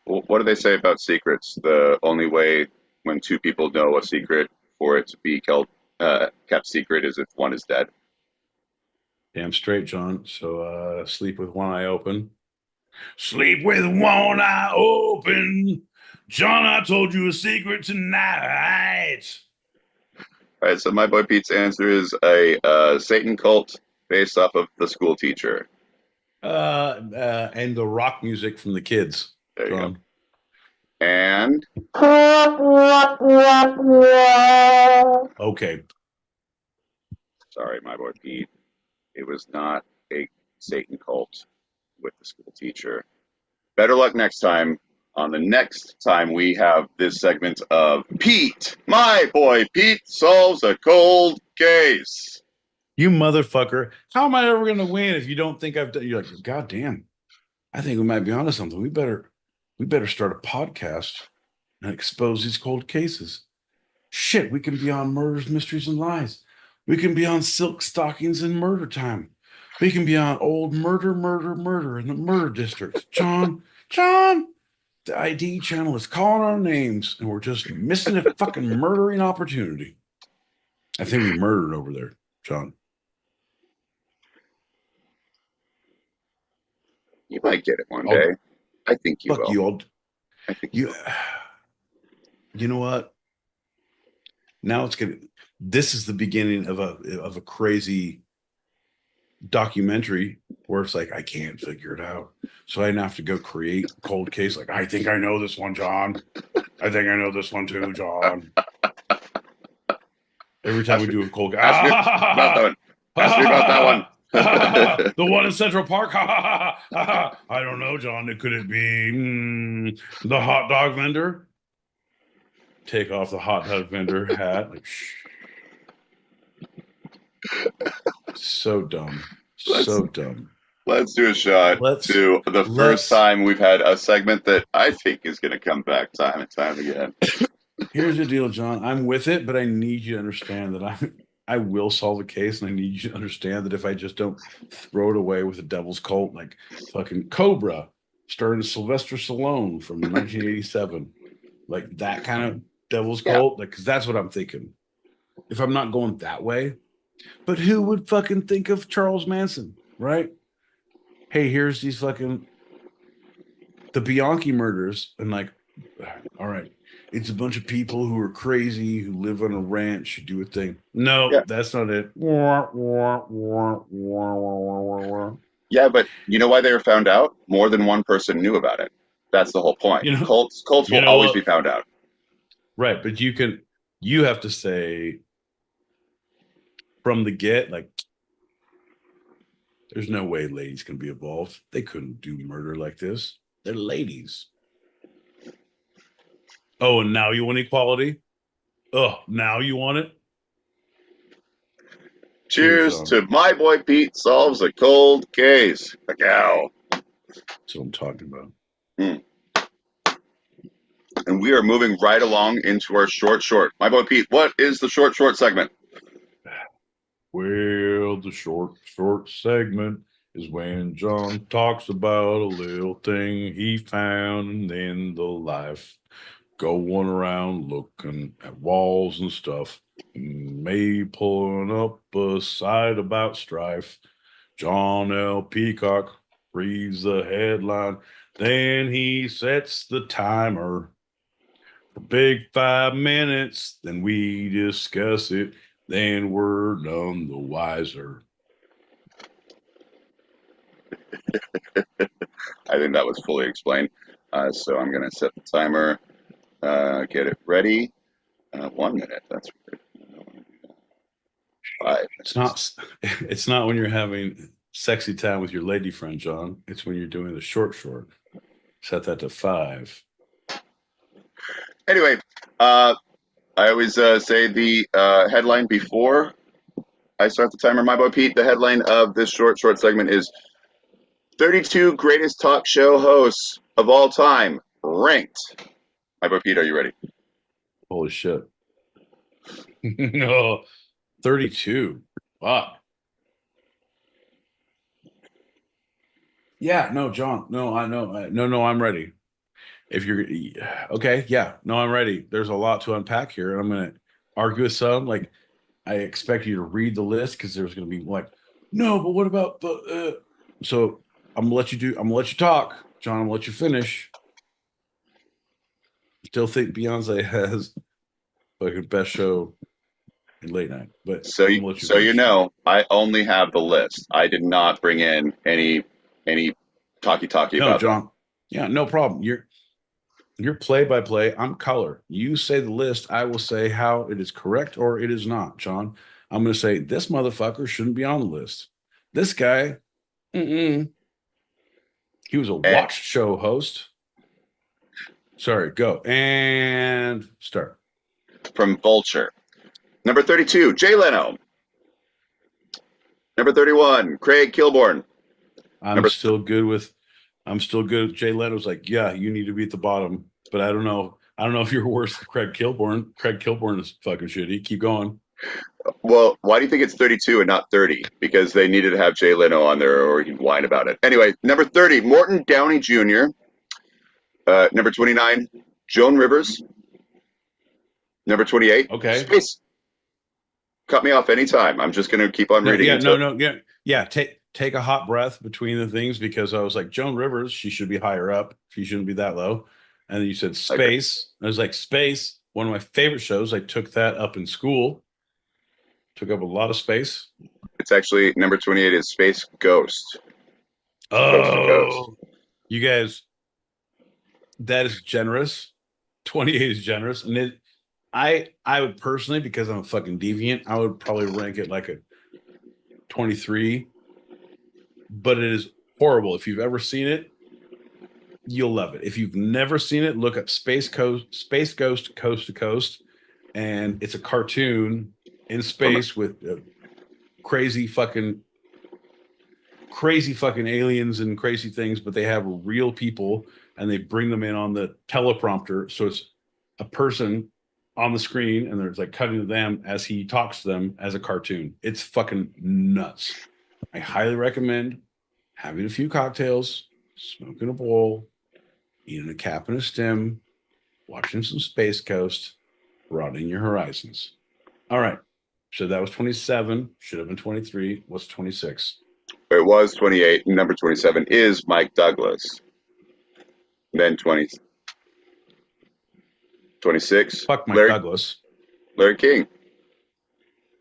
Well, what do they say about secrets? The only way when two people know a secret for it to be kept secret is if one is dead. Damn straight, John. So sleep with one eye open. Sleep with one eye open. John, I told you a secret tonight. All right, so my boy Pete's answer is a Satan cult based off of the school teacher. And the rock music from the kids. There you John. go. And Okay. sorry, my boy Pete. It was not a Satan cult with the school teacher. Better luck next time. On the next time we have this segment of Pete, my boy Pete solves a cold case. You motherfucker. How am I ever going to win if you don't think I've done? You're like, God damn. I think we might be onto something. We better start a podcast and expose these cold cases. Shit, we can be on Murders, Mysteries, and Lies. We can be on Silk Stockings and Murder Time. We can be on Old Murder in the Murder District. John, the ID channel is calling our names, and we're just missing a fucking murdering opportunity. I think we murdered over there, John. You might get it one day. I think you Fuck will. you. I think you know what? Now this is the beginning of a crazy documentary where it's like, I can't figure it out. So I have to go create a cold case. Like, I think I know this one, John. I think I know this one too, John. Every time we do a cold case. Ask me about that one. Ask me about that one. The one in Central Park. I don't know, John. Could it be the hot dog vendor? Take off the hot dog vendor hat. Like, shh. So dumb. So dumb. Let's do a shot to the first time we've had a segment that I think is going to come back time and time again. Here's the deal, John. I'm with it, but I need you to understand that I will solve a case, and I need you to understand that if I just don't throw it away with a devil's cult like fucking Cobra, starring Sylvester Stallone from 1987, like that kind of devil's cult, like, because that's what I'm thinking. If I'm not going that way, but who would fucking think of Charles Manson, right? Hey, here's these fucking the Bianchi murders, and like, all right, it's a bunch of people who are crazy, who live on a ranch, who do a thing. No, that's not it. Yeah, but you know why they were found out? More than one person knew about it. That's the whole point. Cults will always be found out. Right, but you have to say from the get, like, there's no way ladies can be involved. They couldn't do murder like this. They're ladies. Oh, and now you want equality? Oh, now you want it? Cheers to my boy Pete solves a cold case. A cow. That's what I'm talking about. And we are moving right along into our short. My boy Pete, what is the short segment? Well, the short segment is when John talks about a little thing he found in the life. Going around looking at walls and stuff. Maybe pulling up a side about strife. John L. Peacock reads the headline. Then he sets the timer. For big 5 minutes. Then we discuss it. Then we're none the wiser. I think that was fully explained. So I'm going to set the timer. Get it ready. 1 minute. That's weird. 5 minutes. It's not when you're having sexy time with your lady friend, John. It's when you're doing the short. Set that to 5. Anyway, I always say the headline before I start the timer. My boy Pete, the headline of this short segment is 32 greatest talk show hosts of all time ranked. My boy Pete, are you ready? Holy shit. No, 32. Fuck. Yeah, no, John. No, I know. No, I'm ready. If you're okay, yeah, no, I'm ready. There's a lot to unpack here, and I'm gonna argue with some. Like, I expect you to read the list because there's gonna be like, no, but what about the? So I'm gonna let you talk, John. I'm gonna let you finish. Still think Beyonce has fucking best show in late night. But So I'm you, gonna let you so you finish. know, I only have the list. I did not bring in any talkie No, about them. John. Yeah, no problem. You're play by play. I'm color. You say the list. I will say how it is correct or it is not, John. I'm going to say this motherfucker shouldn't be on the list. This guy, he was a Eh, watch show host. Sorry, go and start. from Vulture. Number 32, Jay Leno. Number 31, Craig Kilborn. I'm Number still good with Jay Leno's like, yeah, you need to be at the bottom, but I don't know. I don't know if you're worse than Craig Kilborn. Craig Kilborn is fucking shitty. Keep going. Well, why do you think it's 32 and not 30? Because they needed to have Jay Leno on there, or he'd whine about it. Anyway, number 30, Morton Downey Jr. Number 29, Joan Rivers. Number 28, Okay. Space. Cut me off anytime. I'm just going to keep on reading until. Yeah. Take a hot breath between the things because I was like, Joan Rivers, she should be higher up. She shouldn't be that low. And then you said Space. I was like, Space, one of my favorite shows. I took that up in school. Took up a lot of space. It's actually number 28 is Space Ghost. Coast to Coast. You guys, that is generous. 28 is generous. And I would personally, because I'm a fucking deviant, I would probably rank it like a 23. But it is horrible. If you've ever seen it, you'll love it. If you've never seen it, look up Space Ghost Coast to Coast, and it's a cartoon in space with crazy fucking aliens and crazy things, but they have real people and they bring them in on the teleprompter, so it's a person on the screen and there's like cutting to them as he talks to them as a cartoon. It's fucking nuts. I highly recommend having a few cocktails, smoking a bowl, eating a cap and a stem, watching some Space Coast, broadening your horizons. All right. So that was 27. Should have been 23. What's 26? It was 28. Number 27 is Mike Douglas. Then 26. Fuck Mike Douglas. Larry King.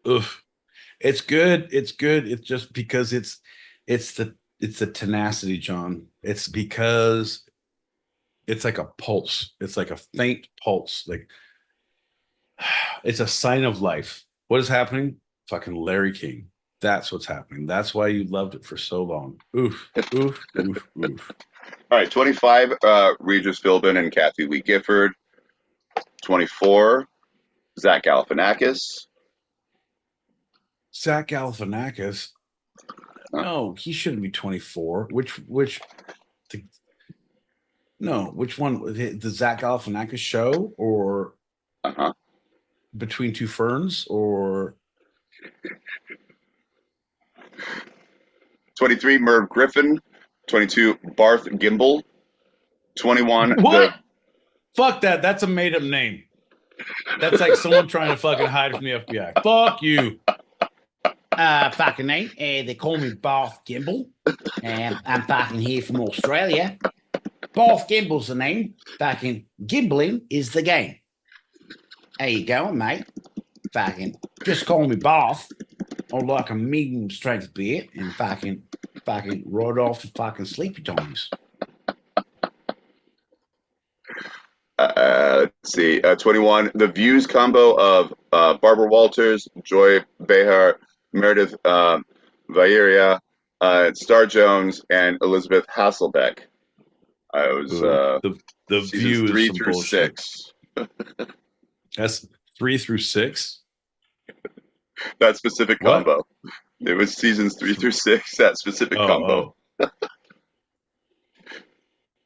Oof. It's good. It's good. It's just because it's the tenacity, John. It's because it's like a pulse. It's like a faint pulse. Like it's a sign of life. What is happening? Fucking Larry King. That's what's happening. That's why you loved it for so long. Oof, oof, oof, oof. All right, 25, Regis Philbin and Kathy Lee Gifford. 24, Zach Galifianakis. Zach Galifianakis? No, he shouldn't be 24. Which one? The Zach Galifianakis show or Between Two Ferns or 23, Merv Griffin. 22, Barth Gimbel. 21. What? Fuck that. That's a made up name. That's like someone trying to fucking hide from the FBI. Fuck you. Fucking name. They call me Barth Gimbel. I'm fucking here from Australia. Barth Gimbel's the name. Fucking gimbling is the game. How you going, mate? Fucking just call me Barth. Or like a medium strength beer and fucking ride off to fucking sleepy times. Let's see. 21, The Views combo of Barbara Walters, Joy Behar, Meredith Vieira, Star Jones, and Elizabeth Hasselbeck. I was the View 3 is through 6. That's 3 through 6. That specific combo. It was seasons 3 through 6. That specific combo.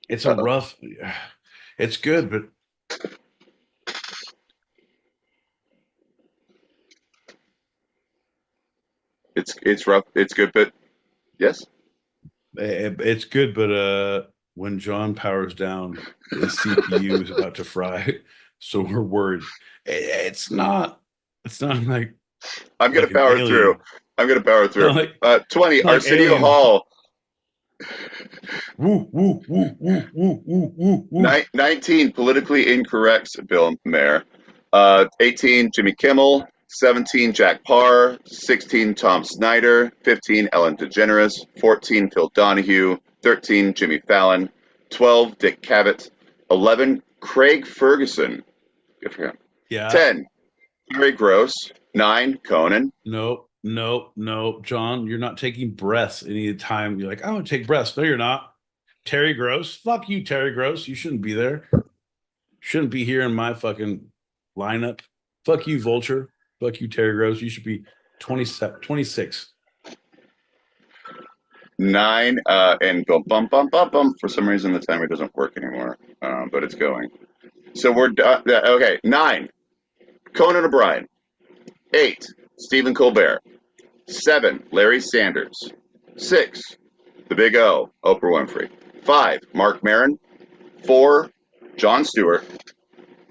It's a rough. It's good, but it's rough. It's good, but yes, it's good. But when John powers down, his CPU is about to fry, so we're worried. It's not. It's not like I'm gonna power through. I'm gonna power through. 20, Arsenio Hall. Woo, woo, woo, woo, woo, woo, woo, woo. 19, politically incorrect, Bill Mayer. 18, Jimmy Kimmel. 17, Jack Parr. 16, Tom Snyder. 15, Ellen DeGeneres. 14, Phil Donahue. 13, Jimmy Fallon. 12, Dick Cavett. 11, Craig Ferguson. Good for him. Yeah. 10, Terry Gross. 9, Conan. No, John, you're not taking breaths any time. You're like, I want to take breaths. No, you're not. Terry Gross. Fuck you, Terry Gross. You shouldn't be there. Shouldn't be here in my fucking lineup. Fuck you, Vulture. Fuck you, Terry Gross. You should be 26. 9, and go bump, bump, bump, bump. For some reason, the timer doesn't work anymore, but it's going. So we're done. Okay, 9, Conan O'Brien. 8, Stephen Colbert. 7, Larry Sanders. 6, The Big O, Oprah Winfrey. 5, Mark Maron. 4, Jon Stewart.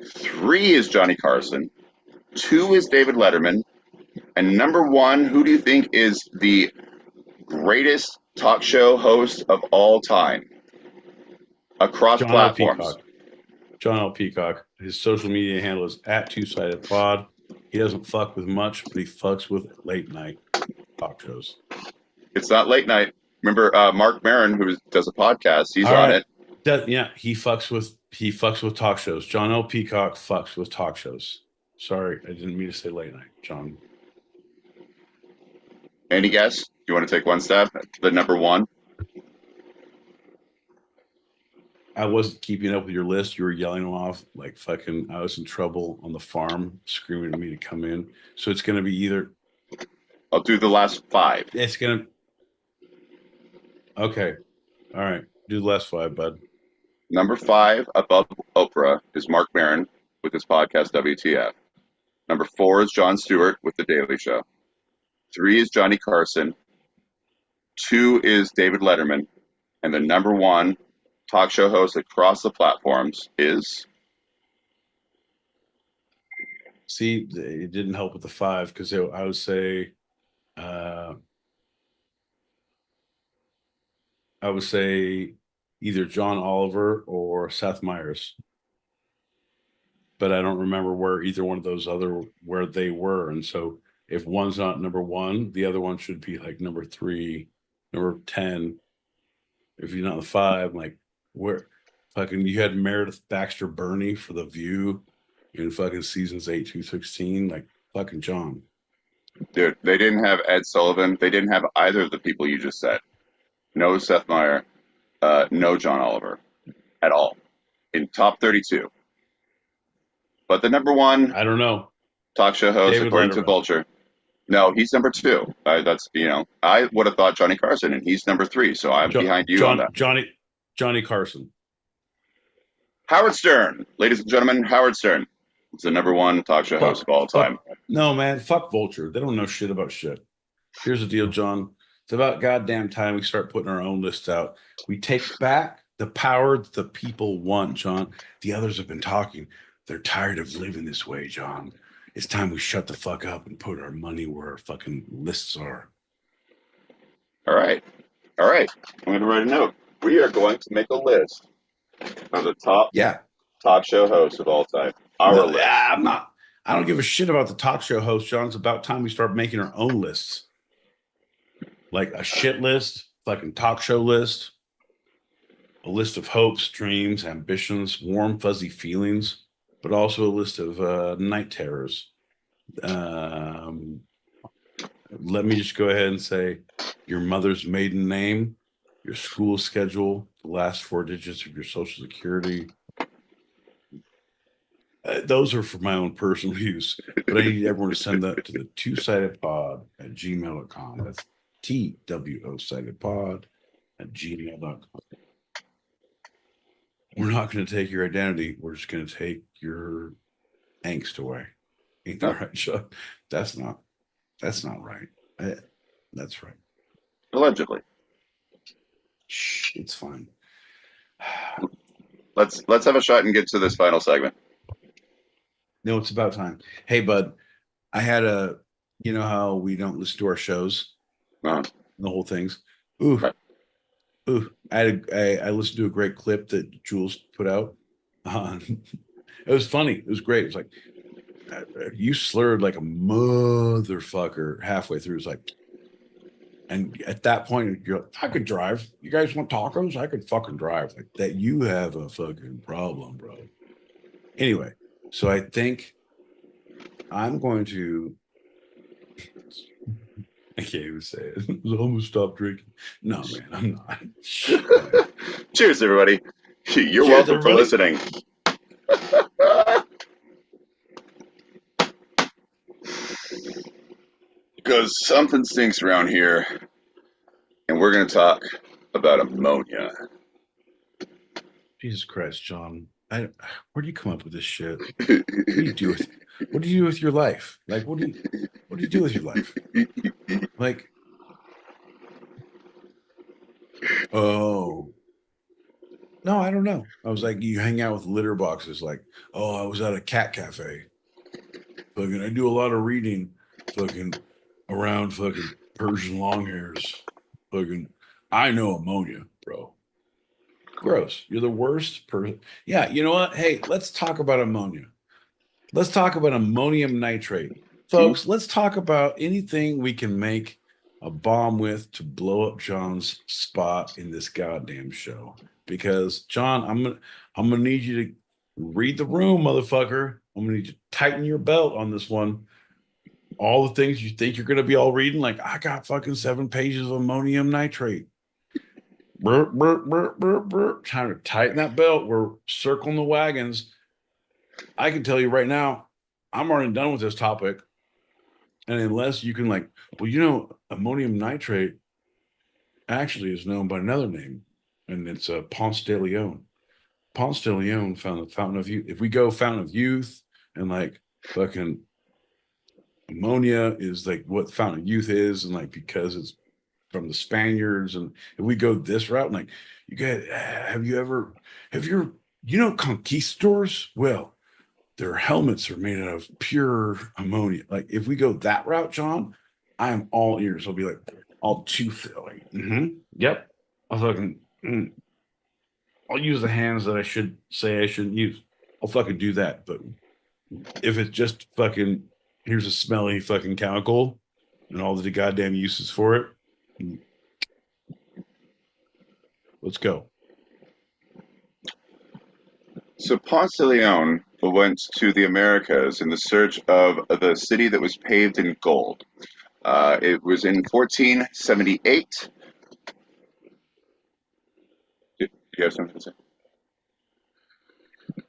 3 is Johnny Carson. 2 is David Letterman. And number 1, who do you think is the greatest talk show host of all time across John platforms? John L. Peacock. His social media handle is @2sidedpod. He doesn't fuck with much, but he fucks with late night talk shows. It's not late night. Remember Mark Maron, who does a podcast? He's All on right. it. Yeah, he fucks with talk shows. John L. Peacock fucks with talk shows. Sorry, I didn't mean to say late night, John. Any guess? Do you want to take one stab at the number 1? I wasn't keeping up with your list. You were yelling them off like fucking I was in trouble on the farm, screaming at me to come in. So it's going to be either. I'll do the last 5. It's going to. Okay. All right. Do the last 5, bud. Number 5, above Oprah, is Mark Maron with his podcast WTF. Number 4 is Jon Stewart with The Daily Show. 3 is Johnny Carson. 2 is David Letterman. And the number 1 talk show host across the platforms is... See, it didn't help with the 5 because I would say... I would say either John Oliver or Seth Meyers. But I don't remember where either one of those where they were. And so if one's not number 1, the other one should be like number 3, number 10. If you're not the 5, like where fucking you had Meredith Baxter Burney for The View in fucking seasons 8 through 16, like fucking John. Dude, they didn't have Ed Sullivan. They didn't have either of the people you just said. No Seth Meyer, no John Oliver at all in top 32. But the number 1, I don't know, talk show host, David according Letterman. to Vulture. No, he's number 2. That's, I would have thought Johnny Carson, and he's number 3. So I'm behind you on that. Johnny Carson. Howard Stern, ladies and gentlemen, Howard Stern is the number 1 talk show host of all time. No, man, fuck Vulture. They don't know shit about shit. Here's the deal, John. It's about goddamn time we start putting our own list out. We take back the power that the people want, John. The others have been talking. They're tired of living this way, John. It's time we shut the fuck up and put our money where our fucking lists are. All right. I'm going to write a note. We are going to make a list of the top talk show hosts of all time. List. I'm not. I don't give a shit about the talk show host, John. It's about time we start making our own lists. Like a shit list, fucking talk show list, a list of hopes, dreams, ambitions, warm, fuzzy feelings, but also a list of night terrors. Let me just go ahead and say your mother's maiden name, your school schedule, the last 4 digits of your social security. Those are for my own personal use, but I need everyone to send that to the 2sidedpod@gmail.com. That's TWO-sidedpod@gmail.com. We're not going to take your identity. We're just going to take your angst away. Ain't that right, Chuck? That's not right. That's right. Allegedly. Shh, it's fine. Let's have a shot and get to this final segment. No, it's about time. Hey, bud, I had you know how we don't listen to our shows? Uh-huh. The whole things. Ooh. Right. Ooh, I listened to a great clip that Jules put out. It was funny. It was great. It was like you slurred like a motherfucker halfway through. It's like, and at that point, you're, I could drive. You guys want tacos? I could fucking drive. Like that, you have a fucking problem, bro. Anyway, so I think I'm going to. I can't even say it. I'm gonna stop drinking. No, man, I'm not. Cheers, everybody. You're Cheers, welcome for everybody. listening. Because something stinks around here, and we're going to talk about ammonia. Jesus Christ, John. Where do you come up with this shit? What do you do with your life? Like what do you do with your life? Like, oh no, I don't know. I was like, you hang out with litter boxes, like, oh, I was at a cat cafe. Fucking I do a lot of reading, fucking around fucking Persian long hairs. Fucking I know ammonia, bro. Gross. You're the worst person. Yeah, you know what? Hey, let's talk about ammonia. Let's talk about ammonium nitrate. Folks, let's talk about anything we can make a bomb with to blow up John's spot in this goddamn show. Because John, I'm gonna need you to read the room, motherfucker. I'm gonna need you to tighten your belt on this one. All the things you think you're gonna be all reading, like I got fucking 7 pages of ammonium nitrate. Burr, burr, burr, burr, burr. Trying to tighten that belt. We're circling the wagons. I can tell you right now, I'm already done with this topic. And unless you can, like, well, you know, ammonium nitrate actually is known by another name, and it's Ponce de Leon. Ponce de Leon found the fountain of youth. If we go fountain of youth and like fucking ammonia is like what fountain of youth is, and like because it's from the Spaniards, and if we go this route, and like you guys, you know conquistadors? Well, their helmets are made out of pure ammonia. Like if we go that route, John, I am all ears. I'll be like all too filling. Yep. I'll fucking I'll use the hands that I should say I shouldn't use. I'll fucking do that. But if it's just fucking here's a smelly fucking chemical and all the goddamn uses for it, let's go. So Ponce de Leon went to the Americas in the search of the city that was paved in gold. It was in 1478. Do you have something to say?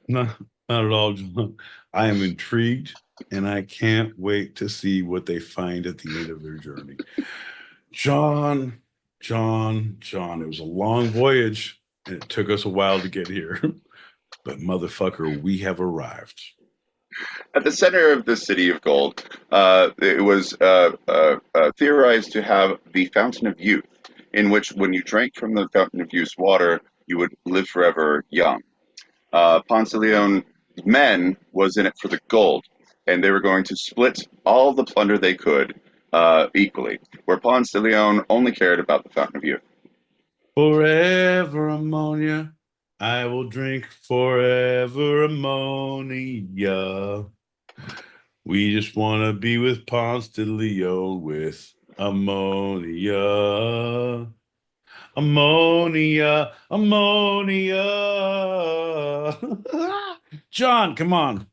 No, not at all, John. I am intrigued and I can't wait to see what they find at the end of their journey. John, it was a long voyage and it took us a while to get here. But motherfucker, we have arrived. At the center of the city of gold, it was theorized to have the Fountain of Youth, in which when you drank from the Fountain of Youth's water, you would live forever young. Ponce de Leon's men was in it for the gold, and they were going to split all the plunder they could equally, where Ponce de Leon only cared about the Fountain of Youth. Forever ammonia. I will drink forever ammonia. We just want to be with Ponce de Leon with ammonia. Ammonia, ammonia. John, come on.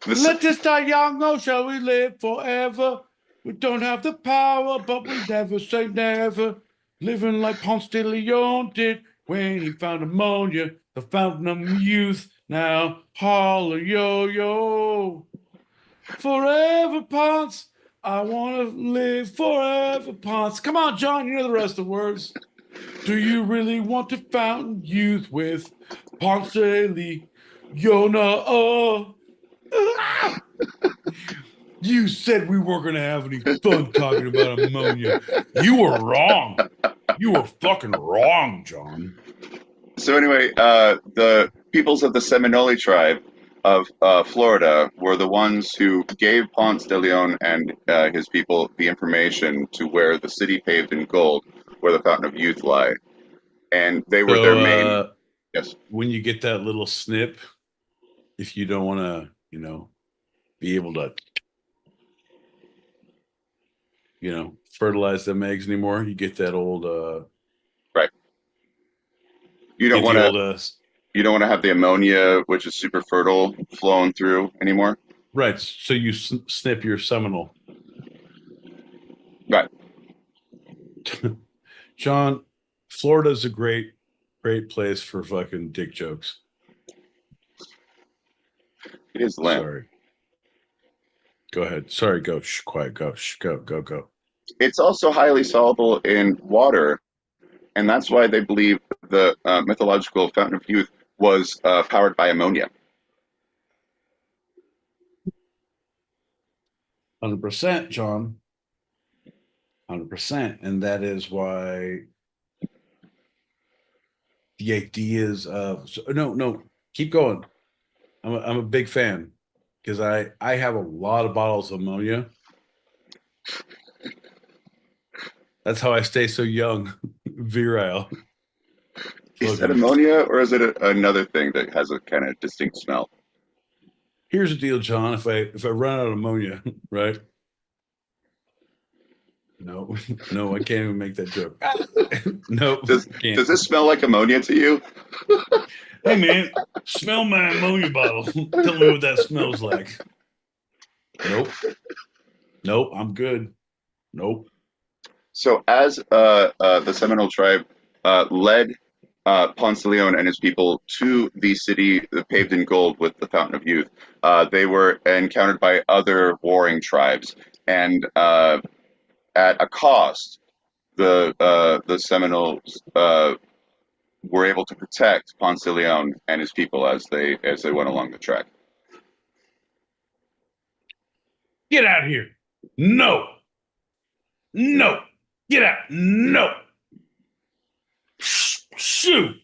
Let us die young, oh, shall we live forever? We don't have the power, but we never say never. Living like Ponce de Leon did when he found ammonia, the fountain of youth. Now, holla, yo, yo. Forever, Ponce. I want to live forever, Ponce. Come on, John, you know the rest of the words. Do you really want to fountain youth with Ponce de Leon? You said we weren't going to have any fun talking about ammonia. You were wrong. You were fucking wrong, John. So anyway, the peoples of the Seminole tribe of Florida were the ones who gave Ponce de Leon and his people the information to where the city paved in gold where the Fountain of Youth lie, and they were their So main. Yes. when you get that little snip, if you don't want to, be able to, fertilize them eggs anymore, you get that old Right. You don't get want the to. old You don't want to have the ammonia, which is super fertile, flowing through anymore. right. So you snip your seminal. Right. John, Florida's a great place for fucking dick jokes. It is the land. Sorry. Go ahead. Sorry, go. Shh, quiet. Go. Shh, go. It's also highly soluble in water, and that's why they believe the mythological Fountain of Youth was powered by ammonia. 100%, John. 100%. And that is why the ideas of no, keep going. I'm a big fan because I have a lot of bottles of ammonia. That's how I stay so young, virile. Is that ammonia, or is it another thing that has a kind of distinct smell? Here's the deal, John. If I run out of ammonia, right? No, I can't even make that joke. No. Does this smell like ammonia to you? Hey man, smell my ammonia bottle. Tell me what that smells like. Nope, I'm good. Nope. So as the Seminole tribe led Ponce de Leon and his people to the city paved in gold with the Fountain of Youth, they were encountered by other warring tribes, and at a cost, the Seminoles were able to protect Ponce de Leon and his people as they went along the trek. Get out of here. No. Get out. No. Shoot.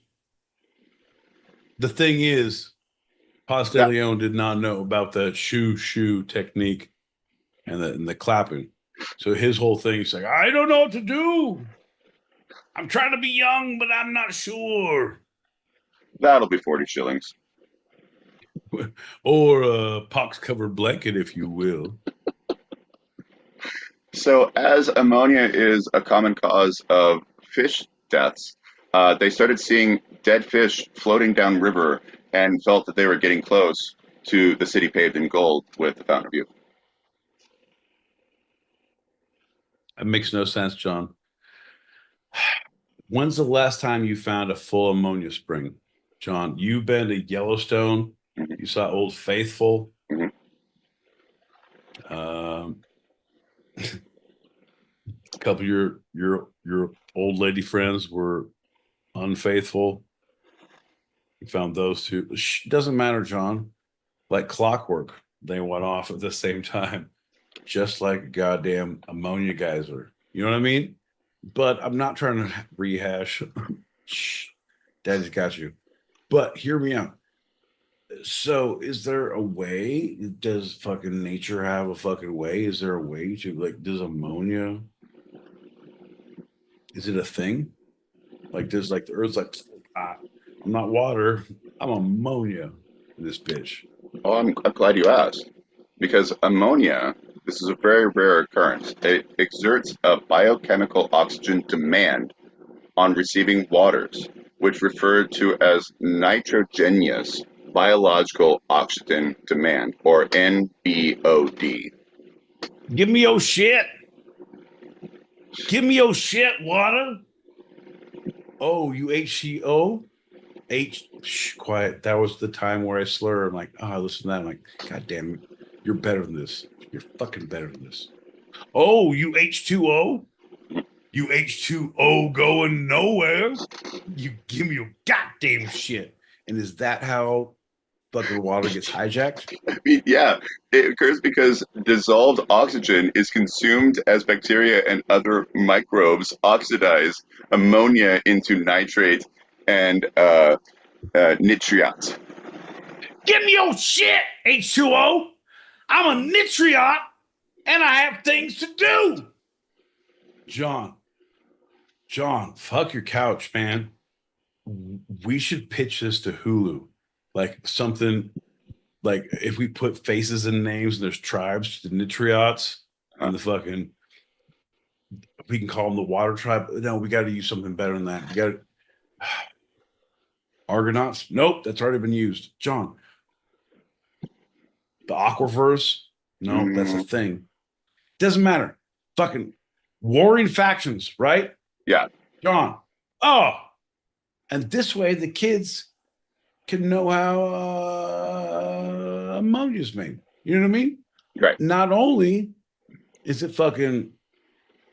The thing is, Ponce de Leon did not know about the shoo technique and the clapping. So his whole thing is like, I don't know what to do. I'm trying to be young, but I'm not sure. That'll be 40 shillings. Or a pox-covered blanket, if you will. So as ammonia is a common cause of fish deaths, they started seeing dead fish floating down river and felt that they were getting close to the city paved in gold with the Fountain of Youth. That makes no sense, John. When's the last time you found a full ammonia spring? John, you've been to Yellowstone. Mm-hmm. You saw Old Faithful. Mm-hmm. A couple of your old lady friends were unfaithful. You found those two. Doesn't matter, John. Like clockwork, they went off at the same time, just like goddamn ammonia geyser. You know what I mean? But I'm not trying to rehash. Shh, Daddy's got you. But hear me out. So, is there a way? Does fucking nature have a fucking way? Is there a way to like? Does ammonia? Is it a thing? Like, does like the Earth's like, I'm not water. I'm ammonia in this bitch. Oh, I'm glad you asked, because ammonia, this is a very rare occurrence. It exerts a biochemical oxygen demand on receiving waters, which referred to as nitrogenous biological oxygen demand, or NBOD. Give me your shit. Give me your shit, water. Oh, you HCO? Quiet. That was the time where I slur. I'm like, I listen to that. I'm like, God damn it. You're better than this. You're fucking better than this. Oh, you H2O? You H2O going nowhere? You give me your goddamn shit. And is that how fucking water gets hijacked? I mean, yeah, it occurs because dissolved oxygen is consumed as bacteria and other microbes oxidize ammonia into nitrate and nitriate. Give me your shit, H2O. I'm a nitriot and I have things to do. John, John, fuck your couch, man. We should pitch this to Hulu, like something like if we put faces and names and there's tribes, the Nitriots and the fucking, we can call them the Water Tribe. No, we got to use something better than that. We got Argonauts. Nope, that's already been used. John, the Aquifers. No, that's a thing. Doesn't matter. Fucking warring factions, right? Yeah. John. Oh, and this way the kids can know how ammonia is made. You know what I mean? Right. Not only is it fucking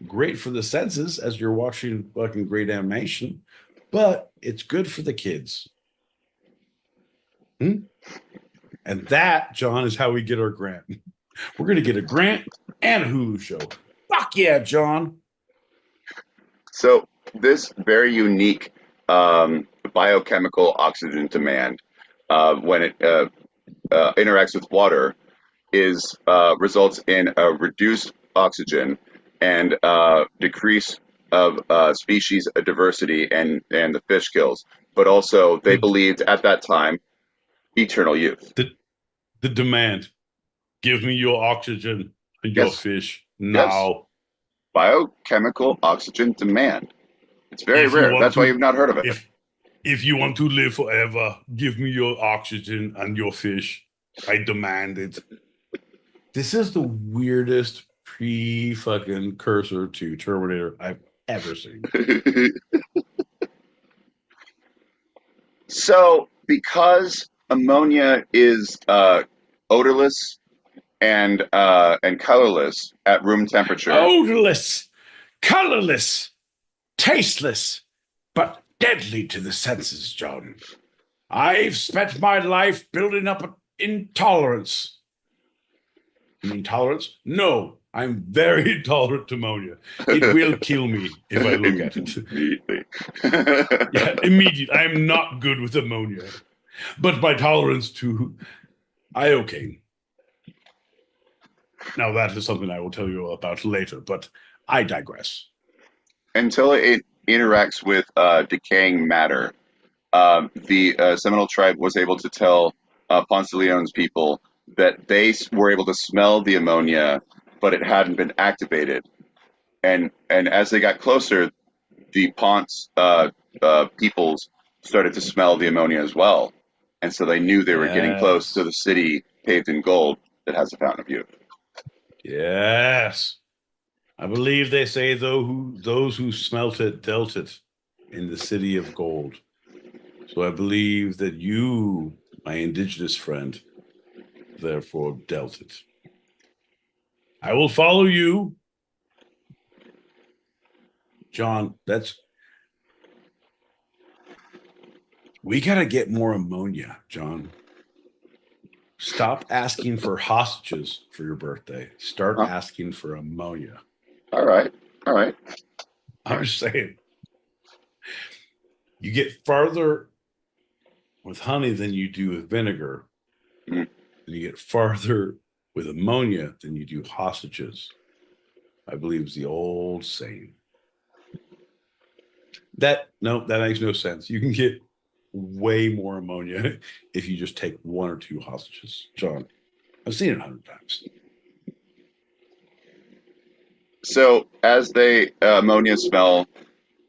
great for the senses as you're watching fucking great animation, but it's good for the kids. And that, John, is how we get our grant. We're going to get a grant and a Hulu show. Fuck yeah, John. So this very unique biochemical oxygen demand, when it interacts with water, results in a reduced oxygen and decrease of species diversity and the fish kills. But also, they believed at that time eternal youth. The demand. Give me your oxygen and your fish now. Yes. Biochemical oxygen demand. It's very rare. That's why you've not heard of it. If you want to live forever, give me your oxygen and your fish. I demand it. This is the weirdest pre-fucking cursor to Terminator I've ever seen. So, because ammonia is odorless and colorless at room temperature. Odorless, colorless, tasteless, but deadly to the senses, John. I've spent my life building up an intolerance. Intolerance? No, I'm very tolerant to ammonia. It will kill me if I look at it. Immediately. Yeah, immediately. I'm not good with ammonia. But my tolerance to iocane. Now that is something I will tell you about later, but I digress. Until it interacts with decaying matter, the Seminole tribe was able to tell Ponce de Leon's people that they were able to smell the ammonia, but it hadn't been activated. And as they got closer, the Ponce peoples started to smell the ammonia as well. And so they knew they were getting close to the city paved in gold that has a fountain of youth. Yes. I believe they say those who smelt it dealt it in the city of gold. So I believe that you, my indigenous friend, therefore dealt it. I will follow you. John, we got to get more ammonia, John. Stop asking for hostages for your birthday. Start asking for ammonia. All right. I'm just saying. You get farther with honey than you do with vinegar. And you get farther with ammonia than you do hostages. I believe is the old saying. That makes no sense. You can get way more ammonia if you just take one or two hostages. John, I've seen it 100 times. So as the ammonia smell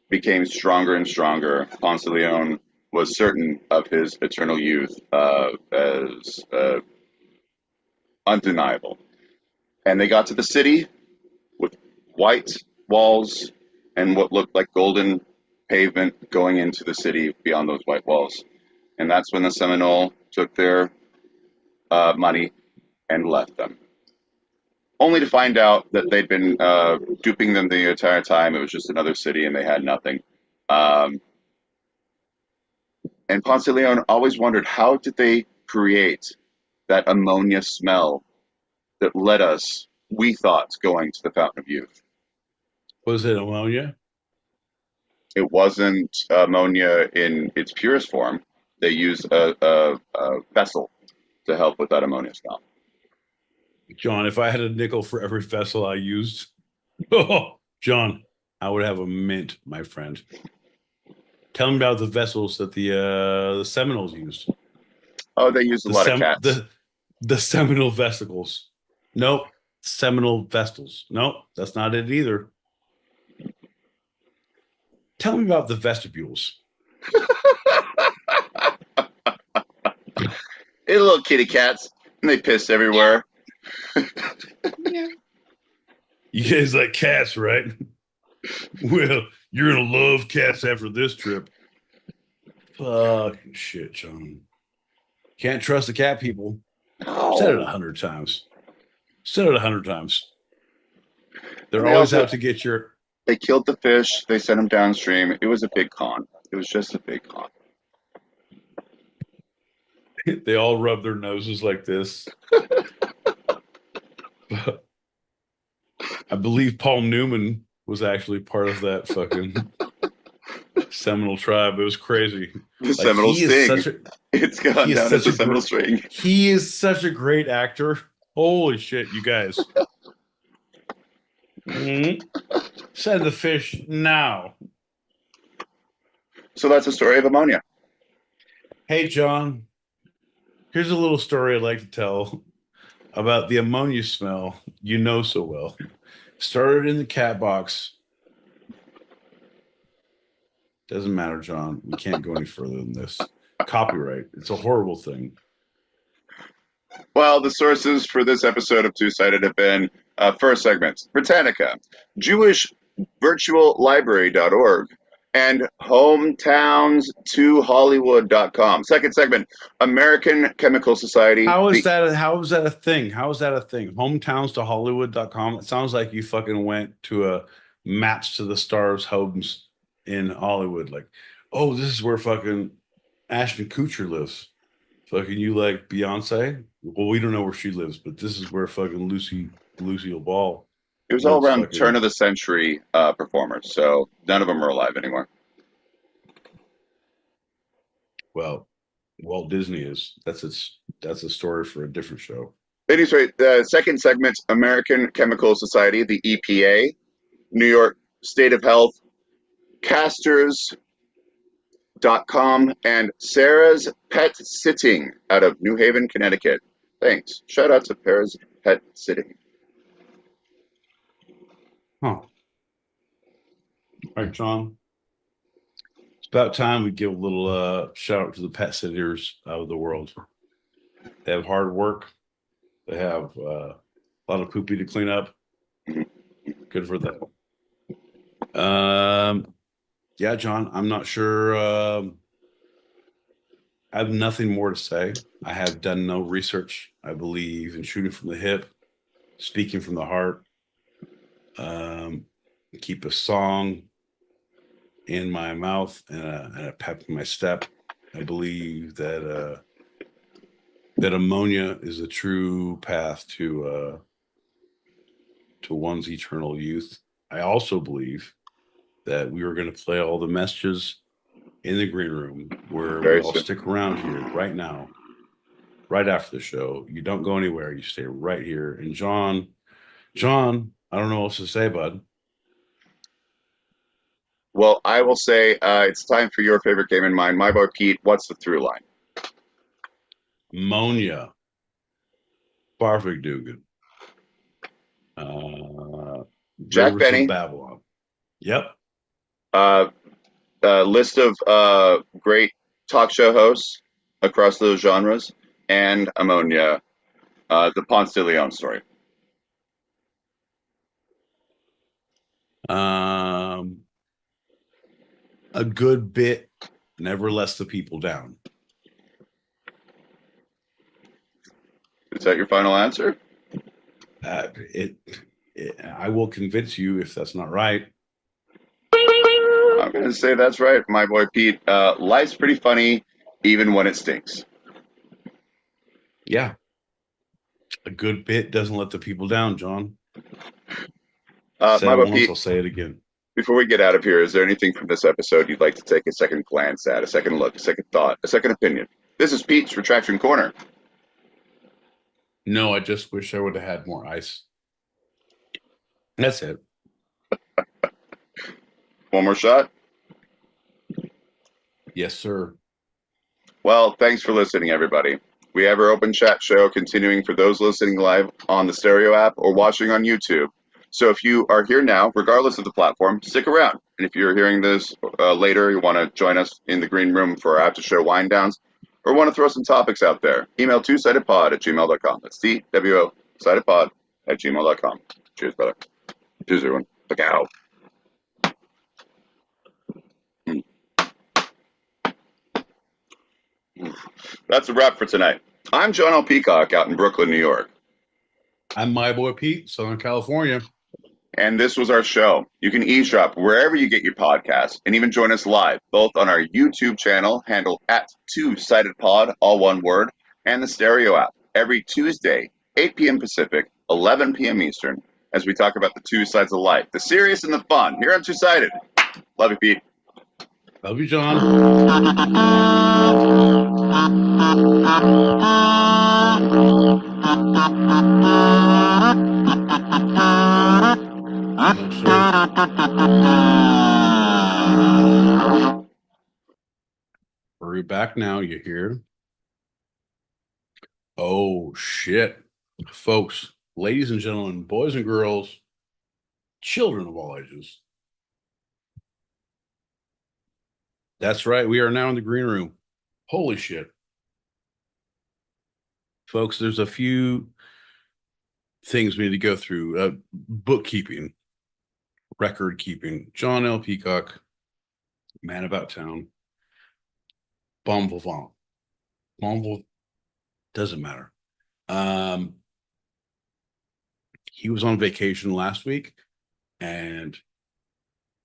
became stronger and stronger, Ponce de Leon was certain of his eternal youth as undeniable. And they got to the city with white walls and what looked like golden pavement going into the city beyond those white walls. And that's when the Seminole took their money and left them. Only to find out that they'd been duping them the entire time. It was just another city and they had nothing. And Ponce de Leon always wondered, how did they create that ammonia smell that led us, we thought, going to the Fountain of Youth? Was it ammonia? It wasn't ammonia in its purest form. They used a vessel to help with that ammonia smell. John, if I had a nickel for every vessel I used, oh, John, I would have a mint, my friend. Tell me about the vessels that the Seminoles used. Oh, they used a lot of cats. The Seminole vesicles. Nope. Seminole vestals. Nope, that's not it either. Tell me about the vestibules. They're little kitty cats, and they piss everywhere. Yeah. You guys like cats, right? Well, you're gonna love cats after this trip. Fucking shit, John. Can't trust the cat people. Said it 100 times. Said it 100 times. They're And they always also out to get your. they killed the fish. They sent them downstream. It was a big con. It was just a big con. They all rub their noses like this. I believe Paul Newman was actually part of that fucking Seminole tribe. It was crazy. The Like Seminole he is sting. such a It's gone he is down as such the a Seminole great string. he is such a great actor. Holy shit, you guys. Send the fish now. So that's the story of Ammonia. Hey John, here's a little story I'd like to tell about the ammonia smell you know so well. Started in the cat box. Doesn't matter, John. We can't go any further than this. Copyright. It's a horrible thing. Well, the sources for this episode of Two Sided have been first segment, Britannica, JewishVirtualLibrary.org, and Hometowns2Hollywood.com. Second segment, American Chemical Society. How is that a thing? How is that a thing? Hometowns to Hollywood.com. It sounds like you fucking went to a Maps to the Stars homes in Hollywood. Like, oh, this is where fucking Ashton Kutcher lives. Fucking you like Beyonce? Well, we don't know where she lives, but this is where fucking Lucille Ball. It was all around fucking turn of the century performers, so none of them are alive anymore. Well, Walt Disney is. That's a story for a different show. Anyway, the second segment, American Chemical Society, the EPA, New York State of Health, Casters.com, and Sarah's Pet Sitting out of New Haven, Connecticut. Thanks. Shout out to Sarah's Pet Sitting. Huh. All right, John. It's about time we give a little shout out to the pet sitters out of the world. They have hard work. They have a lot of poopy to clean up. Good for them. Yeah, John, I'm not sure. I have nothing more to say. I have done no research. I believe in shooting from the hip, speaking from the heart. Keep a song in my mouth and a pep in my step. I believe that that ammonia is a true path to one's eternal youth. I also believe that we are going to play all the messages in the green room where we all stick around here right now, right after the show. You don't go anywhere. You stay right here. And John, I don't know what else to say, bud. Well, I will say it's time for your favorite game in mind. My boy Pete, what's the through line? Ammonia. Barfig Dugan. Jack Rivers Benny. of Babylon. Yep. List of great talk show hosts across those genres, and Ammonia, the Ponce de Leon story. A good bit never lets the people down. Is that your final answer? I will convince you if that's not right. I'm going to say that's right, my boy Pete. Life's pretty funny, even when it stinks. Yeah. A good bit doesn't let the people down, John. My boy Pete, I'll say it again. Before we get out of here, is there anything from this episode you'd like to take a second glance at, a second look, a second thought, a second opinion? This is Pete's Retraction Corner. No, I just wish I would have had more ice. That's it. One more shot? Yes, sir. Well, thanks for listening, everybody. We have our open chat show continuing for those listening live on the Stereo app or watching on YouTube. So if you are here now, regardless of the platform, stick around. And if you're hearing this later, you want to join us in the green room for our after show wind downs, or want to throw some topics out there, email twosidedpod@gmail.com. That's TWO sidedpod@gmail.com. Cheers, brother. Cheers, everyone. Look out. That's a wrap for tonight. I'm John L. Peacock out in Brooklyn, New York. I'm my boy Pete, Southern California. And this was our show. You can eavesdrop wherever you get your podcasts and even join us live, both on our YouTube channel, handled at two-sided-pod, all one word, and the Stereo app every Tuesday, 8 p.m. Pacific, 11 p.m. Eastern, as we talk about the two sides of life, the serious and the fun, here on Two-Sided. Love you, Pete. Love you, John. No, sir. Hurry back now, you hear? Oh, shit. Folks, ladies and gentlemen, boys and girls, children of all ages. That's right. We are now in the green room. Holy shit. Folks, there's a few things we need to go through. Bookkeeping, record keeping. John L. Peacock, man about town. Bonville. Doesn't matter. He was on vacation last week and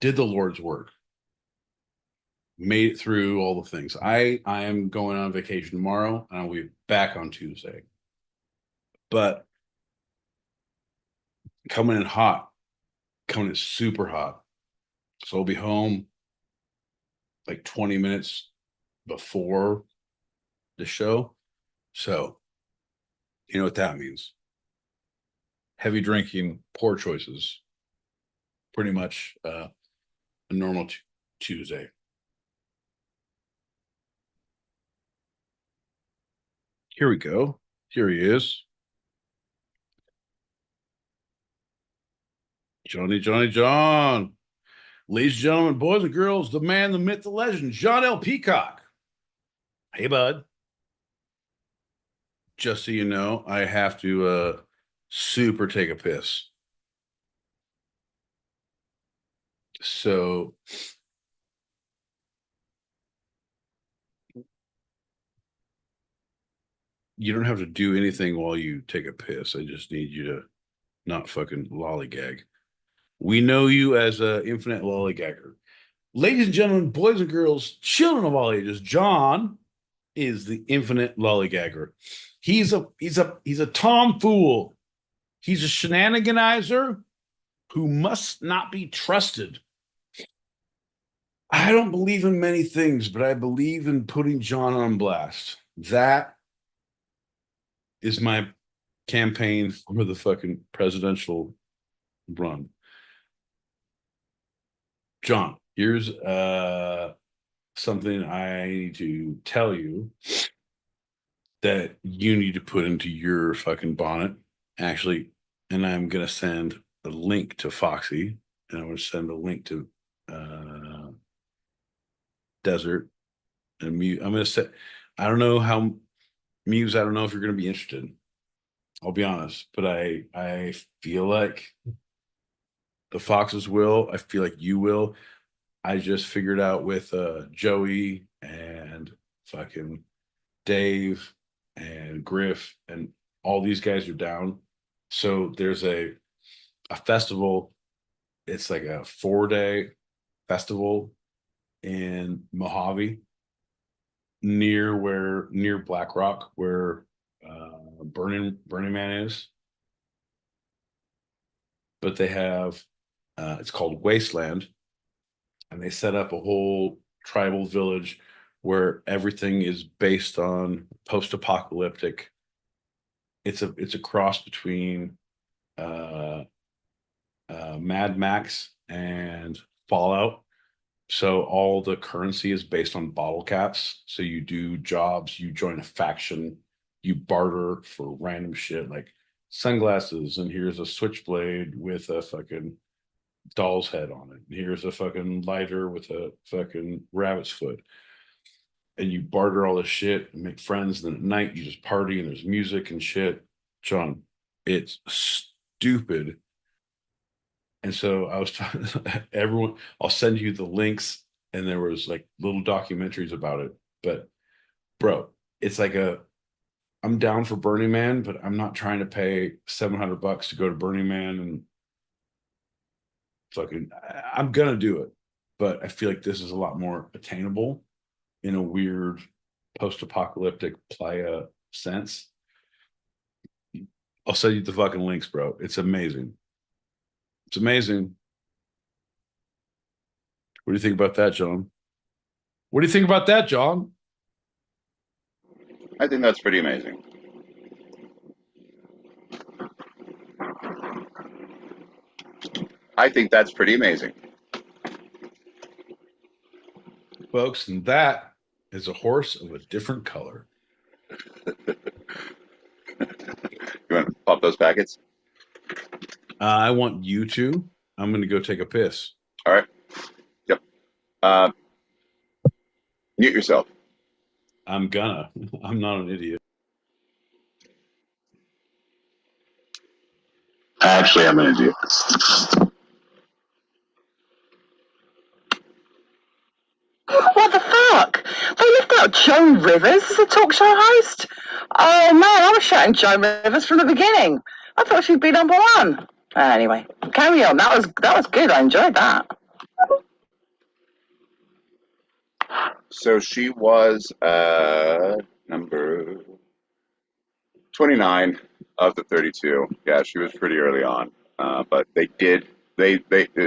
did the Lord's work. Made it through all the things. I am going on vacation tomorrow and I'll be back on Tuesday. But coming in hot, coming in super hot. So I'll be home like 20 minutes before the show. So you know what that means. Heavy drinking, poor choices. Pretty much a normal Tuesday. Here we go. Here he is. John. Ladies and gentlemen, boys and girls, the man, the myth, the legend, John L. Peacock. Hey, bud. Just so you know, I have to super take a piss. So you don't have to do anything while you take a piss. I just need you to not fucking lollygag. We know you as a infinite lollygagger. Ladies and gentlemen, boys and girls, children of all ages, John is the infinite lollygagger. He's a tomfool. He's a shenaniganizer who must not be trusted. I don't believe in many things, but I believe in putting John on blast. That is my campaign for the fucking presidential run. John, here's something I need to tell you that you need to put into your fucking bonnet. Actually, and I'm going to send a link to Foxy, and I'm going to send a link to Desert and Muse. I'm going to say, I don't know how Muse, I don't know if you're going to be interested. I'll be honest, but I feel like the Foxes will. I feel like you will. I just figured out with Joey and fucking Dave and Griff and all these guys are down. So there's a festival. It's like a 4-day festival in Mojave near Black Rock where Burning Man is. But they have it's called Wasteland, and they set up a whole tribal village where everything is based on post-apocalyptic. It's a cross between Mad Max and Fallout. So all the currency is based on bottle caps. So you do jobs, you join a faction, you barter for random shit like sunglasses, and here's a switchblade with a fucking doll's head on it. And here's a fucking lighter with a fucking rabbit's foot. And you barter all this shit and make friends. And then at night you just party and there's music and shit. John, it's stupid. And so I was talking everyone, I'll send you the links, and there was like little documentaries about it. But bro, it's like I'm down for Burning Man, but I'm not trying to pay $700 to go to Burning Man and fucking I'm gonna do it. But I feel like this is a lot more attainable in a weird post-apocalyptic playa sense. I'll send you the fucking links, bro. It's amazing. It's amazing. What do you think about that, John? What do you think about that, John? I think that's pretty amazing. I think that's pretty amazing. Folks, and that is a horse of a different color. You want to pop those packets? I want you to. I'm going to go take a piss. All right. Yep. Mute yourself. I'm gonna. I'm not an idiot. Actually, I'm an idiot. What the fuck? They left out Joan Rivers as a talk show host? Oh man, I was shouting Joan Rivers from the beginning. I thought she'd be number one. Anyway, carry on. That was good. I enjoyed that. So she was number 29 of the 32. Yeah, she was pretty early on. But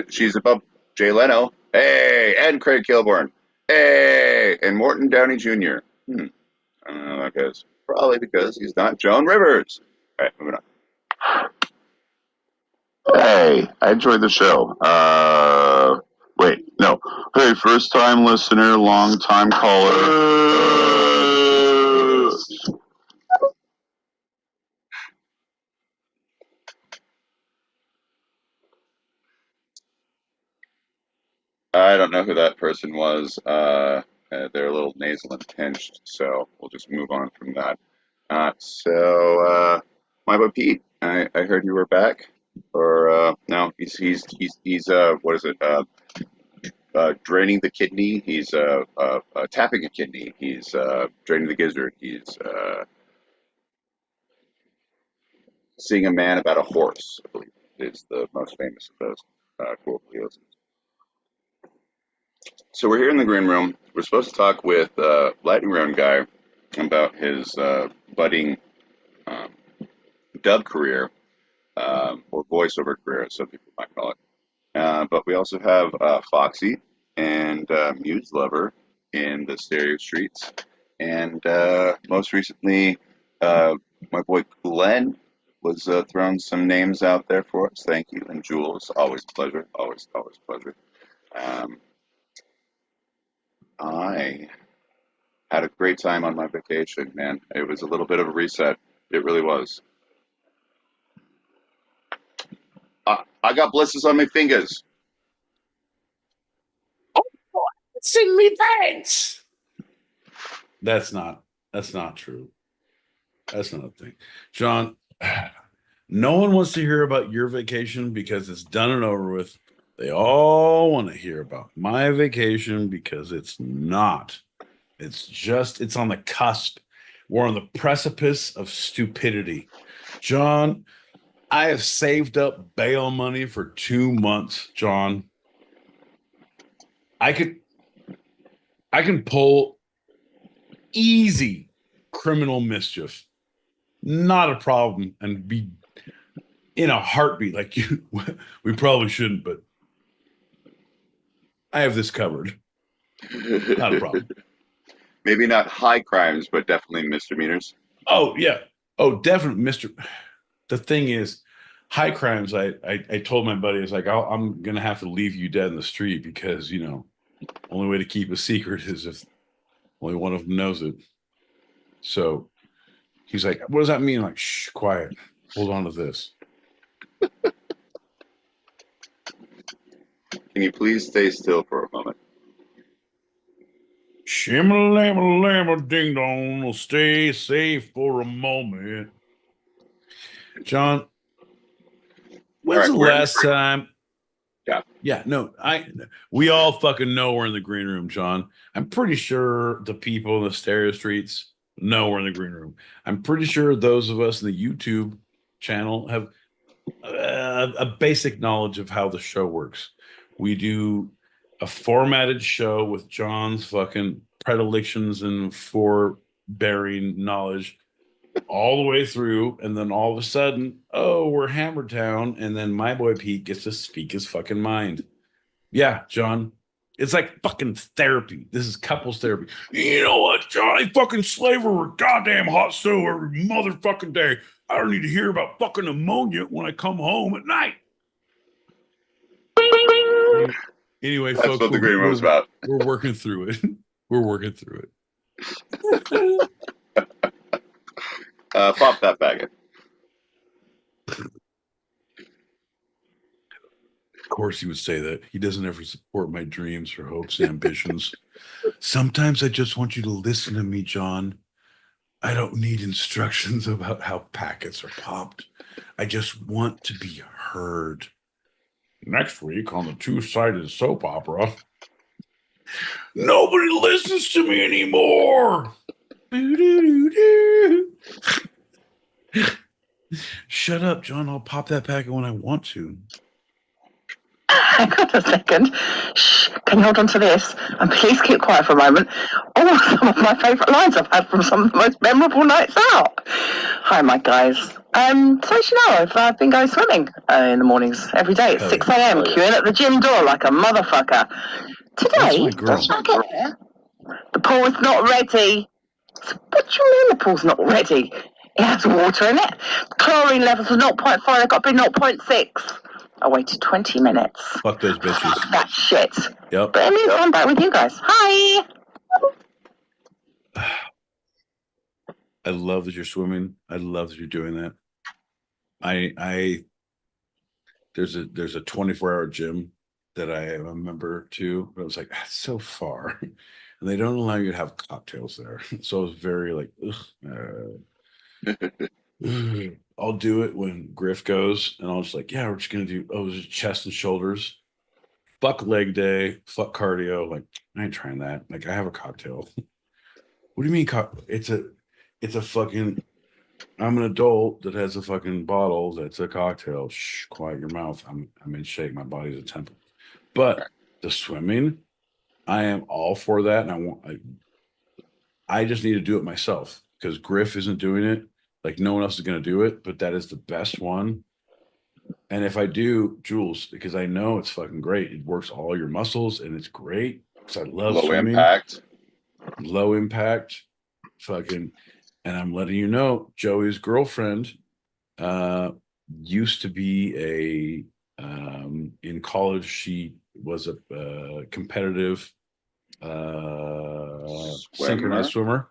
she's above Jay Leno. Hey, and Craig Kilborn. Hey, and Morton Downey Jr. I don't know that guys. Probably because he's not Joan Rivers. All right, moving on. Hey, I enjoyed the show. Wait, no. Hey, first time listener, long time caller. I don't know who that person was. They're a little nasal and pinched, so we'll just move on from that. My boy Pete, I heard you were back. Or no, he's what is it? Draining the kidney. He's tapping a kidney. He's draining the gizzard. He's seeing a man about a horse. I believe is the most famous of those colloquialisms. So we're here in the green room. We're supposed to talk with Lightning Round guy about his budding dub career or voiceover career, as some people might call it. But we also have Foxy and Muse Lover in the stereo streets, and most recently, my boy Glenn was throwing some names out there for us. Thank you, and Jules, always a pleasure, always a pleasure. I had a great time on my vacation, man. It was a little bit of a reset. It really was. I got blisters on my fingers. Sing me thanks. That's not true. That's not a thing. John, no one wants to hear about your vacation because it's done and over with. They all want to hear about my vacation because it's not. It's on the cusp. We're on the precipice of stupidity. John, I have saved up bail money for 2 months, John. I can pull easy criminal mischief. Not a problem, and be in a heartbeat. Like you, we probably shouldn't, but I have this covered. Not a problem. Maybe not high crimes, but definitely misdemeanors. Oh yeah. Oh, definitely, Mister. The thing is, high crimes. I told my buddy, I was like, I'm gonna have to leave you dead in the street because Only way to keep a secret is if only one of them knows it. So he's like, what does that mean? Like, shh, quiet. Hold on to this. Can you please stay still for a moment? Shimma-lamma-lamma ding-dong, stay safe for a moment. John, when's All right, the last time? Yeah. Yeah, no, we all fucking know we're in the green room, John. I'm pretty sure the people in the stereo streets know we're in the green room. I'm pretty sure those of us in the YouTube channel have a basic knowledge of how the show works. We do a formatted show with John's fucking predilections and forbearing knowledge all the way through, and then all of a sudden, oh, we're hammered down, and then my boy Pete gets to speak his fucking mind. Yeah, John. It's like fucking therapy. This is couples therapy. You know what, John? I fucking slave over a goddamn hot stove every motherfucking day. I don't need to hear about fucking ammonia when I come home at night. Anyway, That's folks, what the green room's about. we're working through it. We're working through it. Pop that faggot. Of course, he would say that. He doesn't ever support my dreams or hopes and ambitions. Sometimes I just want you to listen to me, John. I don't need instructions about how packets are popped. I just want to be heard. Next week on the two-sided soap opera, nobody listens to me anymore. Shut up, John. I'll pop that packet when I want to. Hang on a second. Shh, can you hold on to this? And please keep quiet for a moment. Oh, some of my favourite lines I've had from some of the most memorable nights out. Hi, my guys. So as you know, I've been going swimming in the mornings every day at 6 a.m. queuing at the gym door like a motherfucker. That's Today, my girl. I get there. The pool's not ready. What do you mean the pool's not ready? It has water in it. Chlorine levels are 0.5. They've got to be 0.6. I waited 20 minutes. Fuck those bitches. That shit. Yep. But anyway, I'm back with you guys. Hi. I love that you're swimming. I love that you're doing that. There's a 24-hour gym that I am a member to, but I was like, that's so far. And they don't allow you to have cocktails there. So I was very like, I'll do it when Griff goes, and I'll just like, yeah, we're just gonna do just chest and shoulders. Fuck leg day, fuck cardio. Like, I ain't trying that. Like, I have a cocktail. What do you mean? It's a fucking. I'm an adult that has a fucking bottle that's a cocktail. Shh, quiet your mouth. I'm in shape. My body's a temple. But the swimming, I am all for that, and I just need to do it myself because Griff isn't doing it. Like, no one else is going to do it, but that is the best one. And if I do, Jules, because I know it's fucking great. It works all your muscles, and it's great because I love Low swimming. impact. Low impact. Fucking, and I'm letting you know, Joey's girlfriend used to be in college, she was a competitive synchronized swimmer.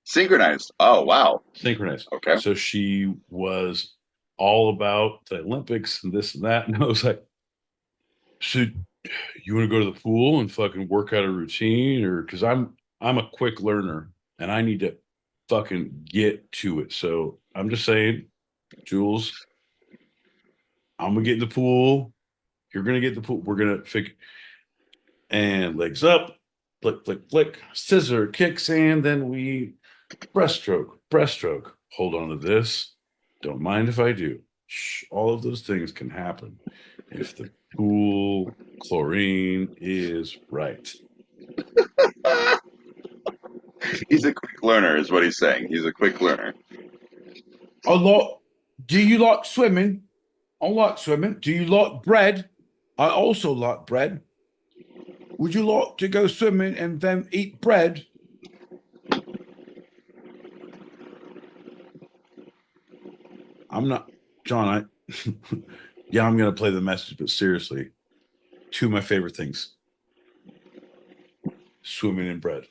Synchronized. Oh, wow. Synchronized. Okay. So she was all about the Olympics and this and that. And I was like, so you want to go to the pool and fucking work out a routine? Or because I'm a quick learner and I need to fucking get to it. So I'm just saying, Jules, I'm gonna get in the pool. You're gonna get in the pool. We're gonna figure and legs up, flick, flick, flick, scissor kicks, and then we breaststroke. Hold on to this. Don't mind if I do. Shh, all of those things can happen if the pool chlorine is right. He's a quick learner, is what he's saying. He's a quick learner. Do you like swimming? I like swimming. Do you like bread? I also like bread. Would you like to go swimming and then eat bread? I'm not, John. Yeah, I'm going to play the message, but seriously, two of my favorite things. swimming in bread.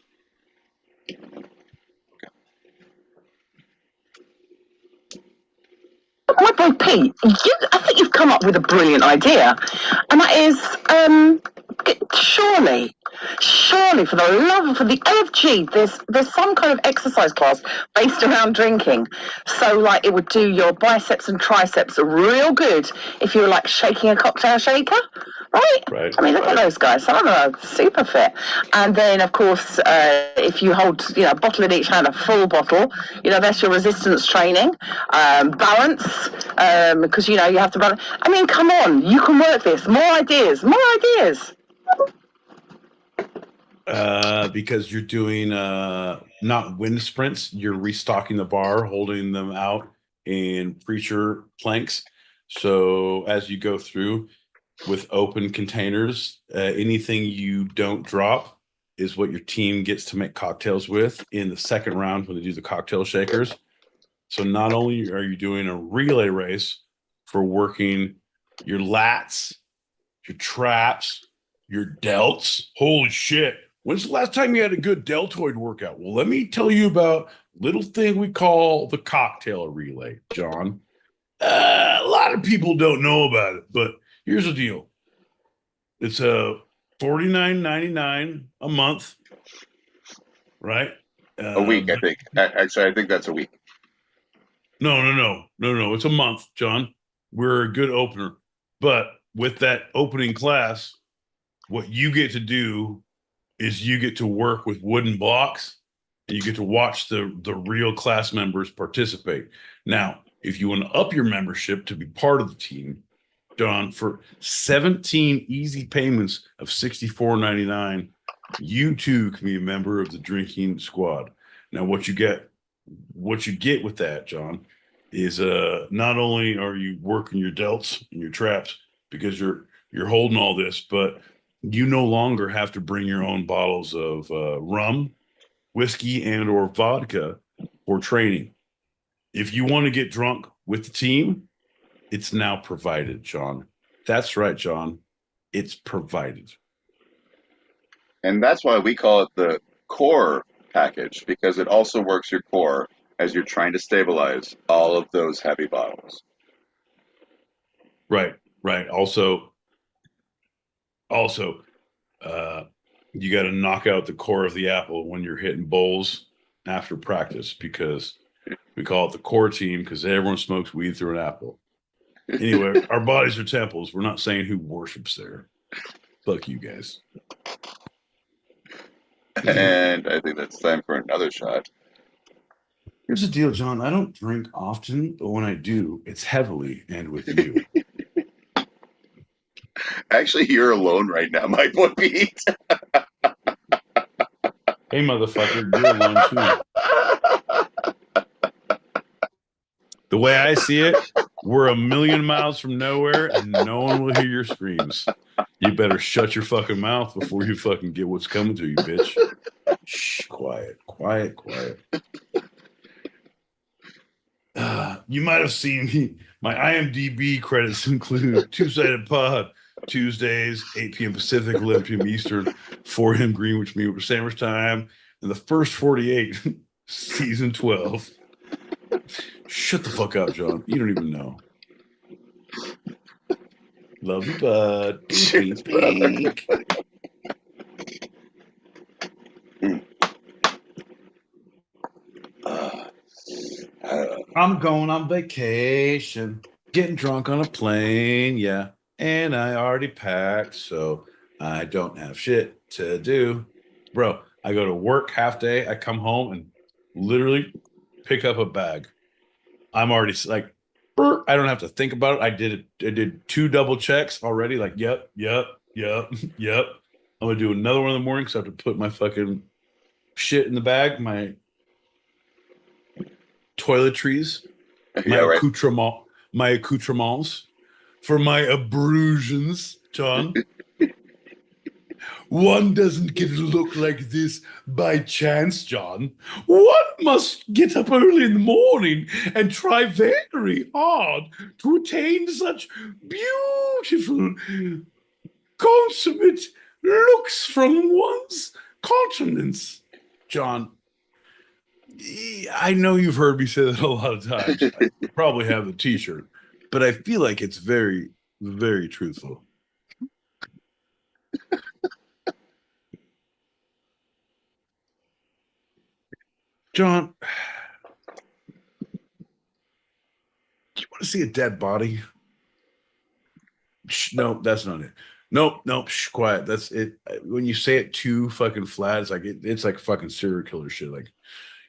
My boy Pete, I think you've come up with a brilliant idea, and that is, surely, for the love of the LFG, there's some kind of exercise class based around drinking. So, like, it would do your biceps and triceps real good if you were like shaking a cocktail shaker, right? Right. I mean, look at those guys. Some of them are super fit. And then, of course, if you hold, a bottle in each hand, a full bottle, that's your resistance training, balance, because, you have to balance. I mean, come on, you can work this. More ideas. Because you're doing not wind sprints, you're restocking the bar, holding them out in preacher planks. So as you go through with open containers, anything you don't drop is what your team gets to make cocktails with in the second round when they do the cocktail shakers. So not only are you doing a relay race for working your lats, your traps, your delts. Holy shit. When's the last time you had a good deltoid workout? Well, let me tell you about little thing we call the cocktail relay, John. A lot of people don't know about it, but here's the deal. It's a $49.99 a month, right? A week, I think. Actually, I think that's a week. No. It's a month, John. We're a good opener. But with that opening class, what you get to do is you get to work with wooden blocks and you get to watch the real class members participate. Now, if you want to up your membership to be part of the team, John, for 17 easy payments of $64.99, you too can be a member of the drinking squad. Now, what you get with that, John, is not only are you working your delts and your traps because you're holding all this, but you no longer have to bring your own bottles of rum, whiskey, and or vodka for training. If you want to get drunk with the team, it's now provided, John. That's right, John. It's provided. And that's why we call it the core package, because it also works your core as you're trying to stabilize all of those heavy bottles. Right. Also, you got to knock out the core of the apple when you're hitting bowls after practice, because we call it the core team because everyone smokes weed through an apple. Anyway, our bodies are temples. We're not saying who worships there. Fuck you guys. And I think that's time for another shot. Here's the deal, John. I don't drink often, but when I do, it's heavily and with you. Actually, you're alone right now, my boy Pete. Hey, motherfucker, you're alone too. The way I see it, we're a million miles from nowhere and no one will hear your screams. You better shut your fucking mouth before you fucking get what's coming to you, bitch. Shh, quiet. You might have seen me. My IMDb credits include Two-Sided Pod, Tuesdays, 8 p.m. Pacific, 11 p.m. Eastern, 4 a.m. Greenwich Mean Sandwich Time, and the first 48, season 12. Shut the fuck up, John. You don't even know. Love you, bud. Cheers, brother. I'm going on vacation, getting drunk on a plane, yeah. And I already packed, so I don't have shit to do. Bro, I go to work half day, I come home and literally pick up a bag. I'm already like, I don't have to think about it. I did 2 double checks already, like, yep. I'm gonna do another one in the morning because I have to put my fucking shit in the bag, my toiletries, my accoutrements for my ablutions, John. One doesn't get a look like this by chance, John. One must get up early in the morning and try very hard to attain such beautiful, consummate looks from one's Continence, John. I know you've heard me say that a lot of times. I probably have the T-shirt, but I feel like it's very, very truthful. John, do you want to see a dead body? No, that's not it. Nope. Quiet. That's it. When you say it too fucking flat, it's like it's like fucking serial killer shit. Like,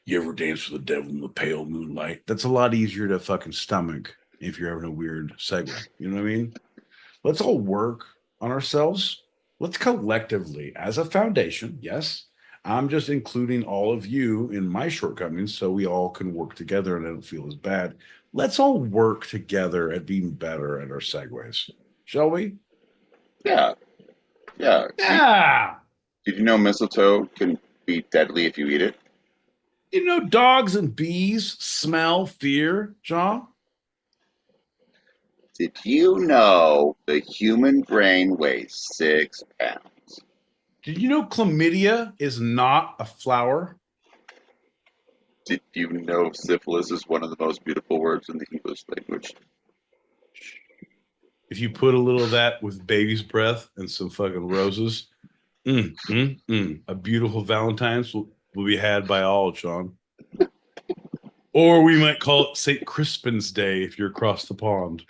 you ever dance with the devil in the pale moonlight? That's a lot easier to fucking stomach if you're having a weird segue. You know what I mean? Let's all work on ourselves. Let's collectively, as a foundation, yes, I'm just including all of you in my shortcomings so we all can work together and I don't feel as bad. Let's all work together at being better at our segues. Shall we? Yeah. Yeah. Did you know mistletoe can be deadly if you eat it? You know, dogs and bees smell fear, John? Did you know the human brain weighs 6 pounds? Did you know chlamydia is not a flower? Did you know syphilis is one of the most beautiful words in the English language? If you put a little of that with baby's breath and some fucking roses, a beautiful Valentine's will be had by all, Sean. Or we might call it St. Crispin's Day if you're across the pond.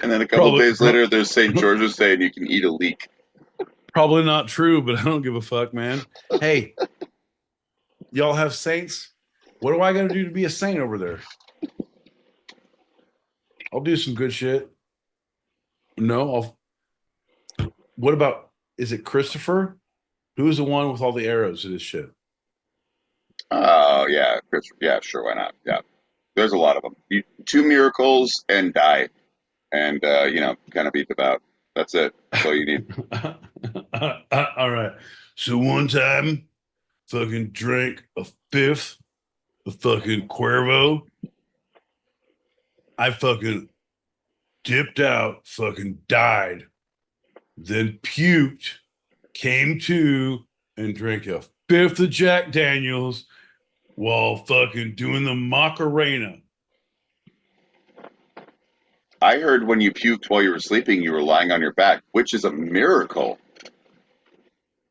And then a couple days later, there's St. George's Day and you can eat a leek. Probably not true, but I don't give a fuck, man. Hey, y'all have saints? What do I got to do to be a saint over there? I'll do some good shit. No, what about, is it Christopher? Who's the one with all the arrows in his shit? Oh, yeah. Yeah, sure. Why not? Yeah. There's a lot of them. 2 miracles and die. And, kind of beat about. That's it. That's all you need. All right. So one time, fucking drank a fifth of fucking Cuervo. I fucking dipped out, fucking died, then puked, came to, and drank a fifth of Jack Daniels while fucking doing the Macarena. I heard when you puked while you were sleeping, you were lying on your back, which is a miracle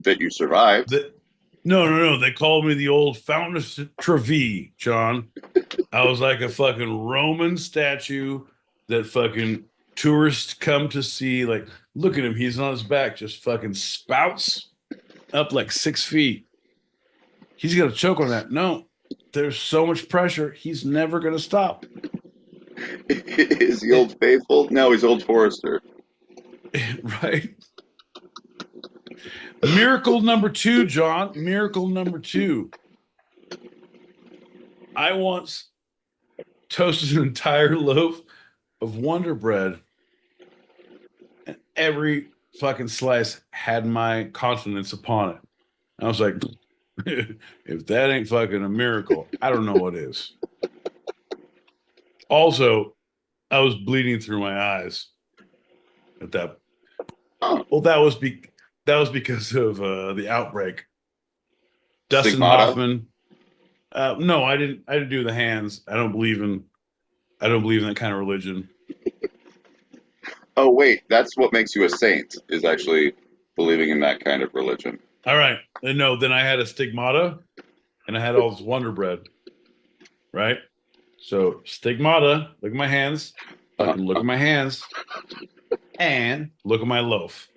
that you survived. No. They called me the old Fountain of Trevi, John. I was like a fucking Roman statue that fucking tourists come to see. Like, look at him. He's on his back, just fucking spouts up like 6 feet. He's going to choke on that. No, there's so much pressure. He's never going to stop. Is he Old Faithful? No, he's Old Forester. Right? Miracle number 2, John. Miracle number 2. I once toasted an entire loaf of Wonder Bread, and every fucking slice had my continence upon it. And I was like, if that ain't fucking a miracle, I don't know what is. Also, I was bleeding through my eyes at that. Well, that was because of the outbreak. Dustin Stigmata? Hoffman. No, I didn't do the hands. I don't believe in that kind of religion. Oh, wait, that's what makes you a saint, is actually believing in that kind of religion. All right. And no, then I had a stigmata and I had all this Wonder Bread. Right? So stigmata, look at my hands. Fucking look at my hands. And look at my loaf.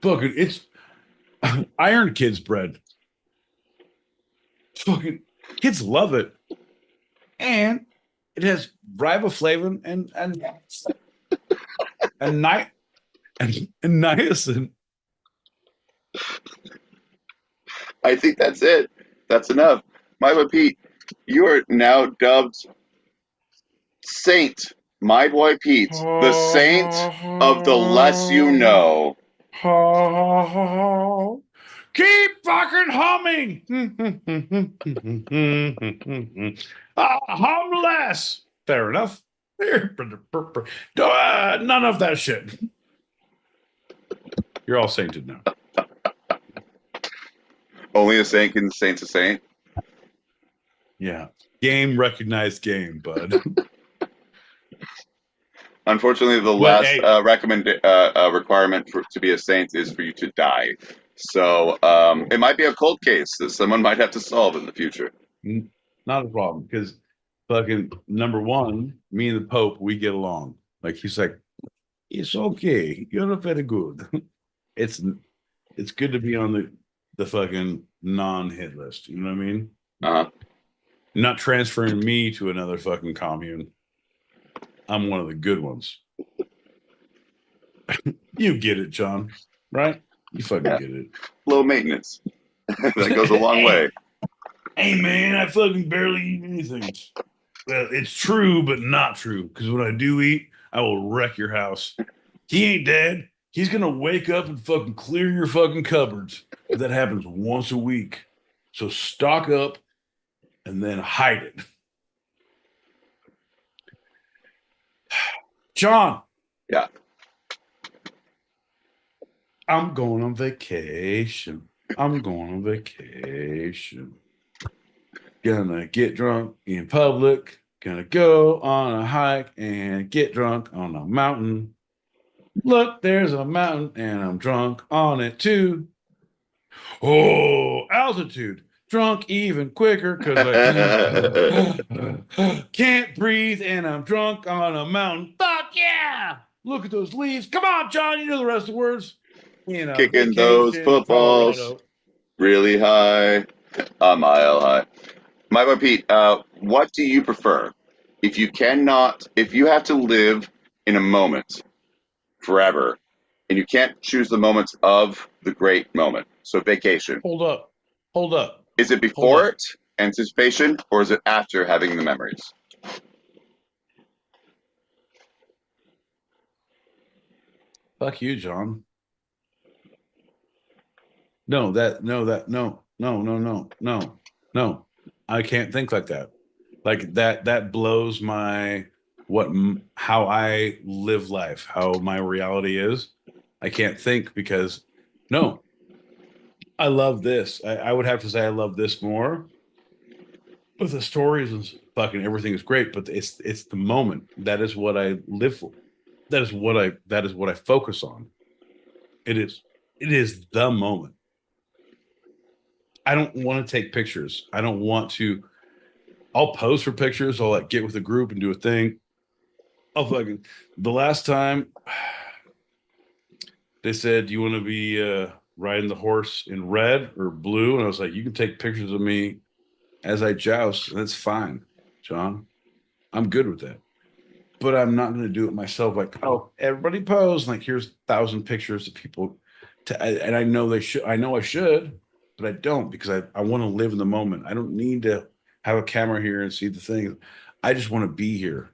Fucking, it's Iron Kids bread. Fucking kids love it. And it has riboflavin and niacin. I think that's it. That's enough. My boy Pete, you are now dubbed Saint. My boy Pete, the saint of the less you know. Keep fucking humming. Hum less. Fair enough. None of that shit. You're all sainted now. Only a saint can saint's a saint. Yeah. Game recognized game, bud. Unfortunately, the But, last requirement to be a saint is for you to die. So it might be a cold case that someone might have to solve in the future. not a problem, because fucking number one, me and the Pope, we get along. Like, he's like, it's okay. You're not very good. It's good to be on the fucking non-hit list. You know what I mean? Uh-huh. Not transferring me to another fucking commune. I'm one of the good ones. You get it, John. Right? You fucking get it. Low maintenance. That goes a long way. Hey, man, I fucking barely eat anything. Well, it's true, but not true. Because when I do eat, I will wreck your house. He ain't dead. He's gonna wake up and fucking clear your fucking cupboards. But that happens once a week. So stock up and then hide it. John. Yeah. I'm going on vacation. I'm going on vacation. Gonna get drunk in public. Gonna go on a hike and get drunk on a mountain. Look, there's a mountain and I'm drunk on it too. Oh, altitude. Drunk even quicker because I can't breathe and I'm drunk on a mountain. Fuck yeah! Look at those leaves. Come on, John. You know the rest of the words. Kicking those footballs Colorado. really high, a mile high. My boy Pete, what do you prefer? If you have to live in a moment forever, and you can't choose the moments of the great moment, so vacation. Hold up. Is it before it, anticipation, or is it after having the memories? Fuck you, John. No. I can't think like that. Like that blows my how I live life, how my reality is. I can't think because no. I love this. I would have to say I love this more. But the stories and fucking everything is great, but it's the moment. That is what I live for. That is what I focus on. It is the moment. I don't want to take pictures. I don't want to. I'll pose for pictures. I'll like get with a group and do a thing. I'll fucking the last time they said, "Do you want to be riding the horse in red or blue?" And I was like, "You can take pictures of me as I joust. That's fine, John. I'm good with that. But I'm not going to do it myself. Like, oh, everybody pose. Like, here's 1,000 pictures of people. And I know they should. I know I should, but I don't because I want to live in the moment. I don't need to have a camera here and see the thing. I just want to be here.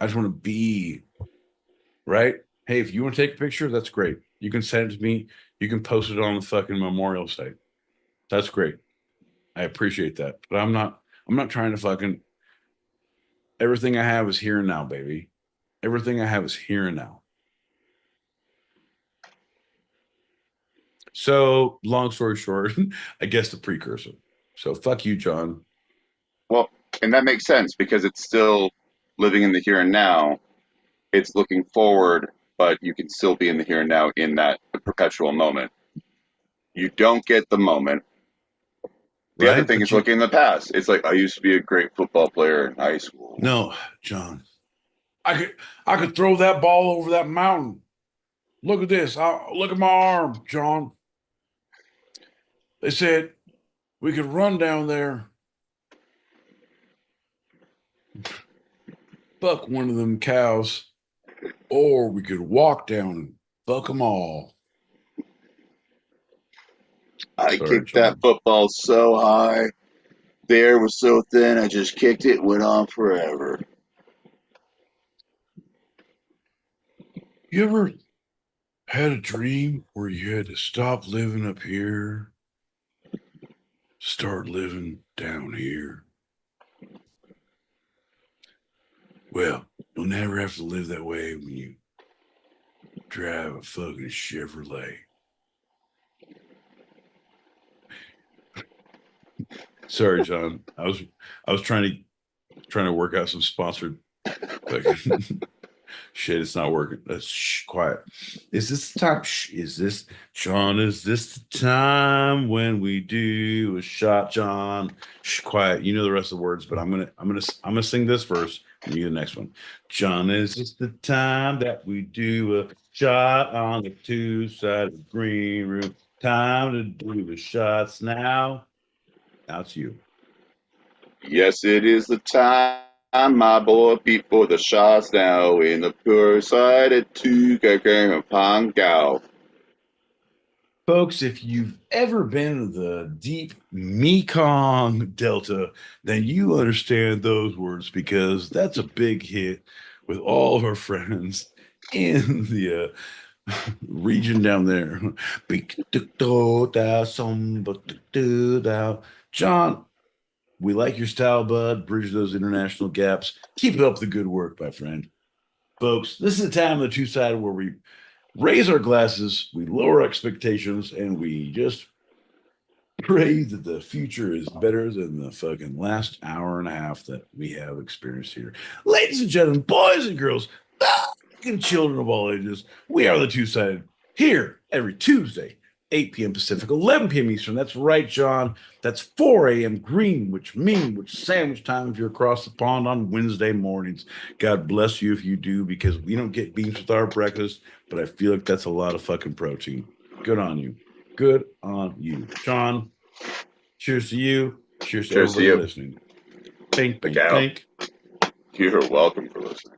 I just want to be right. Hey, if you want to take a picture, that's great. You can send it to me. You can post it on the fucking memorial site. That's great. I appreciate that. But I'm not trying to fucking everything I have is here and now, baby. Everything I have is here and now. So, long story short, I guess the precursor. So, fuck you, John. Well, and that makes sense because it's still living in the here and now. It's looking forward, but you can still be in the here and now in that perpetual moment. You don't get the moment. The other thing is looking in the past. It's like I used to be a great football player in high school. No, John. I could throw that ball over that mountain. Look at this. Look at my arm, John. They said we could run down there, buck one of them cows, or we could walk down and buck them all. I kicked that football so high. The air was so thin, I just kicked it and went on forever. You ever had a dream where you had to stop living up here, start living down here? Well, You'll never have to live that way when you drive a fucking Chevrolet. Sorry, John. I was trying to work out some sponsored fucking shit. It's not working. Quiet. Is this the time? Is this John? Is this the time when we do a shot, John? Quiet. You know the rest of the words, but I'm gonna sing this verse and you the next one. John, is this the time that we do a shot on the two-sided green room? Time to do the shots now. Now it's you. Yes, it is the time, my boy, Pete, for the shots now in the pure side at two Pang Gao. Folks, if you've ever been to the deep Mekong Delta, then you understand those words because that's a big hit with all of our friends in the region down there. John, we like your style, bud. Bridge those international gaps. Keep up the good work, my friend. Folks, this is the time of the two-sided where we raise our glasses, we lower expectations, and we just pray that the future is better than the fucking last hour and a half that we have experienced here. Ladies and gentlemen, boys and girls, fucking children of all ages, we are the two-sided here every Tuesday, 8 p.m. Pacific, 11 p.m. Eastern. That's right, John. That's 4 a.m. Greenwich, sandwich time if you're across the pond on Wednesday mornings. God bless you if you do, because we don't get beans with our breakfast, but I feel like that's a lot of fucking protein. Good on you. Good on you. John, cheers to you. Cheers to Cheers to everybody you. listening. Bink, bink, Miguel. bink. You're welcome for listening.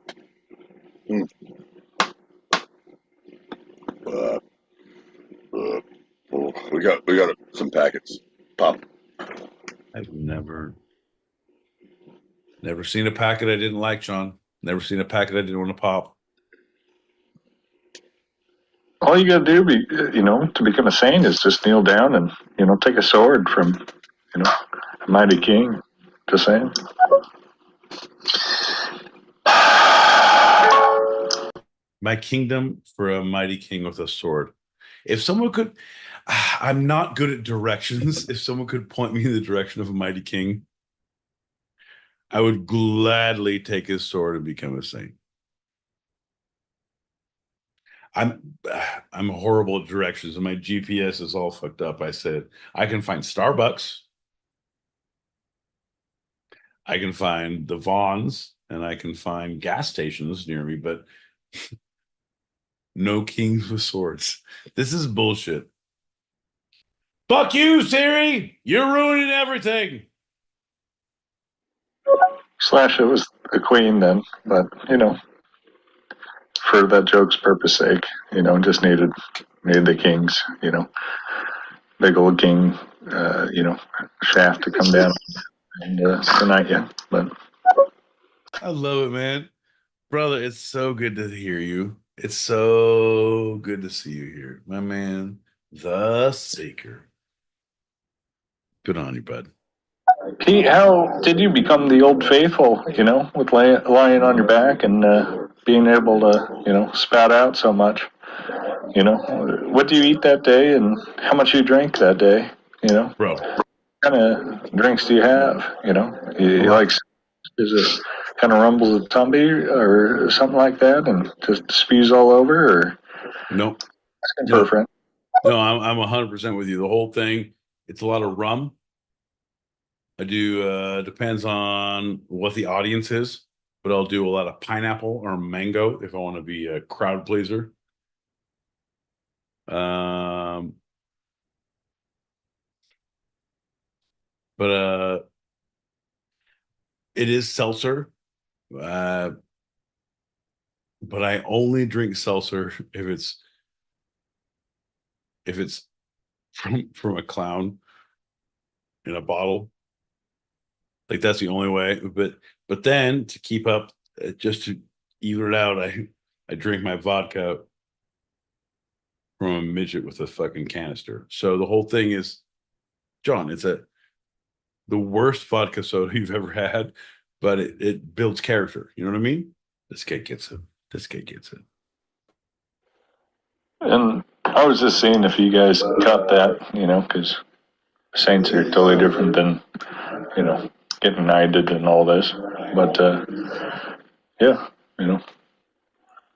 We got some packets. Pop. I've never seen a packet I didn't like, John. Never seen a packet I didn't want to pop. All you got to do, to become a saint is just kneel down and, take a sword from, a mighty king. Just saying. My kingdom for a mighty king with a sword. If someone could, I'm not good at directions. If someone could point me in the direction of a mighty king, I would gladly take his sword and become a saint. I'm horrible at directions, and my GPS is all fucked up. I said I can find Starbucks, I can find the Vons, and I can find gas stations near me, but no kings with swords. This is bullshit. Fuck you, Siri! You're ruining everything. Slash, it was the queen then, but, for that joke's purpose sake, just needed the kings, big old king, shaft to come down and tonight, yeah. But I love it, man. Brother, it's so good to hear you. It's so good to see you here. My man, the Seeker. Good on you, bud. Pete, how did you become the old faithful, with lying on your back and being able to, spout out so much? What do you eat that day and how much you drink that day? Bro. What kind of drinks do you have? You like, is it kind of rumbles a tumby or something like that and just spews all over? Or Nope. for a friend? No, I'm 100% with you. The whole thing, it's a lot of rum. I do, depends on what the audience is, but I'll do a lot of pineapple or mango if I want to be a crowd pleaser. But it is seltzer. But I only drink seltzer if it's from a clown in a bottle. Like that's the only way. But then to keep up, just to even it out, I drink my vodka from a midget with a fucking canister. So the whole thing is, John, it's the worst vodka soda you've ever had, but it builds character. You know what I mean? This kid gets it. This kid gets it. And I was just seeing if you guys cut that, because Saints are totally different than, getting knighted and all this. But, yeah,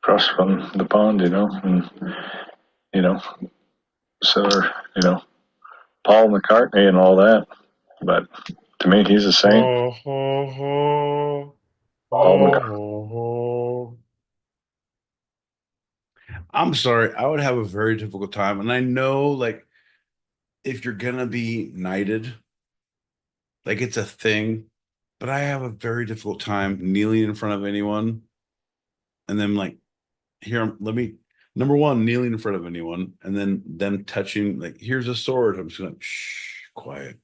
across from the pond, and, so, Paul McCartney and all that. But to me, he's a saint. Paul McCartney. I'm sorry. I would have a very difficult time. And I know, like, if you're going to be knighted, like, it's a thing. But I have a very difficult time kneeling in front of anyone. And then, like, number one, kneeling in front of anyone. And then them touching, like, here's a sword. I'm just going to, shh, quiet.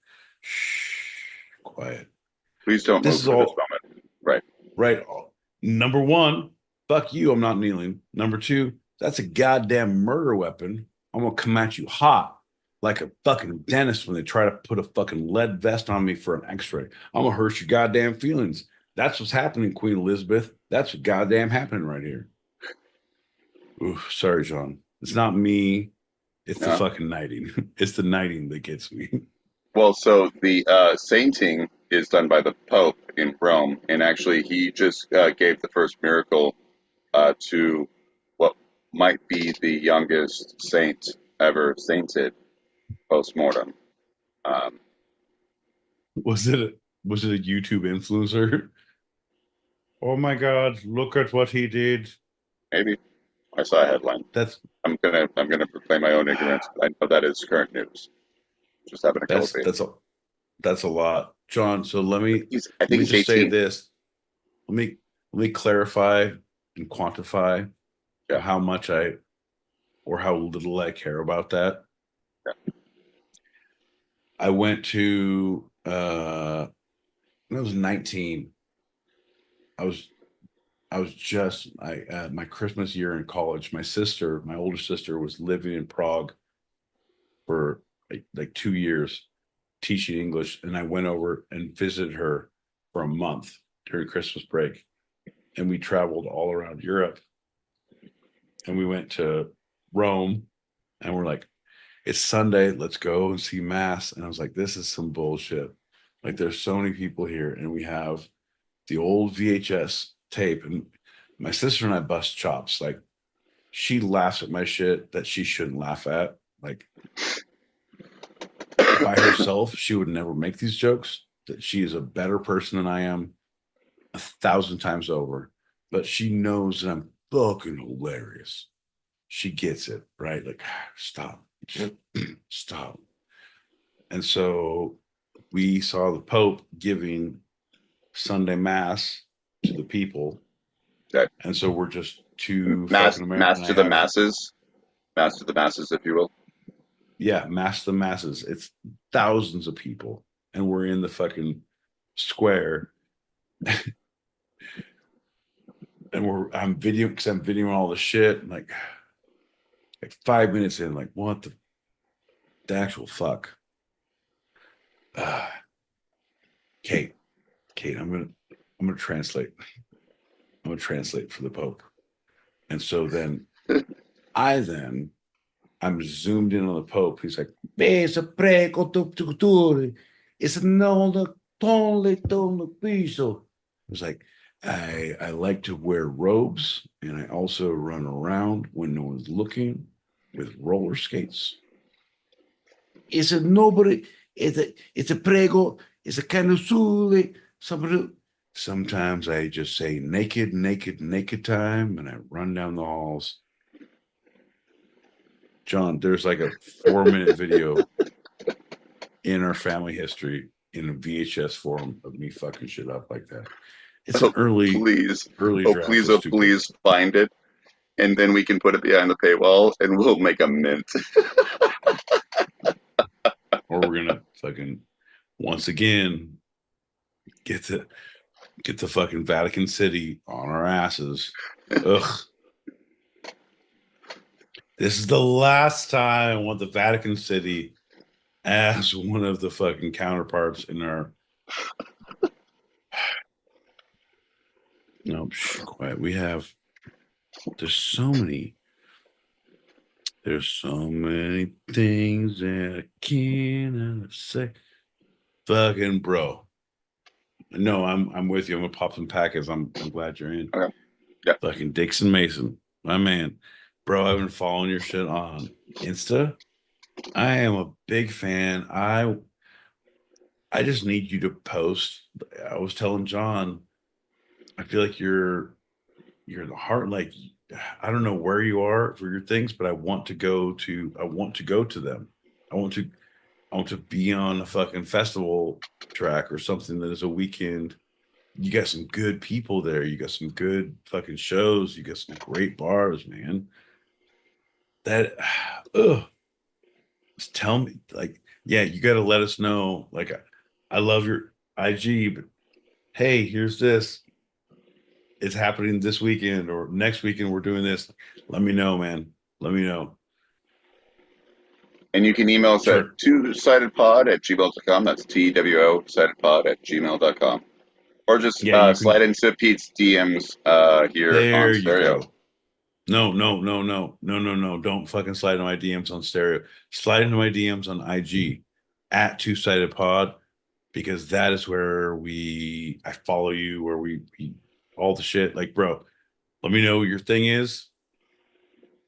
Please don't This move is for all this moment. Right. right. Number one, fuck you. I'm not kneeling. Number two, that's a goddamn murder weapon. I'm going to come at you hot like a fucking dentist when they try to put a fucking lead vest on me for an x-ray. I'm going to hurt your goddamn feelings. That's what's happening, Queen Elizabeth. That's what goddamn happening right here. Oof, sorry, John. It's not me. It's the fucking knighting. It's the knighting that gets me. Well, so the sainting is done by the Pope in Rome, and actually he just gave the first miracle to what might be the youngest saint ever sainted post-mortem. Was it a YouTube influencer? Oh my God! Look at what he did. Maybe I saw a headline. I'm gonna proclaim my own ignorance. I know that is current news. Just having a cup of beer. That's a lot, John. So let me I think he's just 18. say this. Let me clarify and quantify how much or how little I care about that. Yeah. I went to when I was 19. I was just my Christmas year in college. My older sister, was living in Prague for like 2 years teaching English, and I went over and visited her for a month during Christmas break, and we traveled all around Europe, and we went to Rome, and we're like, it's Sunday, let's go and see mass. And I was like, this is some bullshit. Like, there's so many people here, and we have the old VHS tape, and my sister and I bust chops. Like, she laughs at my shit that she shouldn't laugh at. Like, by herself, she would never make these jokes. That she is a better person than I am 1,000 times over. But she knows that I'm fucking hilarious. She gets it, right? Like, stop. Stop. And so we saw the Pope giving Sunday Mass to the people. Okay. And so we're just two mass fucking Americans. Mass to the masses. Mass to the masses, if you will. Yeah, mass to the masses. It's thousands of people. And we're in the fucking square. And I'm videoing all the shit. Like 5 minutes in, like, what the actual fuck? Kate, I'm gonna translate. I'm gonna translate for the Pope. And so then I'm zoomed in on the Pope. He's like, "Besa prego tutore. It's no tonle piso." It was like, I like to wear robes, and I also run around when no one's looking with roller skates. It's a nobody. It's a prego. It's a canosule. Sometimes I just say naked time, and I run down the halls. John, there's like a 4-minute video in our family history in a VHS form of me fucking shit up like that. It's an early draft. Please find it, and then we can put it behind the paywall, and we'll make a mint. Or we're gonna fucking once again get the fucking Vatican City on our asses. Ugh. This is the last time I want the Vatican City as one of the fucking counterparts in our. No, quiet. There's so many things that I can't say. Fucking bro. No, I'm with you. I'm gonna pop some packets. I'm glad you're in. Okay. Yeah. Fucking Dixon Mason, my man. Bro, I've been following your shit on Insta. I am a big fan. I just need you to post. I was telling John, I feel like you're the heart. Like, I don't know where you are for your things, but I want to go to them. I want to be on a fucking festival track or something that is a weekend. You got some good people there. You got some good fucking shows. You got some great bars, man. That, just tell me, like, yeah, you got to let us know. Like, I love your IG, but hey, here's this. It's happening this weekend or next weekend. We're doing this. Let me know, man. Let me know. And you can email us at twosidedpod@gmail.com. That's TWO sidedpod@gmail.com. Or just Yeah, you slide can. into Pete's DMs here on There you Stereo. go. No. Don't fucking slide into my DMs on Stereo. Slide into my DMs on IG at Two Sided Pod, because that is where I follow you, where we all the shit. Like, bro, let me know what your thing is.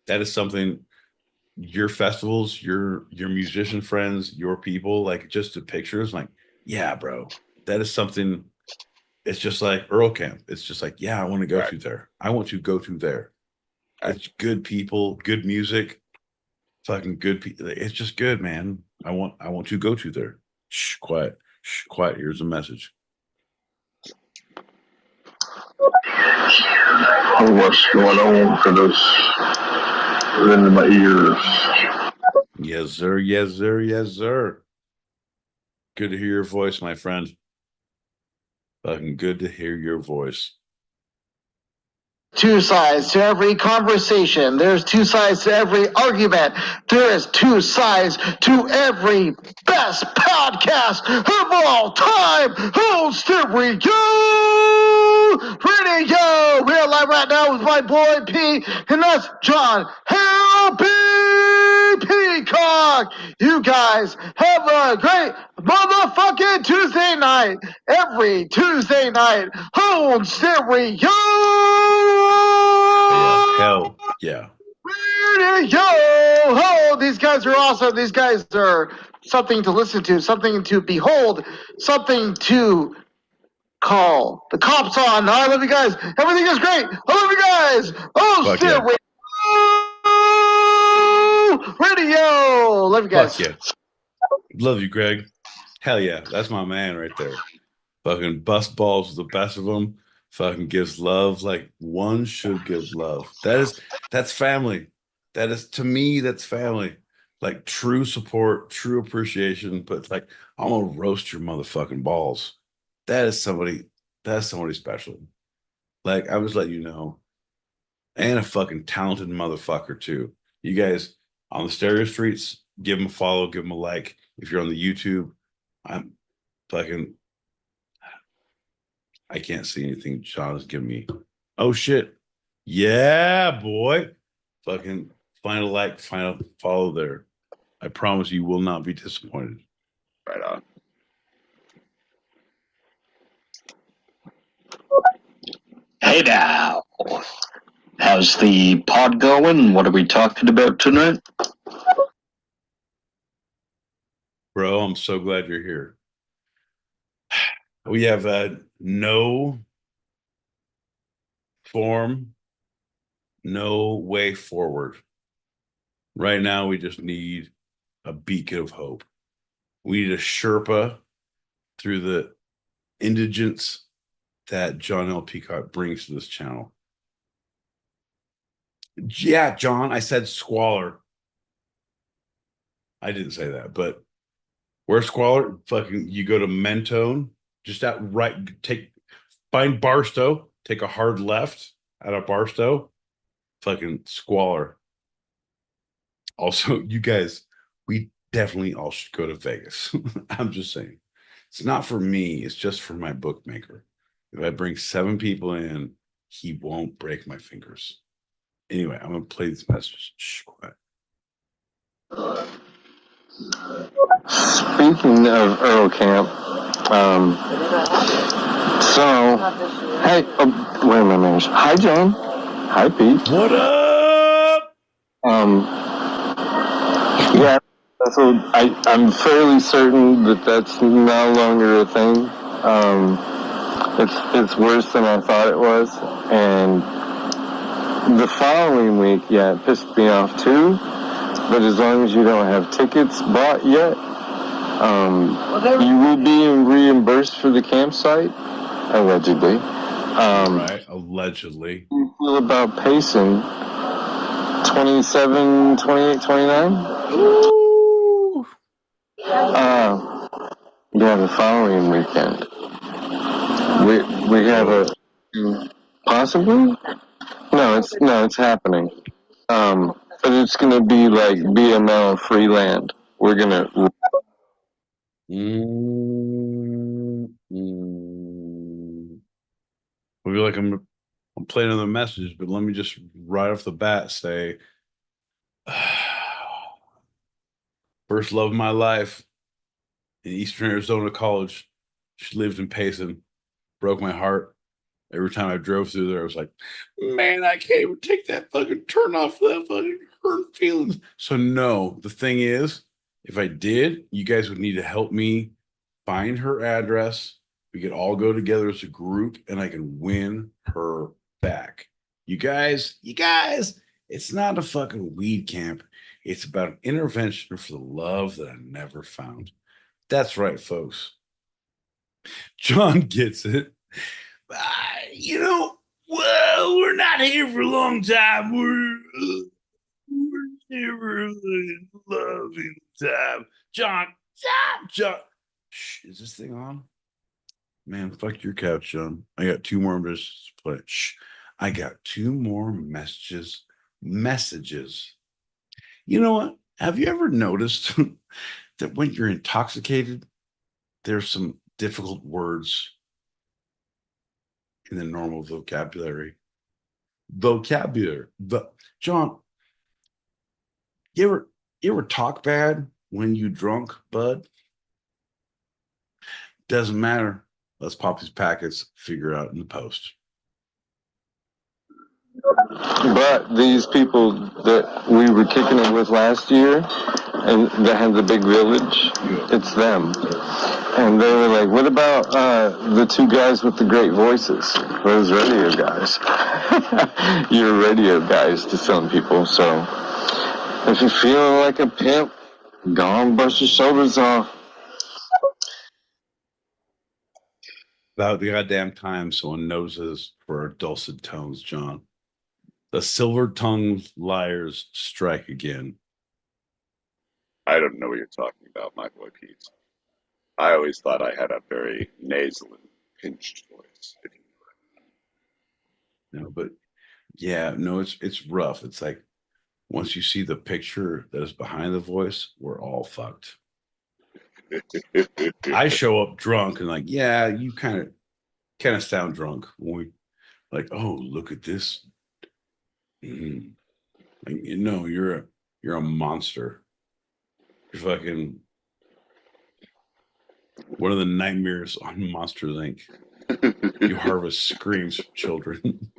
That is something, your festivals, your musician friends, your people, like just the pictures, like, yeah, bro, that is something. It's just like Earl Camp. It's just like, yeah, I want to go Right. to there. I want to go to there. Right. It's good people, good music, fucking good people. It's just good, man. I want to go to there. Shh, quiet. Shh, quiet. Here's a message. What's going on for this? Into my ears. Yes, sir. Yes, sir. Yes, sir. Good to hear your voice, my friend. Fucking good to hear your voice. Two sides to every conversation. There's two sides to every argument. There is two sides to every best podcast of all time. On Stereo Radio. We're live right now with my boy P, and that's John Happy Peacock. You guys have a great motherfucking Tuesday night. Every Tuesday night on Stereo. Yeah, hell yeah. Radio. Oh, these guys are awesome. These guys are something to listen to, something to behold, something to call the cops on. I love you guys. Everything is great. I love you guys. Oh, Fuck yeah. Radio. Love you guys. Fuck yeah. Love you, Greg. Hell yeah. That's my man right there. Fucking bust balls with the best of them. Fucking gives love like one should give love. That's family. That is, to me, that's family. Like true support, true appreciation. But like, I'm gonna roast your motherfucking balls. That's somebody special. Like, I was letting you know. And a fucking talented motherfucker too. You guys on the Stereo Streets, give him a follow, give him a like. If you're on the YouTube, I'm fucking, I can't see anything John is giving me. Oh shit. Yeah, boy. Fucking find a like, find a follow there. I promise you will not be disappointed. Right on. Hey now. How's the pod going? What are we talking about tonight? Bro, I'm so glad you're here. We have no form, no way forward. Right now, we just need a beacon of hope. We need a Sherpa through the indigence that John L. Peacock brings to this channel. Yeah, John, I said squalor. I didn't say that, but where's squalor? Fucking, you go to Mentone, just outright find Barstow, take a hard left out of Barstow, fucking squalor. Also, you guys, we definitely all should go to Vegas. I'm just saying. It's not for me, it's just for my bookmaker. If I bring 7 people in, he won't break my fingers. Anyway, I'm gonna play this message. Shh, quiet. Speaking of Earl Camp, so, hey, wait a minute. Hi, John. Hi, Pete. What up? Yeah, so I'm fairly certain that that's no longer a thing. It's worse than I thought it was, and the following week, yeah, it pissed me off too. But as long as you don't have tickets bought yet, you will be reimbursed for the campsite, allegedly. Right, allegedly. How do you feel about pacing 27, 28, 29? Ooh. Yeah, the following weekend. We have a possibly? No, it's happening. But it's gonna be like BML free land. We're gonna. I feel like I'm playing another message, but let me just right off the bat say, first love of my life in Eastern Arizona College. She lived in Payson. Broke my heart. Every time I drove through there, I was like, man, I can't even take that fucking turn off that fucking hurt feelings. So no, the thing is, if I did, you guys would need to help me find her address. We could all go together as a group and I can win her back. You guys, it's not a fucking weed camp. It's about an intervention for the love that I never found. That's right, folks. John gets it. Well, we're not here for a long time. We're here for a loving time. John. Shh, is this thing on? Man, fuck your couch, John. I got two more messages to play. Shh. I got two more messages. You know what? Have you ever noticed that when you're intoxicated, there's some difficult words in the normal vocabulary? John, you ever talk bad when you drunk, bud? Doesn't matter. Let's pop these packets, figure out in the post. But these people that we were kicking it with last year, and that had the big village, it's them. And they were like, what about the two guys with the great voices? Those radio guys. You're radio guys to some people, so if you feel like a pimp, go on, bust your shoulders off. About the goddamn time someone noses for our dulcet tones, John. The silver-tongued liars strike again. I don't know what you're talking about, my boy Pete. I always thought I had a very nasal and pinched voice. No, but yeah, no, it's rough. It's like once you see the picture that is behind the voice, we're all fucked. I show up drunk and like, yeah, you kind of sound drunk when we like, oh, look at this. Mm. Like, you're a monster. You're fucking one of the nightmares on Monster Inc. You harvest screams from children.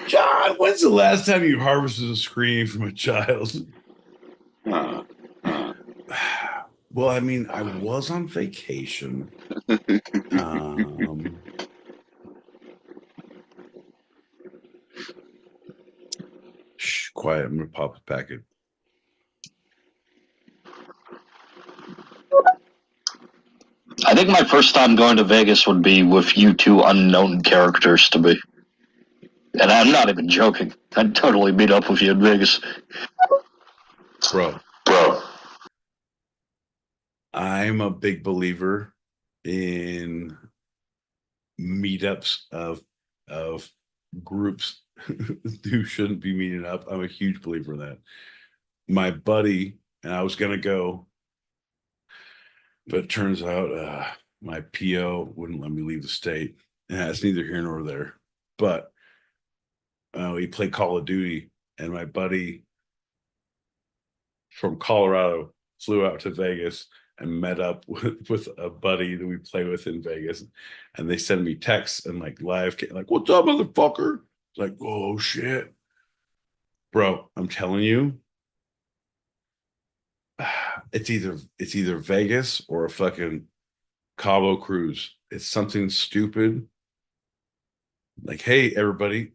John, when's the last time you harvested a scream from a child? Well, I mean, I was on vacation. Shh, quiet. I'm gonna pop a packet. I think my first time going to Vegas would be with you two unknown characters to me. And I'm not even joking. I'd totally meet up with you in Vegas. Bro. I'm a big believer in meetups of groups who shouldn't be meeting up. I'm a huge believer in that. My buddy and I was gonna go, but it turns out my PO wouldn't let me leave the state. Yeah, it's neither here nor there. But we played Call of Duty, and my buddy from Colorado flew out to Vegas and met up with a buddy that we play with in Vegas. And they send me texts and like live, like, what's up, motherfucker? Like, oh shit. Bro, I'm telling you, it's either Vegas or a fucking Cabo cruise. It's something stupid. Like, hey, everybody,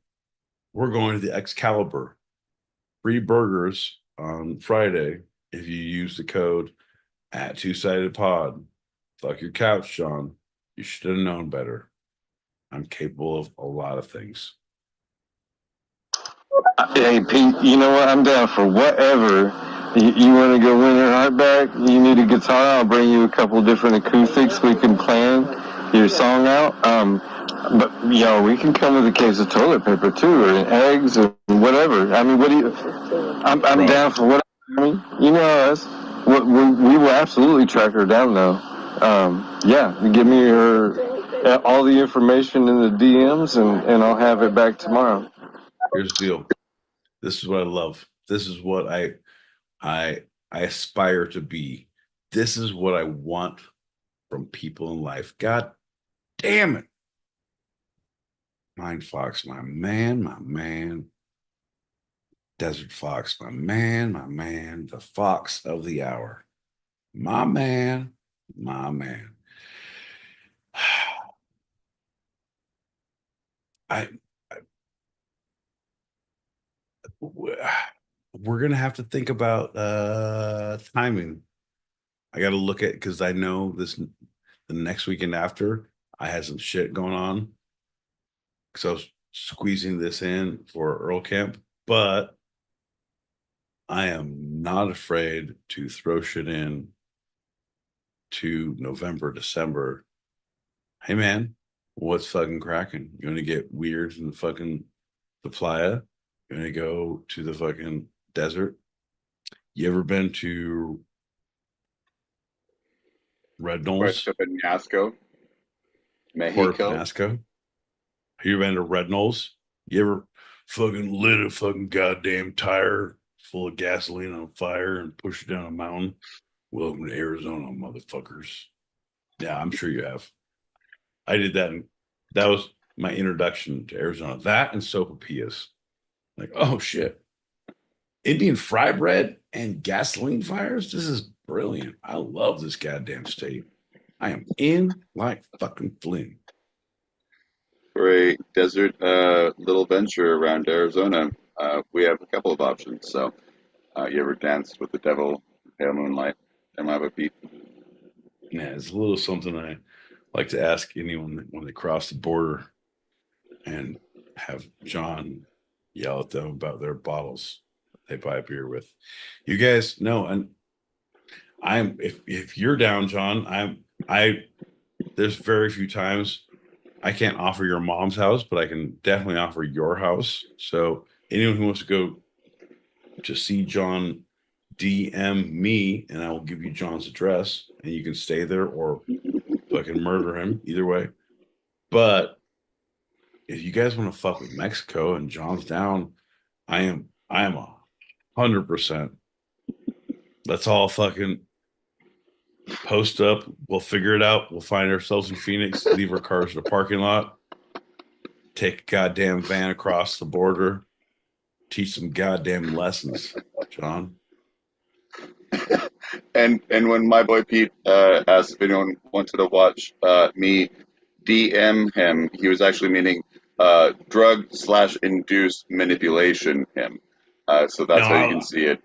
we're going to the Excalibur. Free burgers on Friday if you use the code at Two-Sided Pod. Fuck your couch, John. You should have known better. I'm capable of a lot of things. Hey, Pete, you know what? I'm down for whatever. You want to go win her heart back? You need a guitar? I'll bring you a couple different acoustics. We can plan your song out. But, we can come with a case of toilet paper, too, or eggs, or whatever. I mean, what do you... I'm down for whatever. I mean, you know us. We will absolutely track her down, though. Give me all the information in the DMs, and I'll have it back tomorrow. Here's the deal. This is what I love. This is what I aspire to be. This is what I want from people in life. God damn it. Mind Fox, my man. Desert Fox, my man. The Fox of the hour. My man. We're gonna have to think about timing. I got to look at, because I know the next weekend after I had some shit going on, because I was squeezing this in for Earl Camp, but I am not afraid to throw shit in to November, December. Hey man, what's fucking cracking? You want to get weird in the playa? You want to go to the fucking desert? You ever been to Red Knolls? Puerto Penasco, Puerto Mexico. Penasco? Have you been to Red Knolls? You ever fucking lit a fucking goddamn tire full of gasoline on fire and push it down a mountain? Welcome to Arizona, motherfuckers. Yeah, I'm sure you have. I did that. And that was my introduction to Arizona. That and sopapillas. Like, oh shit. Indian fry bread and gasoline fires? This is brilliant. I love this goddamn state. I am in like fucking Flynn. For a desert little venture around Arizona, we have a couple of options. So, you ever danced with the devil, pale moonlight? Am I a beat? Yeah, it's a little something I like to ask anyone when they cross the border, and have John yell at them about their bottles they buy a beer with. You guys know, and I'm if you're down, John, there's very few times I can't offer your mom's house, but I can definitely offer your house. So anyone who wants to go to see John, DM me, and I will give you John's address, and you can stay there or fucking murder him. Either way. But if you guys want to fuck with Mexico and John's down, I am 100%. Let's all fucking post up. We'll figure it out. We'll find ourselves in Phoenix, leave our cars in the parking lot, take a goddamn van across the border, teach some goddamn lessons, John. And when my boy Pete asked if anyone wanted to watch me DM him, he was actually meaning drug/induced manipulation him. So that's how you can see it.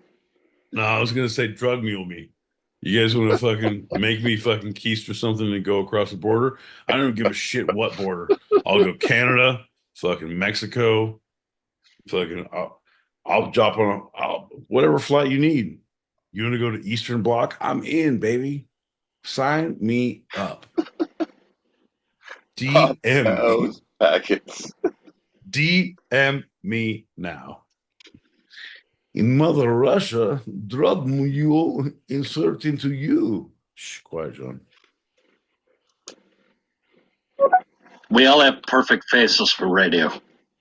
No, I was gonna say drug mule me. You guys want to fucking make me fucking keister something and go across the border? I don't give a shit what border. I'll go Canada, fucking Mexico, fucking. I'll drop on whatever flight you need. You want to go to Eastern Bloc? I'm in, baby. Sign me up. DM me. Packets. DM me now. In Mother Russia, drug mule insert into you. Shh, quiet, John. We all have perfect faces for radio.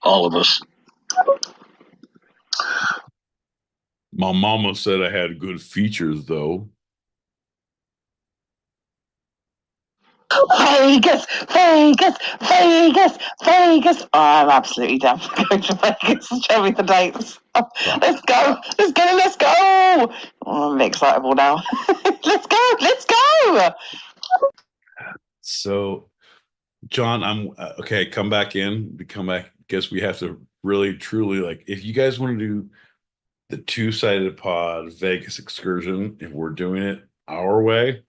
All of us. My mama said I had good features, though. Vegas, Vegas, Vegas, Vegas. Oh, I'm absolutely down for going to Vegas. Show me the dates. Let's go. Let's go. Let's go. Oh, I'm excitable now. Let's go. Let's go. So, John, I'm okay. Come back in. Come back. Guess we have to really, truly like. If you guys want to do the two-sided pod Vegas excursion, if we're doing it our way,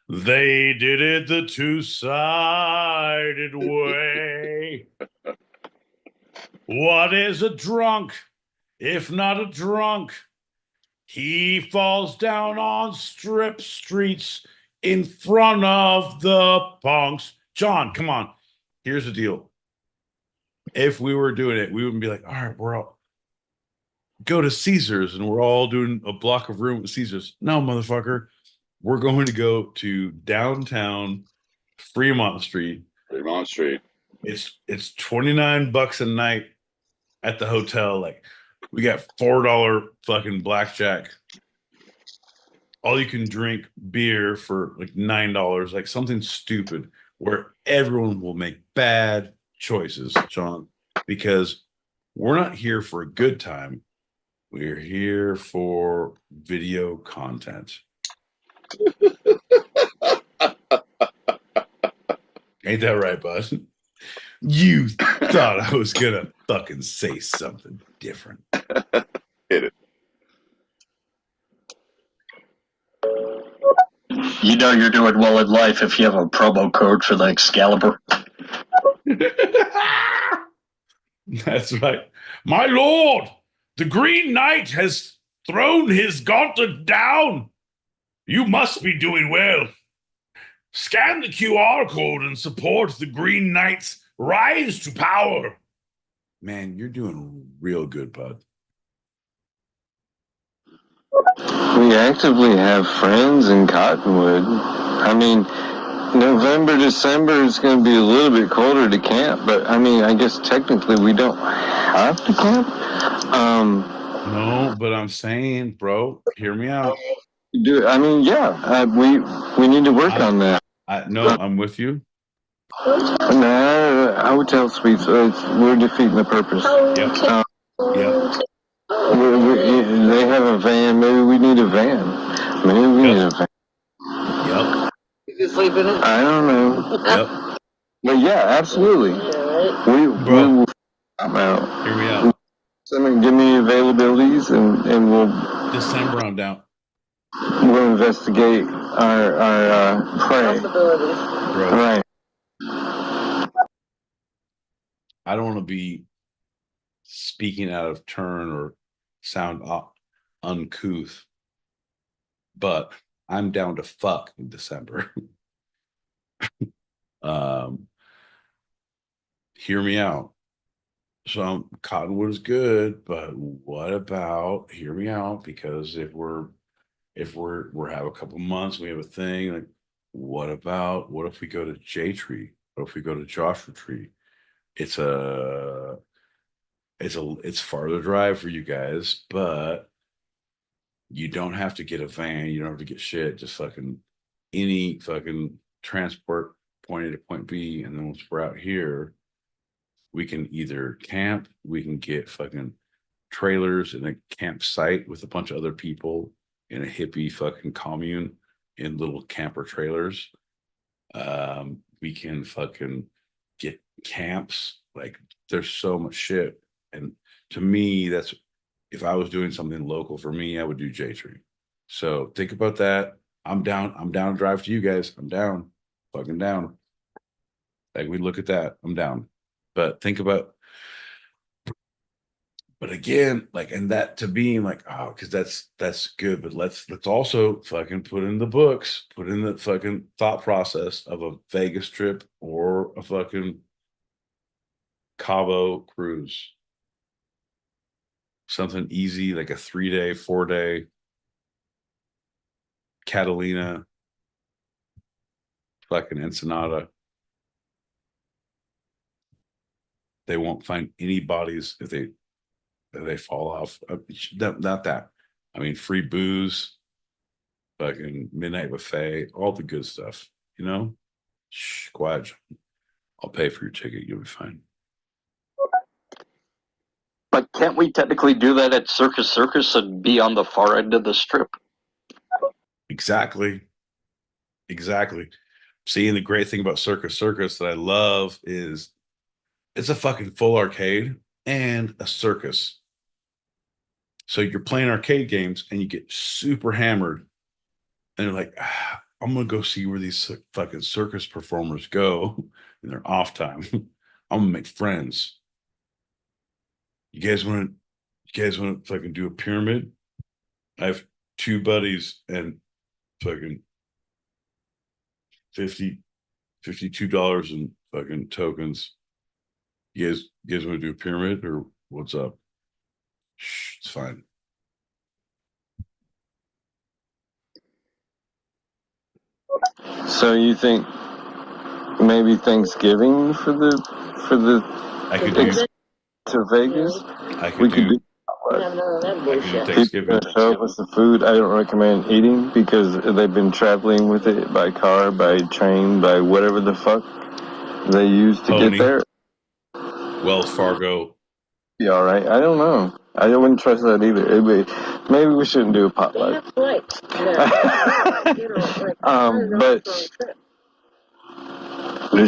they did it the two-sided way. What is a drunk if not a drunk? He falls down on strip streets in front of the punks. John, come on. Here's the deal. If we were doing it, we wouldn't be like, all right, we're all go to Caesars and we're all doing a block of room at Caesars. No, motherfucker. We're going to go to downtown Fremont Street. Fremont Street. It's $29 a night at the hotel. Like, we got $4 fucking blackjack. All you can drink beer for like $9, like something stupid where everyone will make bad choices, John, because we're not here for a good time. We're here for video content. Ain't that right, bud? You thought I was gonna fucking say something different. Hit it. You know you're doing well in life if you have a promo code for the Excalibur. That's right. My lord, the Green Knight has thrown his gauntlet down. You must be doing well. Scan the QR code and support the Green Knight's rise to power. Man, you're doing real good, bud. We actively have friends in Cottonwood. I mean, November, December is going to be a little bit colder to camp, but I mean, I guess technically we don't have to camp. No, but I'm saying, bro, hear me out. I mean, yeah, we need to work on that. No, I'm with you. Nah, hotel suites, we're defeating the purpose. Yep. Yep. They have a van. Maybe we need a van. Maybe we need a van. Yep. You can sleep in it. I don't know. Yep. But yeah, absolutely. Bro, I'm out. Hear me out. Give me availabilities and we'll December, I'm down. We'll investigate our prey. Bro, Right. I don't want to be speaking out of turn or sound uncouth, but I'm down to fuck in December. Hear me out. So Cottonwood is good, but what about, hear me out, because if we're have a couple months, we have a thing, like what if we go to J Tree? What if we go to Joshua Tree? It's farther drive for you guys, but you don't have to get a van, you don't have to get shit, just fucking any fucking transport point A to point B, and then once we're out here, we can either camp, we can get fucking trailers in a campsite with a bunch of other people in a hippie fucking commune in little camper trailers. We can fucking get camps. Like, there's so much shit. And to me, that's, if I was doing something local for me, I would do J Tree. So think about that. I'm down to drive to you guys. I'm down. Fucking down. Like, we look at that. I'm down. But think about, but again, like, and that to being like, oh, because that's good. But let's also fucking put in the books, put in the fucking thought process of a Vegas trip or a fucking Cabo cruise. Something easy, like a 3-day, 4-day Catalina, fucking Ensenada. They won't find any bodies if they fall off. Not that. I mean, free booze, fucking midnight buffet, all the good stuff. You know, shh, quiet. John. I'll pay for your ticket. You'll be fine. But can't we technically do that at Circus and be on the far end of the strip? Exactly. See, and the great thing about Circus that I love is it's a fucking full arcade and a circus. So you're playing arcade games and you get super hammered, and you're like, I'm gonna go see where these fucking circus performers go in their off time. I'm gonna make friends. You guys want to fucking do a pyramid? I have two buddies and fucking $52 in fucking tokens. You guys want to do a pyramid or what's up? Shh, it's fine. So you think maybe Thanksgiving for the I could do to Vegas? I could do Thanksgiving. People show up with the food. I don't recommend eating because they've been traveling with it by car, by train, by whatever the fuck they use to Pony. get there. Wells Fargo. Be all right. I don't know. I wouldn't trust that either. Maybe we shouldn't do a potluck. But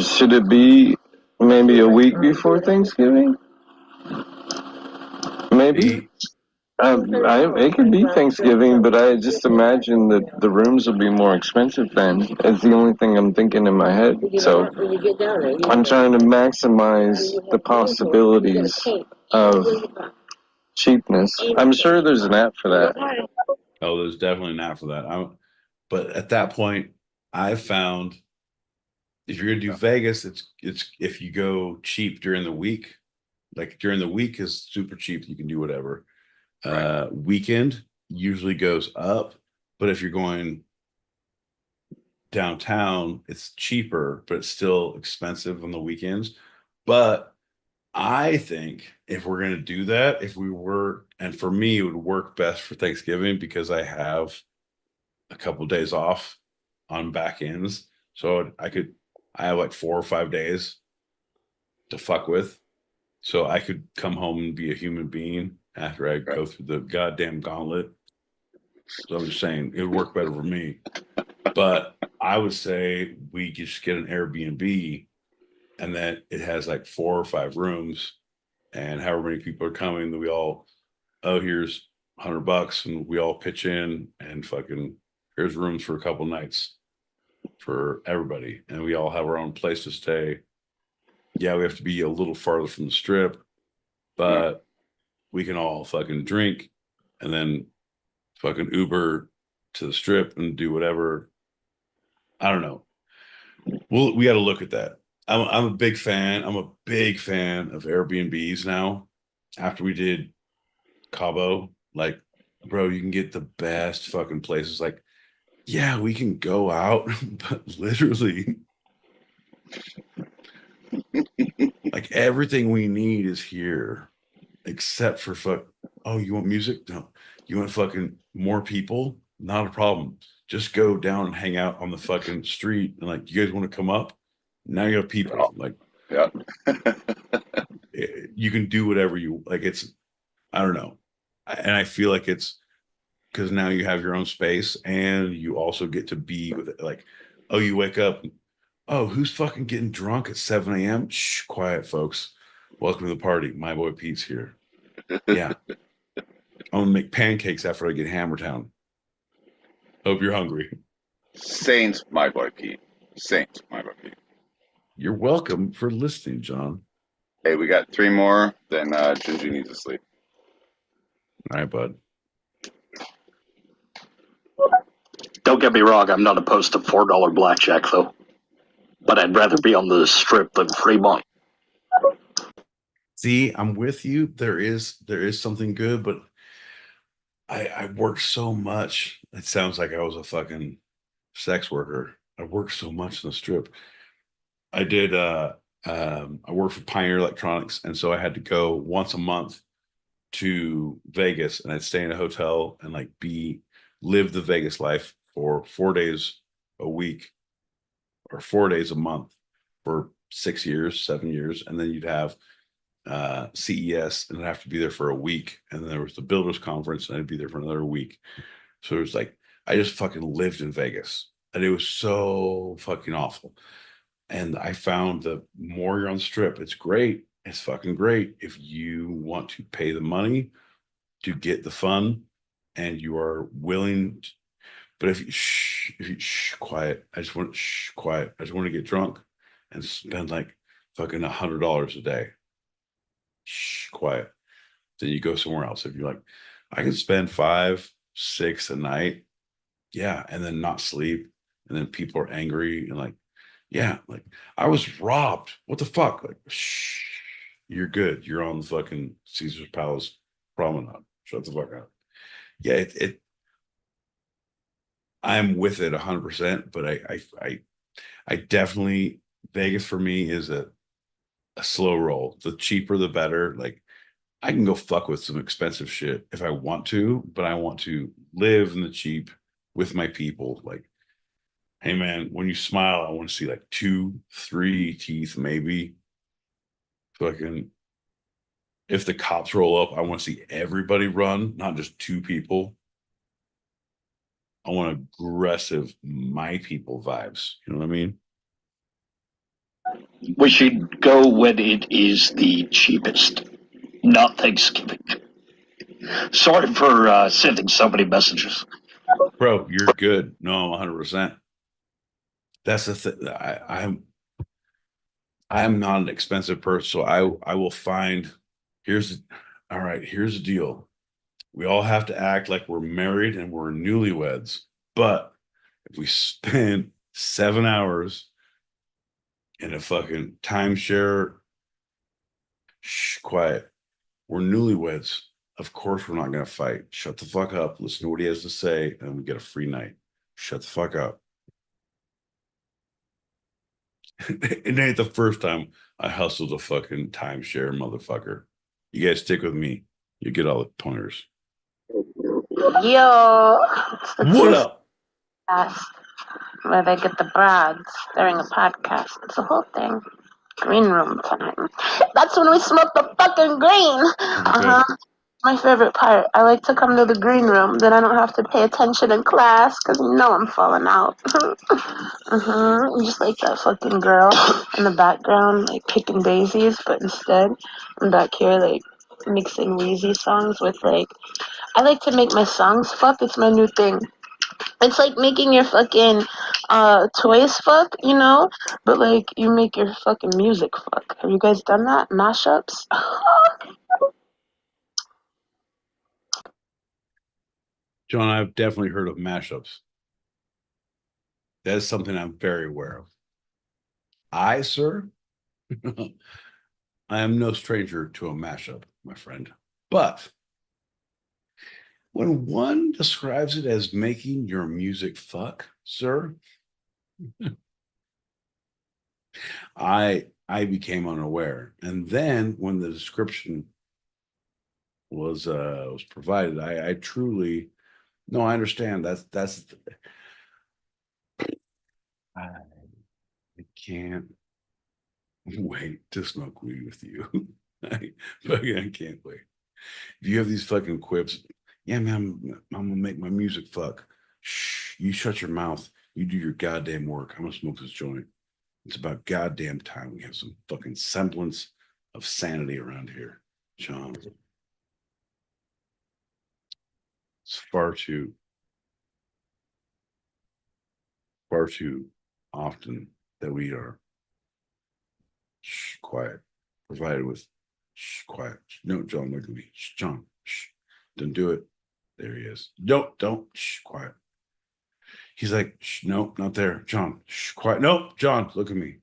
should it be maybe a week before Thanksgiving? Maybe. It could be Thanksgiving, but I just imagine that the rooms will be more expensive then. It's the only thing I'm thinking in my head. So I'm trying to maximize the possibilities of cheapness. I'm sure there's an app for that. Oh, there's definitely an app for that. But at that point, I've found if you're gonna do Vegas, it's if you go cheap during the week, like during the week is super cheap. You can do whatever. Weekend usually goes up, but if you're going downtown, it's cheaper, but it's still expensive on the weekends. But I think if we're going to do that, and for me, it would work best for Thanksgiving because I have a couple of days off on back ends. So I have like 4 or 5 days to fuck with. So I could come home and be a human being after I go through the goddamn gauntlet. So I'm just saying it would work better for me. But I would say we just get an Airbnb and then it has like 4 or 5 rooms, and however many people are coming, that we all, here's $100 and we all pitch in and fucking here's rooms for a couple nights for everybody. And we all have our own place to stay. Yeah, we have to be a little farther from the strip, but we can all fucking drink and then fucking Uber to the strip and do whatever. I don't know. Well, we got to look at that. I'm a big fan. I'm a big fan of Airbnbs now. After we did Cabo, like, bro, you can get the best fucking places. Like, yeah, we can go out, but literally, like everything we need is here, except for Oh, you want music? No. You want fucking more people? Not a problem. Just go down and hang out on the fucking street. And like, you guys want to come up? Now you have people. Like, yeah. You can do whatever you like. I don't know. And I feel like it's because now you have your own space and you also get to be with it. Like, oh, you wake up. Oh, who's fucking getting drunk at 7 a.m.? Shh, quiet, folks. Welcome to the party. My boy Pete's here. Yeah. I'm gonna make pancakes after I get Hammer Town. Hope you're hungry. Saint, my boy Pete. Saint, my boy Pete. You're welcome for listening, John. Hey, we got 3 more, then Gingy needs to sleep. All right, bud. Don't get me wrong, I'm not opposed to $4 blackjack, though. But I'd rather be on the strip than Fremont. See, I'm with you. There is something good, but I work so much. It sounds like I was a fucking sex worker. I worked so much in the strip. I did I worked for Pioneer Electronics, and so I had to go once a month to Vegas, and I'd stay in a hotel and like live the Vegas life for 4 days a week or 4 days a month for 6 years, 7 years, and then you'd have CES, and I'd have to be there for a week, and then there was the Builders Conference, and I'd be there for another week. So it was like I just fucking lived in Vegas, and it was so fucking awful. And I found the more you're on the strip, it's great. It's fucking great if you want to pay the money to get the fun, and you are willing. But if you quiet, I just want quiet. I just want to get drunk and spend like fucking $100 a day. Quiet. Then you go somewhere else. If you're like, I can spend 5, 6 a night, yeah, and then not sleep, and then people are angry and like, yeah, like I was robbed. What the fuck? Like, you're good. You're on the fucking Caesar's Palace promenade. Shut the fuck up. Yeah, I'm with it 100%, but I definitely Vegas for me is a slow roll. The cheaper, the better. Like I can go fuck with some expensive shit if I want to, but I want to live in the cheap with my people. Like, hey man, when you smile, I want to see like 2, 3 teeth, maybe. Fucking if the cops roll up, I want to see everybody run, not just 2 people. I want aggressive my people vibes. You know what I mean? We should go when it is the cheapest, not Thanksgiving. Sorry for sending so many messages. Bro, you're good. No, 100%. That's the thing. I'm not an expensive person, so I will find. All right. Here's the deal. We all have to act like we're married and we're newlyweds, but if we spend 7 hours in a fucking timeshare, quiet. We're newlyweds. Of course, we're not gonna fight. Shut the fuck up. Listen to what he has to say, and we get a free night. Shut the fuck up. It ain't the first time I hustled a fucking timeshare, motherfucker. You guys stick with me. You get all the pointers. Yo, it's the What up? podcast where they get the broads during a podcast. It's a whole thing. Green room time. That's when we smoke the fucking green. My favorite part. I like to come to the green room. Then I don't have to pay attention in class because you know I'm falling out. I'm just like that fucking girl in the background, like picking daisies, but instead I'm back here like mixing Weezy songs with like. I like to make my songs fuck. It's my new thing. It's like making your fucking toys fuck, you know? But like you make your fucking music fuck. Have you guys done that? Mashups? John, I've definitely heard of mashups. That is something I'm very aware of. I, sir, I am no stranger to a mashup, my friend. But when one describes it as making your music fuck, sir, I became unaware. And then when the description was provided, I truly no, I understand. I can't wait to smoke weed with you. I can't wait. If you have these fucking quips, yeah, man, I'm gonna make my music fuck. Shh, you shut your mouth. You do your goddamn work. I'm gonna smoke this joint. It's about goddamn time we have some fucking semblance of sanity around here, John. It's far too often that we are quiet, provided with quiet. No, John, look at me. John, don't do it. There he is. Nope, don't. Quiet. He's like, nope, not there. John, quiet. Nope, John, look at me.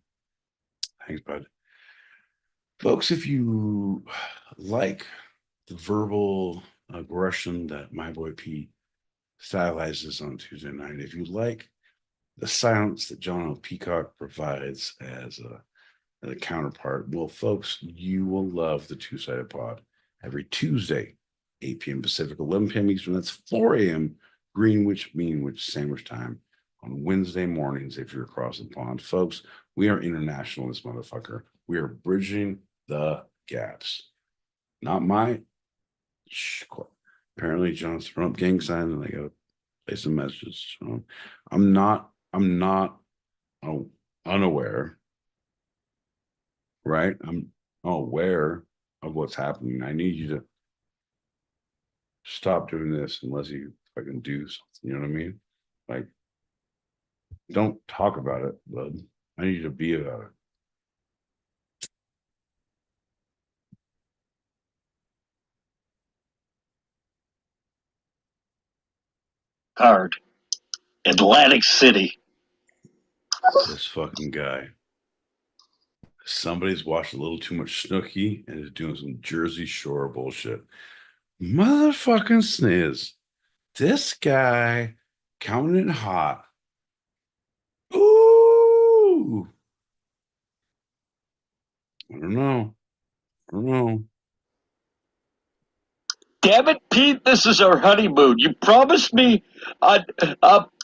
Thanks, bud. Folks, if you like the verbal aggression that my boy Pete stylizes on Tuesday night, if you like the silence that John O. Peacock provides as a the counterpart. Well, folks, you will love the Two-Sided Pod every Tuesday, 8 p.m. Pacific, 11 p.m. Eastern. That's 4 a.m. Greenwich Sandwich time on Wednesday mornings if you're across the pond. Folks, we are international in this motherfucker. We are bridging the gaps. Not my... Apparently, John's throwing up gang signs and I got to play some messages. So I'm not unaware, right? I'm aware of what's happening. I need you to stop doing this unless you fucking do something. You know what I mean? Like, don't talk about it, bud. I need you to be about it. Hard. Atlantic City. This fucking guy. Somebody's watched a little too much Snooki and is doing some Jersey Shore bullshit. Motherfucking sniz. This guy coming in hot. Ooh. I don't know. Damn it, Pete, this is our honeymoon. You promised me a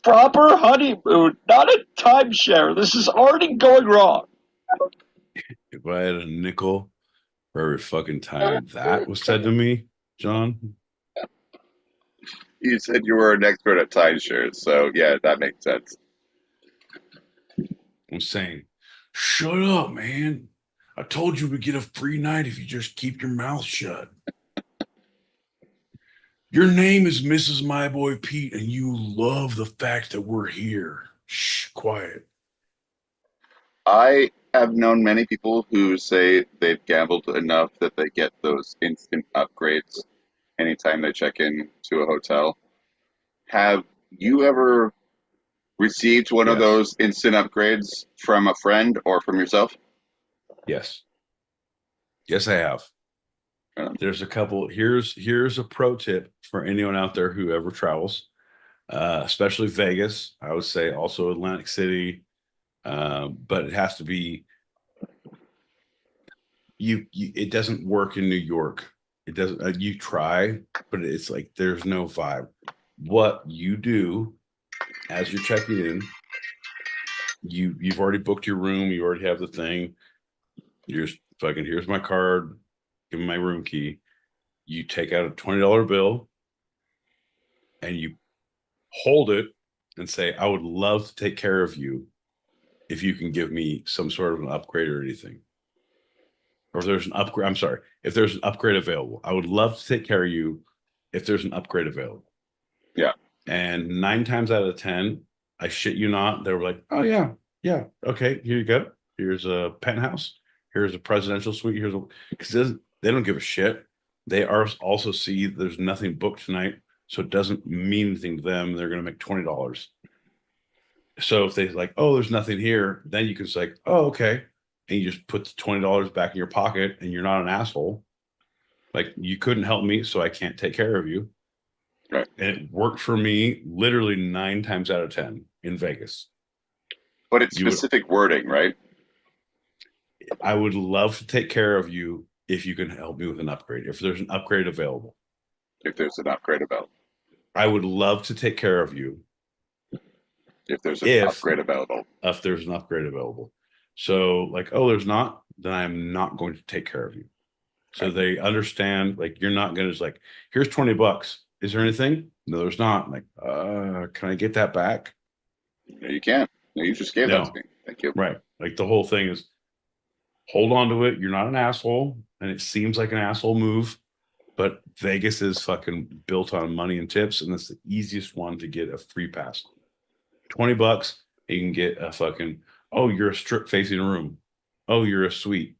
proper honeymoon, not a timeshare. This is already going wrong. If I had a nickel for every fucking time that was said to me, John. You said you were an expert at timeshares, so yeah, that makes sense. I'm saying, shut up, man. I told you we'd get a free night if you just keep your mouth shut. Your name is Mrs. My Boy Pete, and you love the fact that we're here. Shh, quiet. I have known many people who say they've gambled enough that they get those instant upgrades anytime they check in to a hotel. Have you ever received one of those instant upgrades from a friend or from yourself? Yes. Yes, I have. There's a couple. Here's a pro tip for anyone out there who ever travels, especially Vegas. I would say also Atlantic City, but it has to be. It doesn't work in New York. It doesn't. You try, but it's like there's no vibe. What you do as you're checking in, you've already booked your room. You already have the thing. You're just fucking. Here's my card. Give me my room key. You take out a $20 bill and you hold it and say, I would love to take care of you if you can give me some sort of an upgrade or anything. Or if there's an upgrade, I'm sorry, if there's an upgrade available. I would love to take care of you if there's an upgrade available. Yeah. And 9 times out of 10, I shit you not, they were like, oh yeah, okay, here you go. Here's a penthouse. Here's a presidential suite. Because they don't give a shit. They also see there's nothing booked tonight, so it doesn't mean anything to them. They're going to make $20. So if they like, oh, there's nothing here, then you can say, oh, okay, and you just put the $20 back in your pocket, and you're not an asshole. Like, you couldn't help me, so I can't take care of you. Right. And it worked for me literally 9 times out of 10 in Vegas. But it's specific wording, right? I would love to take care of you if you can help me with an upgrade, if there's an upgrade available. If there's an upgrade available. I would love to take care of you. If there's an upgrade available. If there's an upgrade available. So, like, oh, there's not, then I'm not going to take care of you. So they understand, like, you're not going to just like, here's $20. Is there anything? No, there's not. I'm like, can I get that back? No, you can't. No, you just gave that to me. Thank you. Right. Like, the whole thing is hold on to it. You're not an asshole. And it seems like an asshole move, but Vegas is fucking built on money and tips. And that's the easiest one to get a free pass. $20, you can get a fucking, oh, you're a strip facing room. Oh, you're a suite.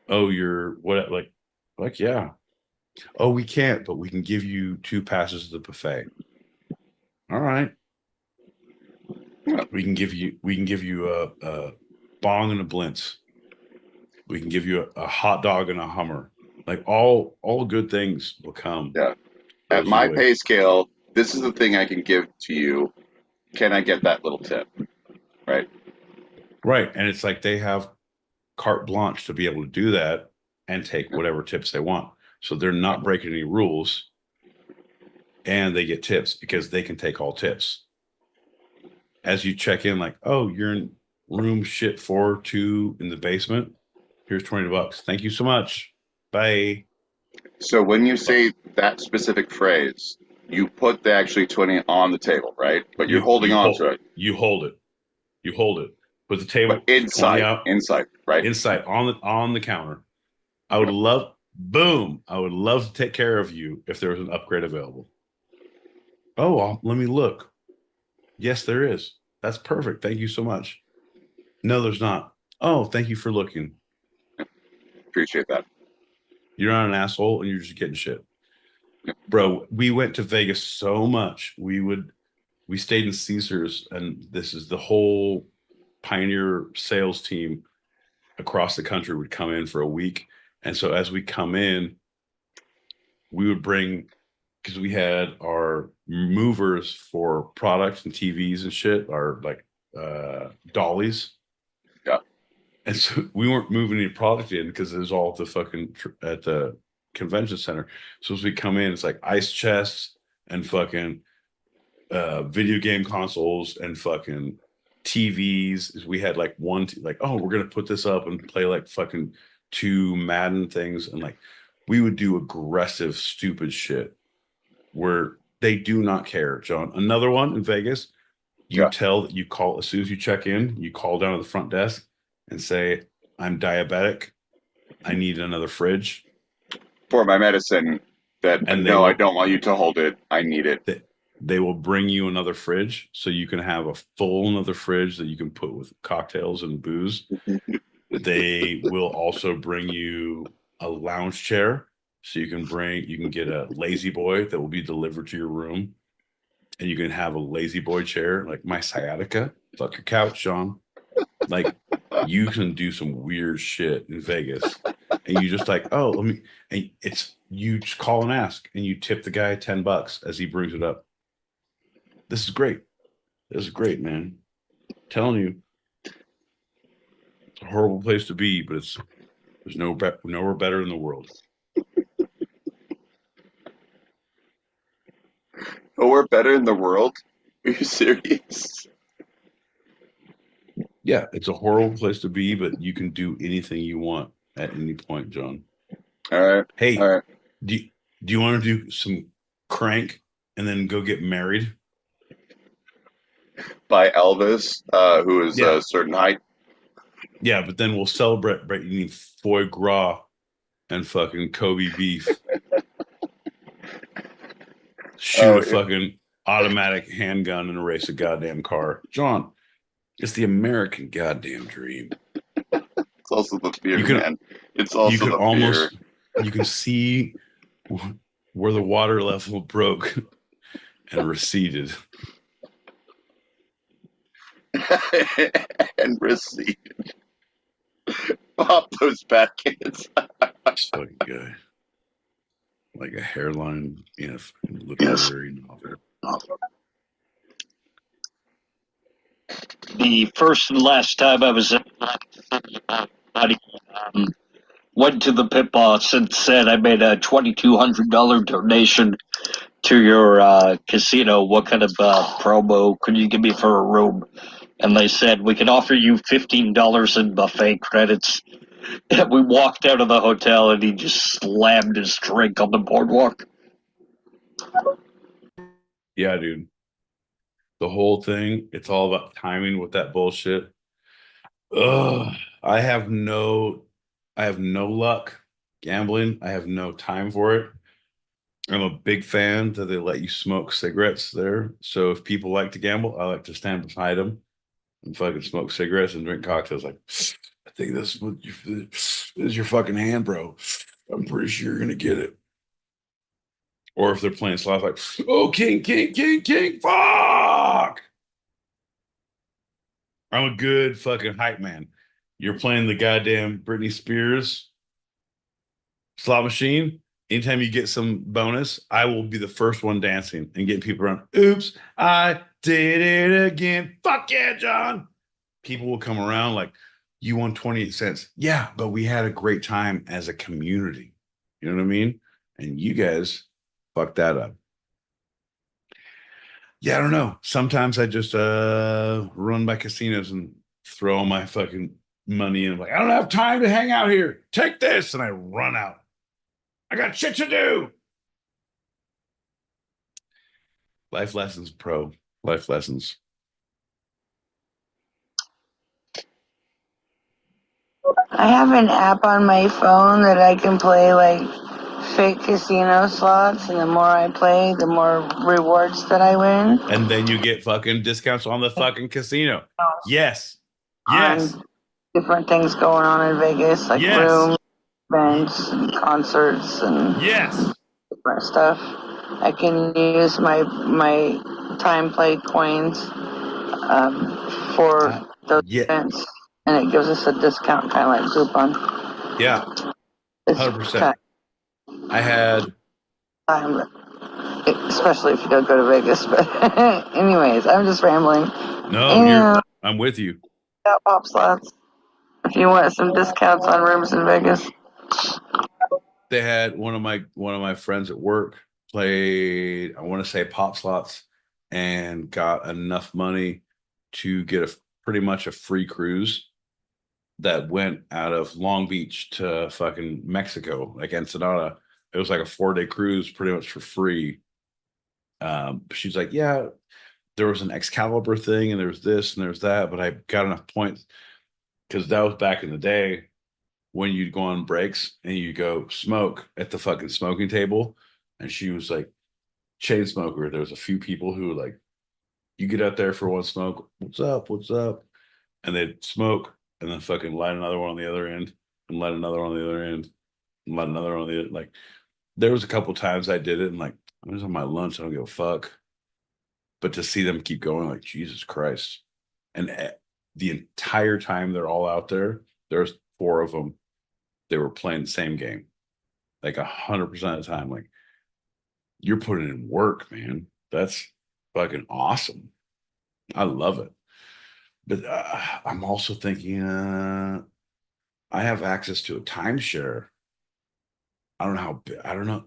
Oh, you're what? Like, yeah. Oh, we can't, but we can give you 2 passes to the buffet. All right. We can give you a bong and a blintz. We can give you a hot dog and a Hummer. Like, all good things will come. Yeah. At my pay scale, this is the thing I can give to you. Can I get that little tip? Right. Right. And it's like they have carte blanche to be able to do that and take whatever tips they want. So they're not breaking any rules, and they get tips because they can take all tips. As you check in, like, oh, you're in room shit 4-2 in the basement. Here's $20. Thank you so much. Bye. So when you say that specific phrase, you put the actually 20 on the table, right? But you're holding on to it. You hold it. You hold it. Put the table But inside, 20 out. right? Inside on the counter. I would love to take care of you if there was an upgrade available. Oh, well, let me look. Yes, there is. That's perfect. Thank you so much. No, there's not. Oh, thank you for looking. Appreciate that. You're not an asshole and you're just getting shit. Bro, we went to Vegas so much. We stayed in Caesars, and this is the whole Pioneer sales team across the country would come in for a week. And so as we come in, we would bring, because we had our movers for products and TVs and shit, our like dollies. Yeah. And so we weren't moving any product in because it was all at the fucking at the convention center. So as we come in, it's like ice chests and fucking video game consoles and fucking TVs. We had like oh, we're gonna put this up and play like fucking 2 Madden things, and like we would do aggressive, stupid shit where they do not care, John. Another one in Vegas, you call as soon as you check in, you call down to the front desk and say, I'm diabetic. I need another fridge. For my medicine I don't want you to hold it. I need it. They will bring you another fridge so you can have a full another fridge that you can put with cocktails and booze. They will also bring you a lounge chair so you can get a lazy boy that will be delivered to your room, and you can have a lazy boy chair like my sciatica. Fuck your couch, Sean. Like you can do some weird shit in Vegas, and you just like, oh, and you just call and ask, and you tip the guy $10 as he brings it up. This is great. This is great, man. I'm telling you, it's a horrible place to be, but there's nowhere better in the world. Oh, we're better in the world? Are you serious? Yeah, it's a horrible place to be, but you can do anything you want at any point, John. All right. Hey, all right. Do you want to do some crank and then go get married? By Elvis, who is a certain height. Yeah, but then we'll celebrate by eating foie gras and fucking Kobe beef. Shoot a fucking automatic handgun and race a goddamn car. John, it's the American goddamn dream. It's also the fear, man. It's also the fear. You can see where the water level broke and receded. And receded. Pop those back kids. This fucking guy. Like a hairline in a literary novel. The first and last time I was in went to the pit boss and said I made a $2,200 donation to your casino. What kind of promo could you give me for a room? And they said we can offer you $15 in buffet credits. And we walked out of the hotel and he just slammed his drink on the boardwalk. Yeah, dude. The whole thing, it's all about timing with that bullshit. Ugh. I have no luck gambling. I have no time for it. I'm a big fan that they let you smoke cigarettes there. So if people like to gamble, I like to stand beside them and fucking smoke cigarettes and drink cocktails. Like, I think this is your fucking hand, bro. I'm pretty sure you're gonna get it. Or if they're playing slots, like, oh, king, fuck. I'm a good fucking hype man. You're playing the goddamn Britney Spears slot machine. Anytime you get some bonus, I will be the first one dancing and getting people around. Oops, I did it again. Fuck yeah, John. People will come around like, You won 28 cents. Yeah, but we had a great time as a community. You know what I mean? And you guys fucked that up. Yeah, I don't know. Sometimes I just run by casinos and throw my fucking money in. Like, I don't have time to hang out here. Take this. And I run out. I got shit to do. Life lessons, pro. Life lessons. I have an app on my phone that I can play like fake casino slots, and the more I play, the more rewards that I win. And then you get fucking discounts on the fucking casino. Yes. On Yes. different things going on in Vegas, like Yes. rooms, events, and concerts, and Yes. different stuff. I can use my time played coins for those Yeah. events, and it gives us a discount, kind of like Groupon. Yeah. It's 100%. I had time, especially if you don't go to Vegas. But anyways, I'm just rambling. no, I'm with you. Got pop slots. If you want some discounts on rooms in Vegas. They had one of my friends at work played, I want to say pop slots, and got enough money to get pretty much a free cruise that went out of Long Beach to fucking Mexico, like Ensenada. It was like a 4-day cruise pretty much for free. She's like, yeah, there was an Excalibur thing and there was this and there's that, but I got enough points because that was back in the day when you'd go on breaks and you go smoke at the fucking smoking table. And she was like, chain smoker. There was a few people who were like, you get out there for one smoke. What's up? What's up? And they'd smoke and then fucking light another one on the other end and light another one on the other end and light another one on the other. Like, there was a couple times I did it and like, I was on my lunch. I don't give a fuck. But to see them keep going, like, Jesus Christ. And the entire time they're all out there, there's 4 of them. They were playing the same game, like 100% of the time. Like, you're putting in work, man. That's fucking awesome. I love it. But I'm also thinking, I have access to a timeshare. I don't know how. I don't know.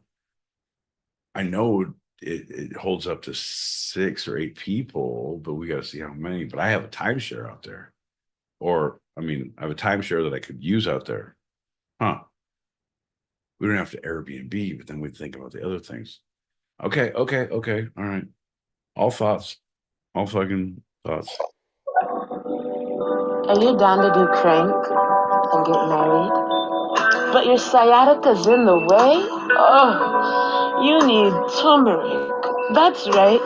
I know it holds up to 6 or 8 people, but we got to see how many. But I have a timeshare out there, or I mean, I have a timeshare that I could use out there. Huh? We don't have to Airbnb, but then we think about the other things. Okay. All right. All thoughts. All fucking thoughts. Are you down to do crank and get married? But your sciatica's in the way? Oh, you need turmeric. That's right.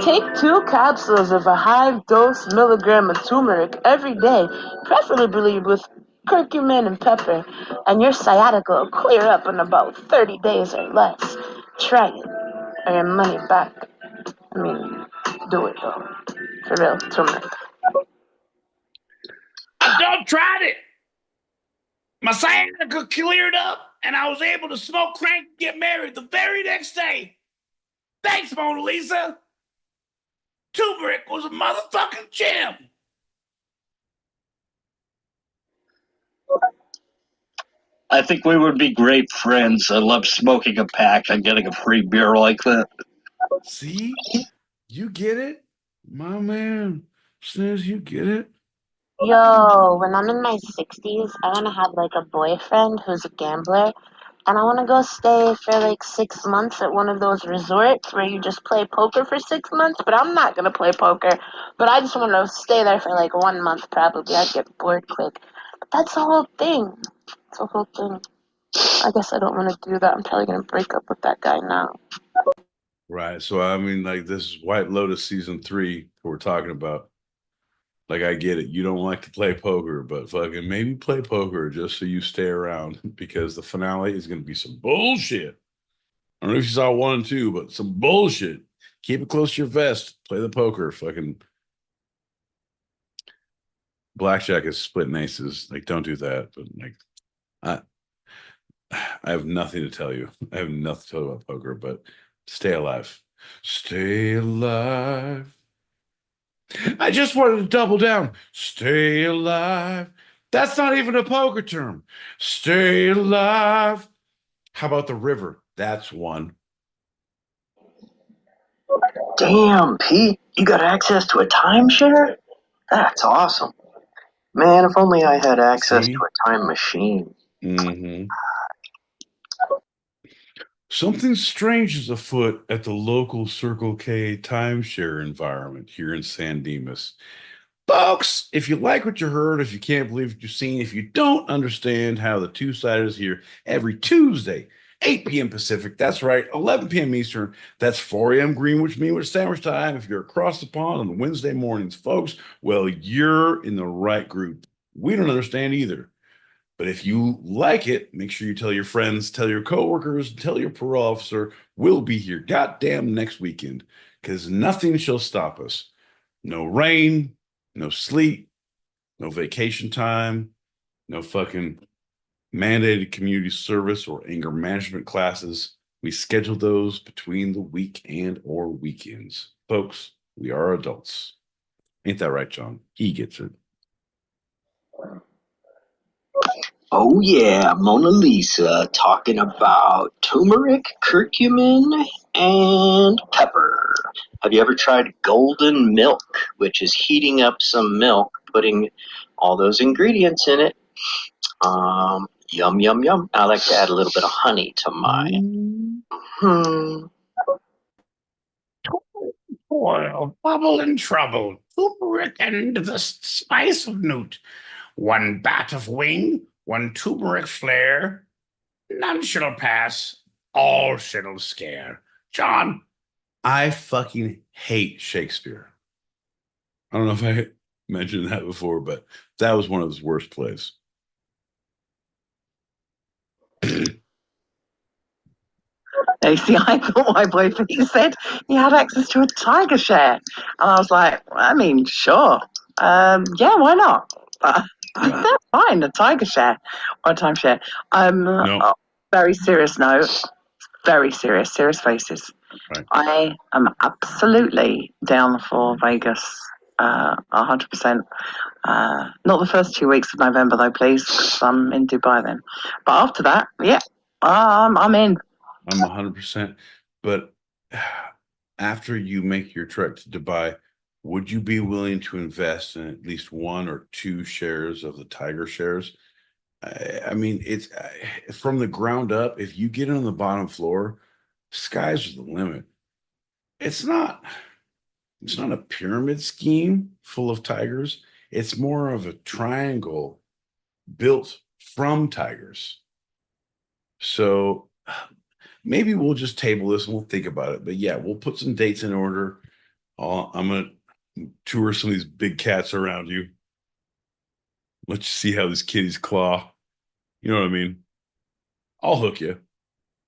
Take 2 capsules of a high dose milligram of turmeric every day, preferably with curcumin and pepper, and your sciatica will clear up in about 30 days or less. Try it, or your money back. I mean, do it though. For real, turmeric. Done tried it. My sciatica cleared up, and I was able to smoke crank and get married the very next day. Thanks, Mona Lisa. Turmeric was a motherfucking gem. I think we would be great friends. I love smoking a pack and getting a free beer like that. See? You get it? My man says you get it. Yo, when I'm in my 60s, I want to have like a boyfriend who's a gambler, and I want to go stay for like 6 months at one of those resorts where you just play poker for 6 months. But I'm not gonna play poker, but I just want to stay there for like 1 month probably. I'd get bored quick. But that's the whole thing. It's the whole thing. I guess I don't want to do that. I'm probably gonna break up with that guy now. Right. So I mean, like, this is White Lotus season 3 we're talking about. Like, I get it. You don't like to play poker, but fucking maybe play poker just so you stay around because the finale is going to be some bullshit. I don't know if you saw 1 and 2, but some bullshit. Keep it close to your vest. Play the poker. Fucking blackjack is splitting aces. Like, don't do that. But like, I have nothing to tell you. I have nothing to tell you about poker, but stay alive. Stay alive. I just wanted to double down. Stay alive. That's not even a poker term. Stay alive. How about the river? That's one. Damn, Pete, you got access to a timeshare? That's awesome. Man, if only I had access to a time machine. Mm-hmm. Something strange is afoot at the local Circle K timeshare environment here in San Dimas. Folks, if you like what you heard, if you can't believe what you've seen, if you don't understand how the two-sided is here every Tuesday, 8 p.m. Pacific, that's right, 11 p.m. Eastern, that's 4 a.m. Greenwich Mean Sandwich time. If you're across the pond on Wednesday mornings, folks, well, you're in the right group. We don't understand either. But if you like it, make sure you tell your friends, tell your coworkers, tell your parole officer. We'll be here goddamn next weekend because nothing shall stop us. No rain, no sleet, no vacation time, no fucking mandated community service or anger management classes. We schedule those between the week and or weekends. Folks, we are adults. Ain't that right, John? He gets it. Oh yeah, Mona Lisa talking about turmeric, curcumin, and pepper. Have you ever tried golden milk, which is heating up some milk, putting all those ingredients in it? Yum, yum, yum. I like to add a little bit of honey to mine. Oil, bubble and trouble, turmeric and the spice of newt. One bat of wing, one turmeric flare. None shall pass, all shall scare. John. I fucking hate Shakespeare. I don't know if I mentioned that before, but that was one of his worst plays. You see, I thought my boyfriend, he said he had access to a tiger share. And I was like, I mean, sure. Yeah, why not? That's fine, a tiger share or a timeshare. No. Very serious note, very serious faces. Right. I am absolutely down for Vegas, 100%. Not the first 2 weeks of November, though, please, because I'm in Dubai then. But after that, yeah, I'm in. I'm 100%. But after you make your trip to Dubai, would you be willing to invest in at least one or two shares of the Tiger shares? I mean, it's from the ground up. If you get on the bottom floor, sky's the limit. It's not a pyramid scheme full of tigers. It's more of a triangle built from tigers. So maybe we'll just table this and we'll think about it. But yeah, we'll put some dates in order. I'm going to tour some of these big cats around you. Let you see how this kitties claw. You know what I mean? I'll hook you.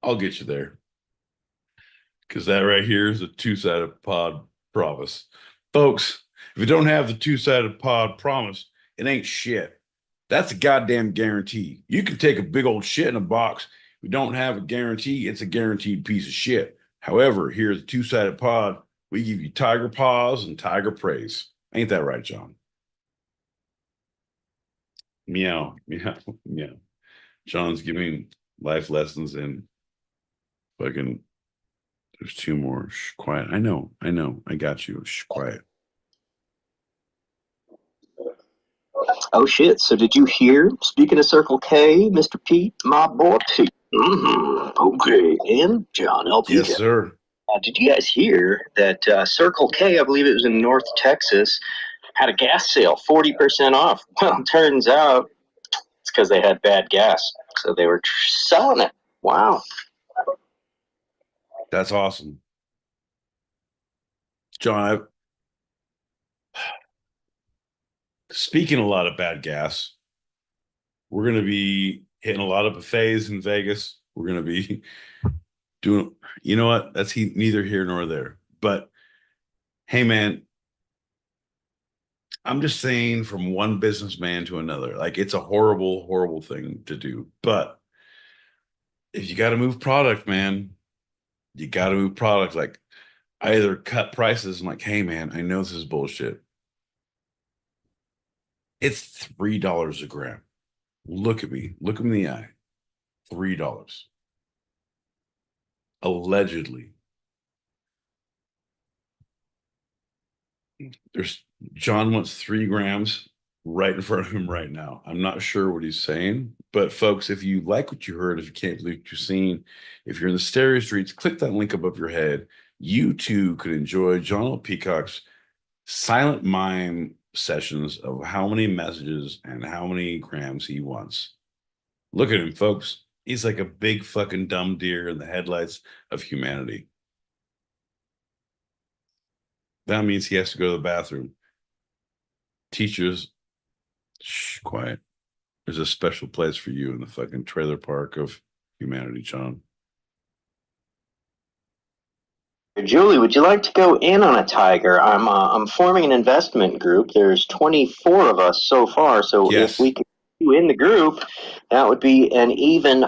I'll get you there. Because that right here is a two-sided pod promise. Folks, if you don't have the two-sided pod promise, it ain't shit. That's a goddamn guarantee. You can take a big old shit in a box. If you don't have a guarantee, it's a guaranteed piece of shit. However, here's a two-sided pod. We give you tiger paws and tiger praise. Ain't that right, John? Meow, meow, meow. John's giving life lessons in fucking. There's two more. Shh, quiet. I know. I got you. Shh, quiet. Oh shit, so did you hear? Speaking of Circle K, Mr. Pete, my boy Pete. Okay, and John LP. Yes, sir. Did you guys hear that Circle K, I believe it was in North Texas, had a gas sale, 40% off? Well, it turns out it's because they had bad gas, so they were selling it. Wow. That's awesome. John, speaking a lot of bad gas, we're going to be hitting a lot of buffets in Vegas. We're going to be doing, you know what? That's neither here nor there. But hey, man, I'm just saying from one businessman to another, like it's a horrible, horrible thing to do. But if you got to move product, man, you got to move product. Like I either cut prices and like, hey, man, I know this is bullshit. It's $3 a gram. Look at me. Look me in the eye. $3. Allegedly. There's John wants 3 grams right in front of him right now. I'm not sure what he's saying, but folks, if you like what you heard, if you can't believe what you've seen, if you're in the stereo streets, click that link above your head. You too could enjoy John L. Peacock's silent mime sessions of how many messages and how many grams he wants. Look at him, folks. He's like a big fucking dumb deer in the headlights of humanity. That means he has to go to the bathroom. Teachers, shh, quiet. There's a special place for you in the fucking trailer park of humanity, John. Julie, would you like to go in on a tiger? I'm forming an investment group. There's 24 of us so far, so Yes. if we could do in the group, that would be an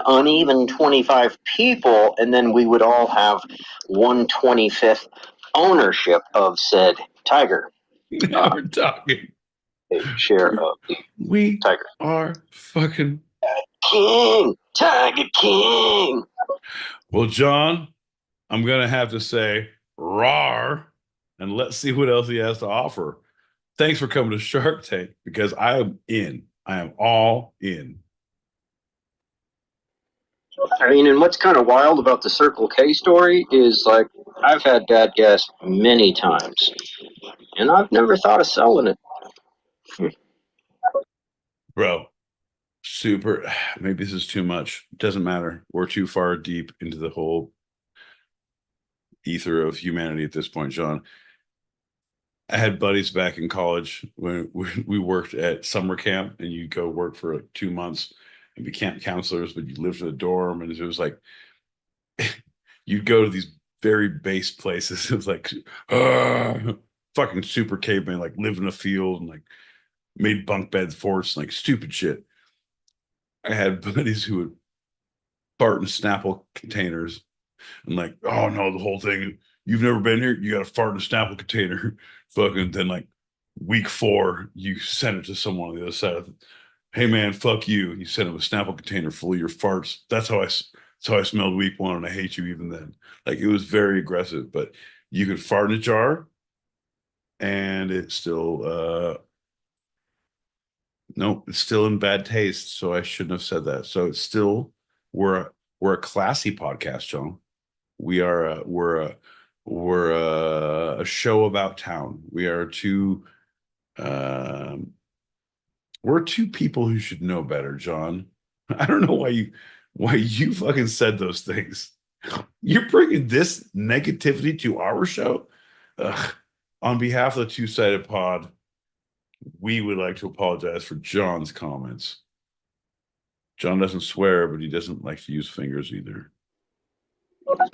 uneven 25 people, and then we would all have 1/25th ownership of said tiger. Now we're talking. A share of the We tiger. are fucking King, Tiger King. Well, John, I'm gonna have to say rawr, and let's see what else he has to offer. Thanks for coming to Shark Tank, because I am in. I am all in. I mean, and what's kind of wild about the Circle K story is, like, I've had bad gas many times, and I've never thought of selling it. Bro, super. Maybe this is too much. Doesn't matter. We're too far deep into the whole ether of humanity at this point, John. I had buddies back in college when we worked at summer camp, and you go work for like 2 months and be camp counselors, but you lived in a dorm, and it was like you'd go to these very base places. It was like fucking super caveman, like live in a field and like made bunk bed forts, like stupid shit. I had buddies who would fart in Snapple containers and like, oh no, the whole thing. You've never been here. You got to fart in a Snapple container. Fucking then like week 4, you send it to someone on the other side of it. Hey man, fuck you. You send them a Snapple container full of your farts. That's how I smelled week 1, and I hate you even then. Like it was very aggressive, but you could fart in a jar, and it's still nope, it's still in bad taste. So I shouldn't have said that. So it's still we're a classy podcast, John. We're a show about town. We're two people who should know better, John. I don't know why you fucking said those things. You're bringing this negativity to our show. On behalf of the Two-Sided Pod, we would like to apologize for John's comments. John doesn't swear, but he doesn't like to use fingers either.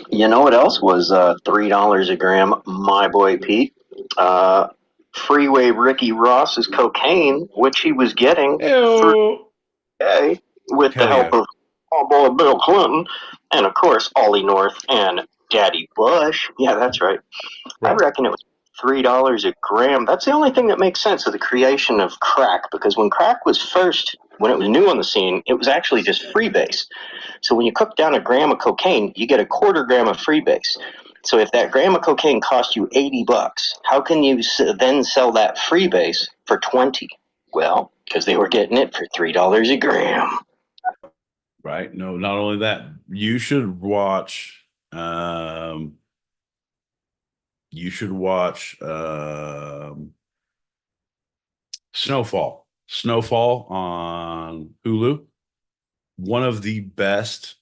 You know what else was $3 a gram? My boy Pete. Freeway Ricky Ross's cocaine, which he was getting free with the help of oh boy Bill Clinton, and of course Ollie North and Daddy Bush. Yeah, that's right. I reckon it was $3 a gram. That's the only thing that makes sense of the creation of crack, because when crack was when it was new on the scene, it was actually just freebase. So when you cook down a gram of cocaine, you get a quarter gram of freebase. So if that gram of cocaine cost you $80, how can you then sell that freebase for $20? Well, because they were getting it for $3 a gram. Right? No, not only that, you should watch Snowfall. Snowfall on Hulu. One of the best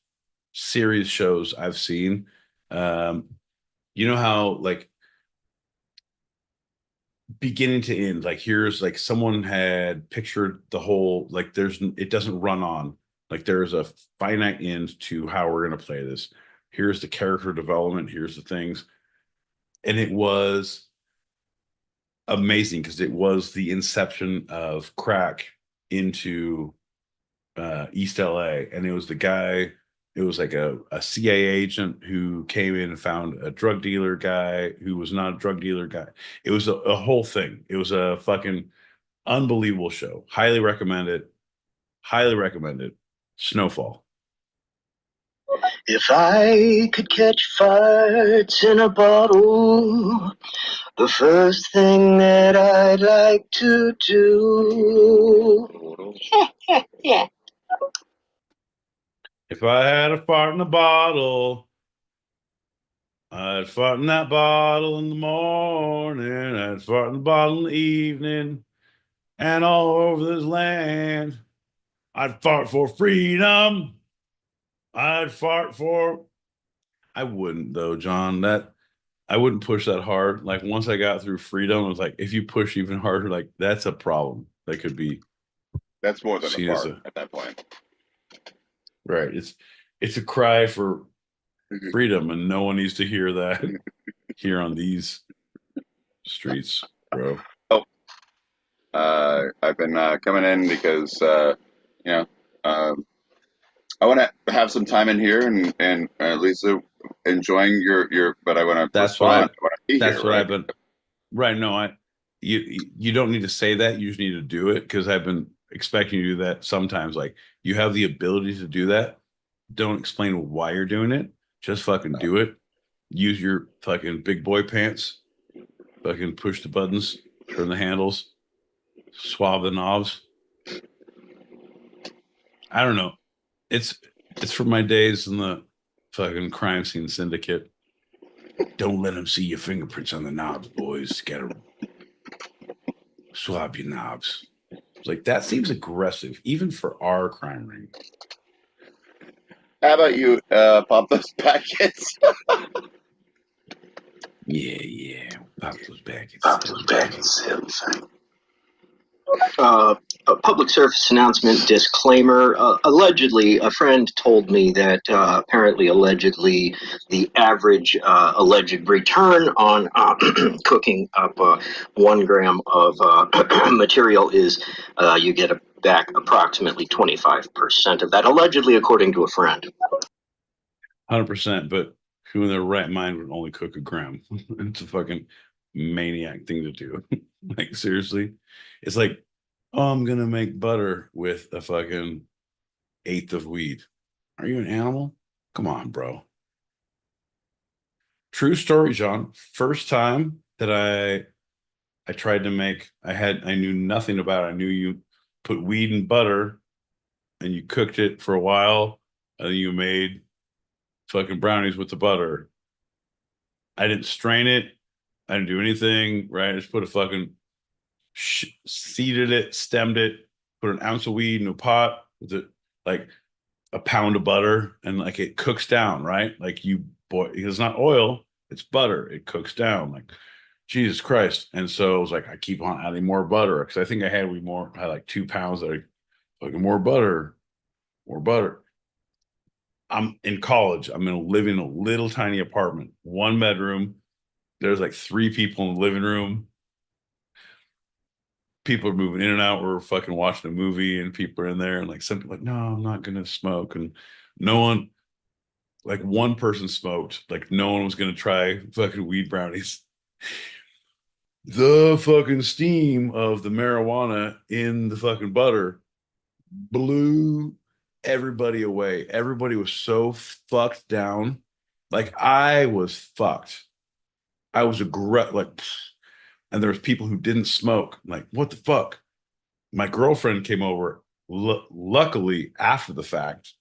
series shows I've seen. You know how like beginning to end, like here's like someone had pictured the whole, like it doesn't run on, like there's a finite end to how we're going to play this. Here's the character development, here's the things. And it was amazing because it was the inception of crack into East LA. And it was the guy, it was like a CIA agent who came in and found a drug dealer guy who was not a drug dealer guy. It was a whole thing. It was a fucking Unbelievable show. Highly recommend it. Highly recommend it. Snowfall. If I could catch farts in a bottle, the first thing that I'd like to do. Yeah. If I had a fart in a bottle, I'd fart in that bottle in the morning. I'd fart in the bottle in the evening. And all over this land, I'd fart for freedom. I'd fart for. I wouldn't though, John. I wouldn't push that hard. Like once I got through freedom, I was like, if you push even harder, like that's a problem. That could be. That's more than a seen as fart at that point. Right. It's a cry for freedom, and no one needs to hear that here on these streets, bro. Oh, I've been coming in because you know I want to have some time in here and Lisa enjoying your. But I want to respond. I want to be That's here, what right? I've been. Right. No, you don't need to say that. You just need to do it because I've been expecting you to do that sometimes. Like you have the ability to do that. Don't explain why you're doing it. Just fucking do it. Use your fucking big boy pants. Fucking push the buttons, turn the handles, swab the knobs. I don't know. It's from my days in the fucking crime scene syndicate. Don't let them see your fingerprints on the knobs, boys. Gotta swab your knobs. It's like that seems aggressive, even for our crime ring. How about you pop those packets? Yeah. Pop those packets. A public service announcement disclaimer. Allegedly, a friend told me that allegedly, the average alleged return on cooking up 1 gram of material is you get back approximately 25% of that, allegedly, according to a friend. 100%, but who in their right mind would only cook a gram? It's a fucking maniac thing to do. Like, seriously? It's like, oh, I'm going to make butter with a fucking eighth of weed. Are you an animal? Come on, bro. True story, John. First time that I tried to make, I knew nothing about it. I knew you put weed in butter and you cooked it for a while and then you made fucking brownies with the butter. I didn't strain it. I didn't do anything, right? I just put a fucking seeded it, stemmed it, put an ounce of weed in a pot with it, like a pound of butter, and like it cooks down, right? Like you boil, it's not oil, it's butter. It cooks down, like Jesus Christ. And so I was like, I keep on adding more butter because I think I had like 2 pounds of fucking more butter, more butter. I'm in college. I'm gonna live in a little tiny apartment, 1 bedroom. There's like 3 people in the living room. People are moving in and out. We're fucking watching a movie and people are in there and like some people like, no, I'm not gonna smoke. And no one, like one person smoked. Like no one was gonna try fucking weed brownies. The fucking steam of the marijuana in the fucking butter blew everybody away. Everybody was so fucked down. Like I was fucked. I was like, and there was people who didn't smoke. I'm like, what the fuck? My girlfriend came over, luckily after the fact,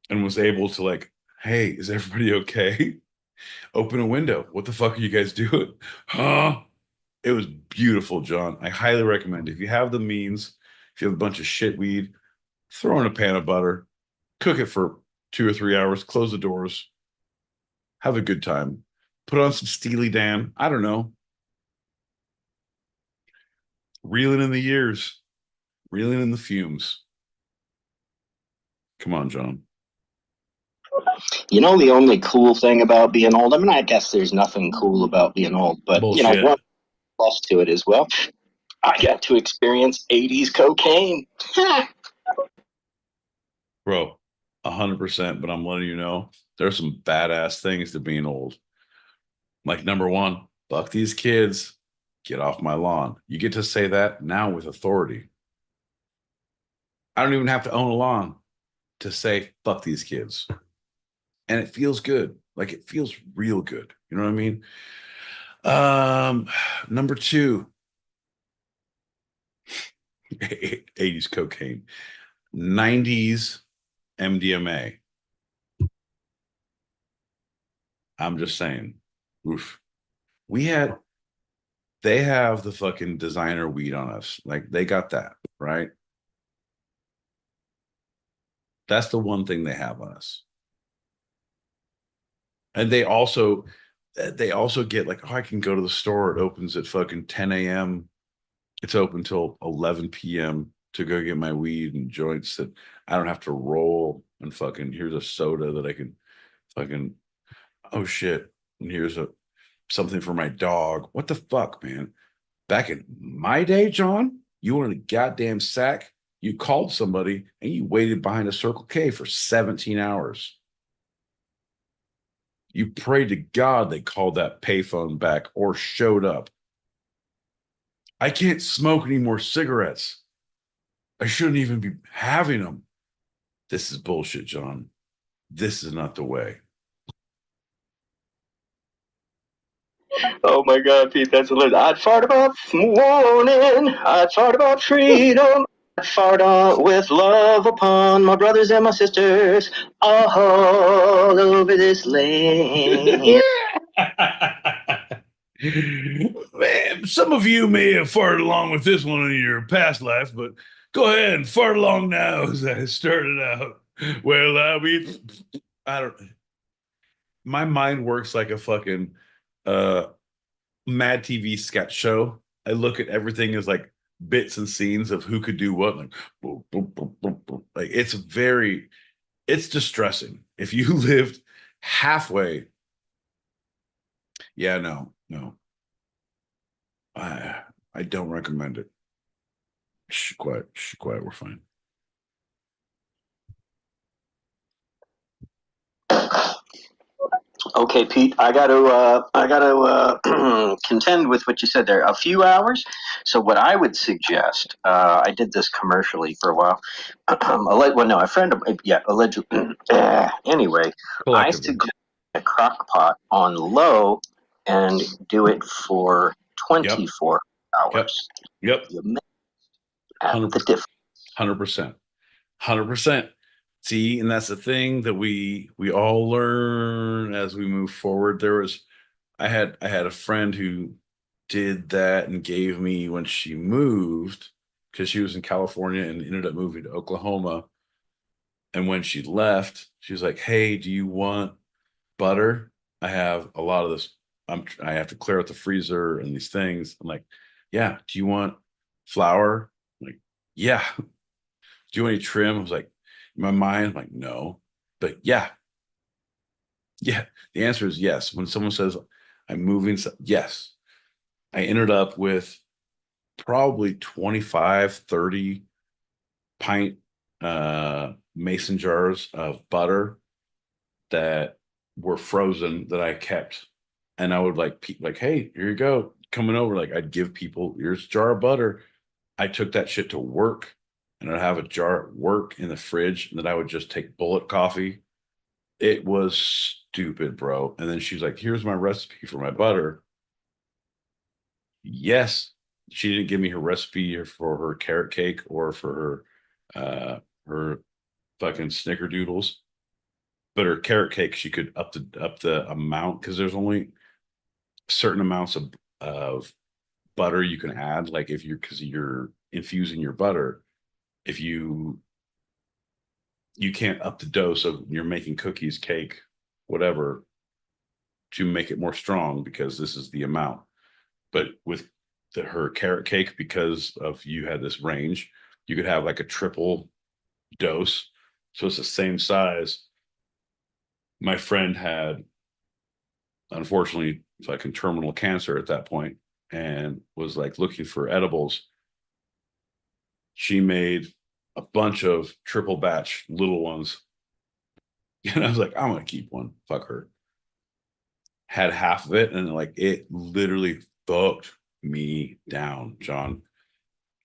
and was able to like, hey, is everybody okay? Open a window. What the fuck are you guys doing? Huh? It was beautiful, John. I highly recommend it. If you have the means, if you have a bunch of shit weed, throw in a pan of butter, cook it for 2 or 3 hours, close the doors, have a good time. Put on some Steely Dan. I don't know. Reeling in the years, reeling in the fumes. Come on, John. You know, the only cool thing about being old, I mean, I guess there's nothing cool about being old, but, bullshit. You know, one plus to it as well. I got to experience 80s cocaine. Bro, 100%, but I'm letting you know, there's some badass things to being old. Like, number one, fuck these kids. Get off my lawn. You get to say that now with authority. I don't even have to own a lawn to say, fuck these kids. And it feels good. Like it feels real good. You know what I mean? Number 2, 80s cocaine, 90s MDMA. I'm just saying. Oof. They have the fucking designer weed on us. Like they got that, right? That's the one thing they have on us. And they also get like, oh, I can go to the store. It opens at fucking 10 a.m. It's open till 11 p.m. to go get my weed and joints that I don't have to roll, and fucking here's a soda that I can fucking, oh shit. And here's something for my dog. What the fuck, man? Back in my day, John, you wanted a goddamn sack, you called somebody and you waited behind a Circle K for 17 hours. You prayed to God they called that payphone back or showed up. I can't smoke any more cigarettes. I shouldn't even be having them. This is bullshit, John. This is not the way. Oh my God, Pete, that's hilarious. I'd fart about warning. I'd fart about freedom. I'd fart with love upon my brothers and my sisters all over this land. Man, some of you may have farted along with this one in your past life, but go ahead and fart along now as I started out. Well, I don't. My mind works like a fucking Mad TV sketch show. I look at everything as like bits and scenes of who could do what. Like, boom, boom, boom, boom, boom. Like it's distressing. If you lived halfway, yeah, no. I don't recommend it. Shh, quiet, we're fine. Okay, Pete, I got to contend with what you said there. A few hours. So what I would suggest, I did this commercially for a while. No, a friend of allegedly. Anyway, I suggest a crock pot on low and do it for 24 hours. Yep. You may at the difference. 100%. 100%. See, and that's the thing that we all learn as we move forward. I had a friend who did that and gave me when she moved, because she was in California and ended up moving to Oklahoma. And when she left, she was like, "Hey, do you want butter? I have a lot of this. I have to clear out the freezer and these things." I'm like, "Yeah." "Do you want flour?" I'm like, "Yeah." "Do you want any trim?" I was like, in my mind, I'm like, "No," but yeah. The answer is yes. When someone says I'm moving, yes. I ended up with probably 25, 30 pint mason jars of butter that were frozen that I kept. And I would like, "Hey, here you go. Coming over." Like I'd give people, "Here's a jar of butter." I took that shit to work, and I'd have a jar at work in the fridge, and then I would just take bullet coffee. It was stupid, bro. And then she's like, "Here's my recipe for my butter." Yes, she didn't give me her recipe for her carrot cake or for her fucking snickerdoodles, but her carrot cake, she could up the amount, because there's only certain amounts of butter you can add. Like because you're infusing your butter, if you can't up the dose of, you're making cookies, cake, whatever, to make it more strong, because this is the amount. But with her carrot cake, because of you had this range, you could have like a triple dose, so it's the same size. My friend had, unfortunately, fucking terminal cancer at that point, and was like looking for edibles. She made a bunch of triple batch little ones, and I was like, "I'm gonna keep one, fuck her." Had half of it, and like it literally fucked me down, John.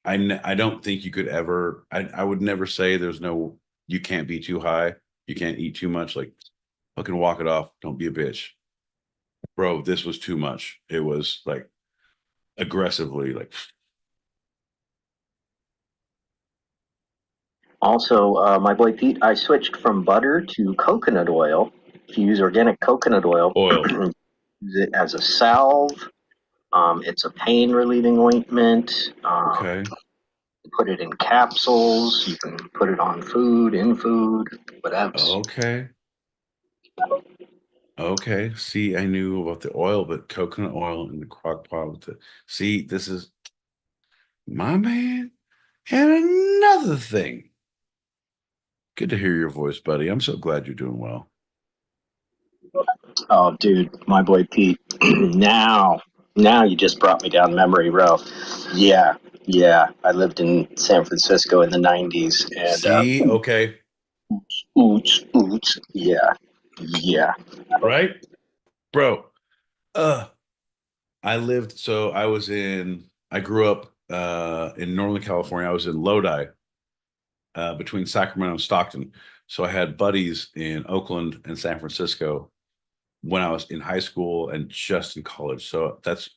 I don't think you could ever. I would never say you can't be too high. You can't eat too much. Like, fucking walk it off. Don't be a bitch, bro. This was too much. It was like aggressively like. Also, my boy Pete, I switched from butter to coconut oil. If you use organic coconut oil, use it as a salve. It's a pain relieving ointment. Okay. Put it in capsules. You can put it on food, in food, whatever. Okay. Okay. See, I knew about the oil, but coconut oil in the crock pot with the. See, this is my man. And another thing. Good to hear your voice, buddy. I'm so glad you're doing well. Oh, dude, my boy Pete. now you just brought me down memory road. Yeah. I lived in San Francisco in the 90s. And, see, okay. Oots. Yeah. Right? Bro, I grew up in Northern California. I was in Lodi, between Sacramento and Stockton. So I had buddies in Oakland and San Francisco when I was in high school and just in college. So that's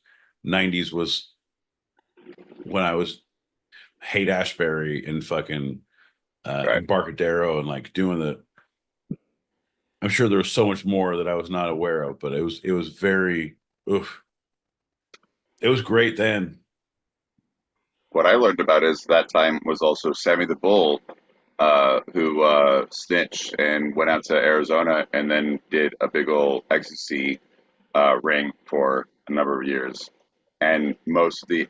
90s was when I was Haight Ashbury and fucking Embarcadero and like doing I'm sure there was so much more that I was not aware of, but it was very it was great then. What I learned about is that time was also Sammy the Bull, who snitched and went out to Arizona and then did a big old ecstasy ring for a number of years. And most of the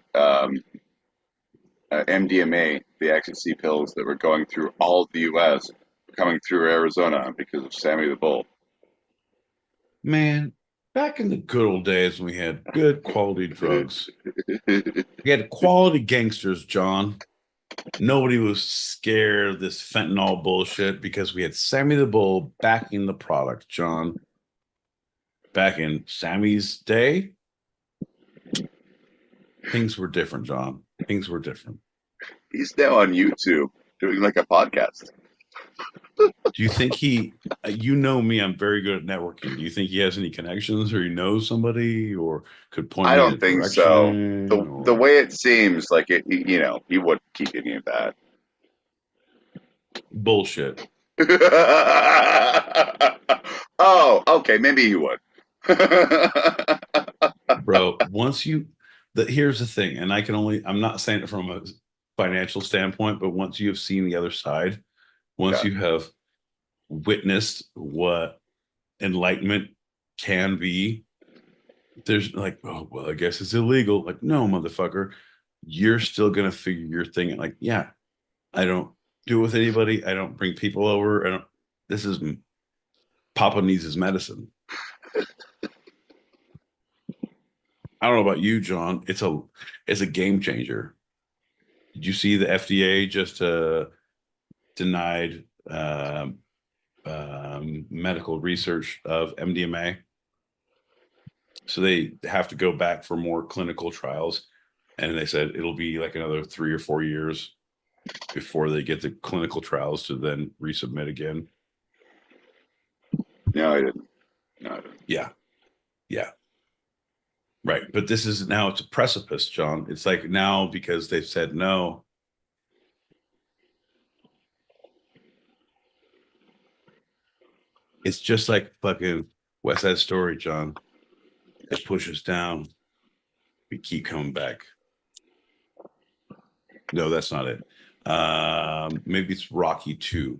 MDMA, the ecstasy pills that were going through all of the U.S., coming through Arizona because of Sammy the Bull. Man, back in the good old days when we had good quality drugs, we had quality gangsters, John. Nobody was scared of this fentanyl bullshit because we had Sammy the Bull backing the product, John. Back in Sammy's day, things were different, John. Things were different. He's now on YouTube doing like a podcast. Do you think you know me, I'm very good at networking. Do you think he has any connections or he knows somebody or could point I me in a don't think so. direction? The way it seems like it, he wouldn't keep any of that. Bullshit. Oh, okay, maybe he would. Bro, here's the thing, and I'm not saying it from a financial standpoint, but once you have seen the other side, once you have witnessed what enlightenment can be, there's like, oh, well, I guess it's illegal. Like, no, motherfucker, you're still gonna figure your thing out. Like, yeah, I don't do it with anybody. I don't bring people over. This is Papa needs his medicine. I don't know about you, John. It's a game changer. Did you see the FDA just denied medical research of MDMA? So they have to go back for more clinical trials, and they said it'll be like another 3 or 4 years before they get the clinical trials to then resubmit again. No, I didn't. Yeah. Right. But it's a precipice, John. It's like now because they've said no. It's just like fucking West Side Story, John. They push us down. We keep coming back. No, that's not it. Maybe it's Rocky 2.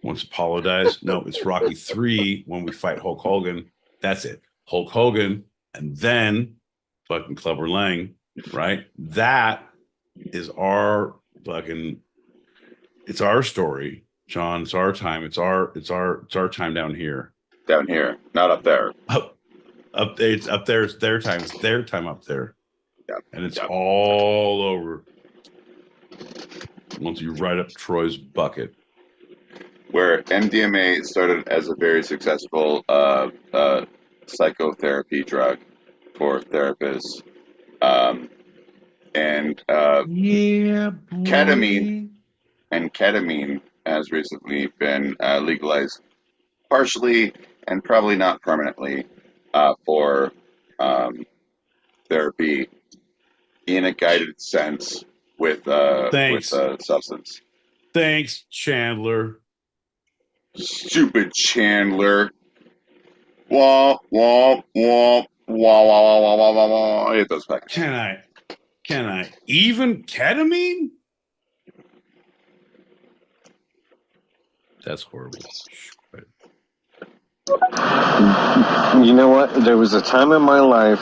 Once Apollo dies. No, it's Rocky 3 when we fight Hulk Hogan. That's it. Hulk Hogan and then fucking Clubber Lang, right? That is it's our story, John. It's our time. It's our time down here. Down here, not up there. Up there, it's up there. It's their time. It's their time up there. Yep. And it's all over once you ride up Troy's bucket. Where MDMA started as a very successful psychotherapy drug for therapists. and yeah, ketamine has recently been legalized partially and probably not permanently for therapy in a guided sense with a substance. Thanks, Chandler. Stupid Chandler. Wah, wah, wah, wah, wah, wah, wah, wah, wah. Hit those packets. Can I even ketamine? That's horrible. You know what? There was a time in my life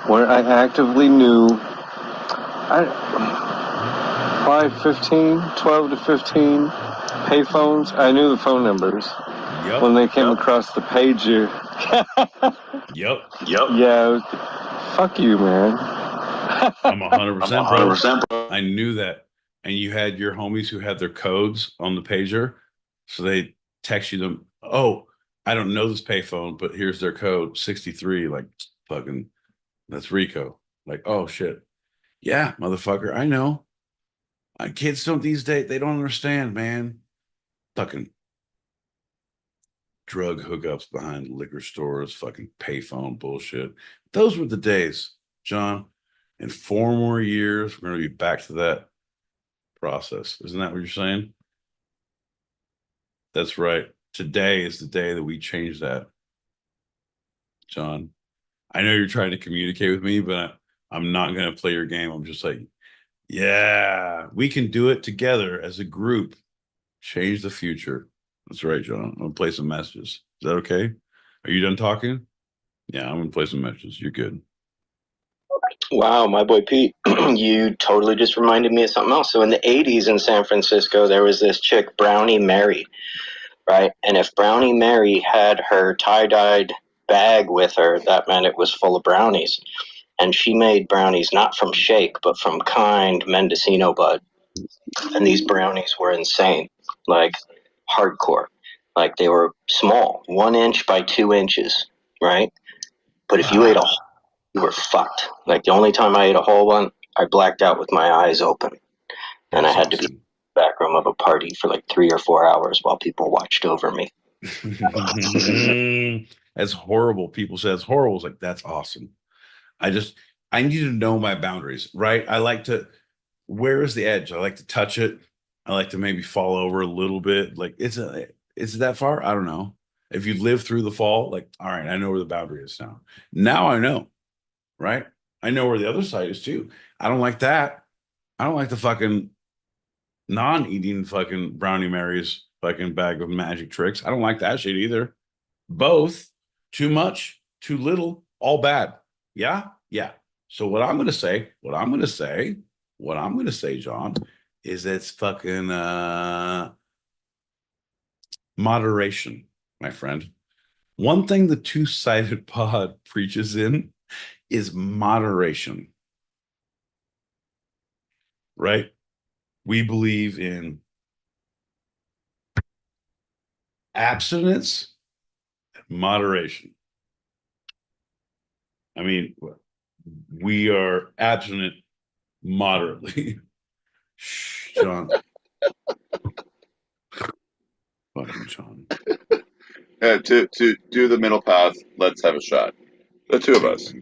where I actively knew 12 to 15 payphones. I knew the phone numbers when they came across the pager. Yep. Yeah. Fuck you, man. I'm 100%, bro. I knew that. And you had your homies who had their codes on the pager. So they text you them. Oh, I don't know this payphone, but here's their code 63. Like, fucking, that's Rico. Like, oh, shit. Yeah, motherfucker. I know. Kids don't these days. They don't understand, man. Fucking drug hookups behind liquor stores, fucking payphone bullshit. Those were the days, John. In 4 more years, we're going to be back to that process. Isn't that what you're saying? That's right. Today is the day that we change that, John. I know you're trying to communicate with me, but I'm not going to play your game. I'm just like, yeah, we can do it together as a group. Change the future. That's right, John. I'm going to play some messages. Is that okay? Are you done talking? Yeah, I'm going to play some messages. You're good. Wow, my boy Pete, you totally just reminded me of something else. So in the 80s in San Francisco, there was this chick, Brownie Mary, right? And if Brownie Mary had her tie-dyed bag with her, that meant it was full of brownies. And she made brownies not from shake, but from kind Mendocino bud. And these brownies were insane, like hardcore. Like they were small, 1 inch by 2 inches, right? But if you ate a whole, you were fucked. Like the only time I ate a whole one, I blacked out with my eyes open. And I had to be in the back room of a party for like 3 or 4 hours while people watched over me. That's horrible. People say it's horrible. It's like, that's awesome. I need to know my boundaries, right? I like to, where is the edge? I like to touch it. I like to maybe fall over a little bit. Like, is it that far? I don't know. If you live through the fall, like, all right, I know where the boundary is now. Now I know, right? I know where the other side is too. I don't like that. I don't like the fucking non-eating fucking Brownie Mary's fucking bag of magic tricks. I don't like that shit either. Both, too much, too little, all bad. Yeah. So what I'm gonna say, John, is it's fucking moderation, my friend. One thing the two-sided pod preaches in is moderation. Right? We believe in abstinence and moderation. I mean, we are abstinent moderately. Shh, John. Fucking John. To do the middle path, let's have a shot. The two of us.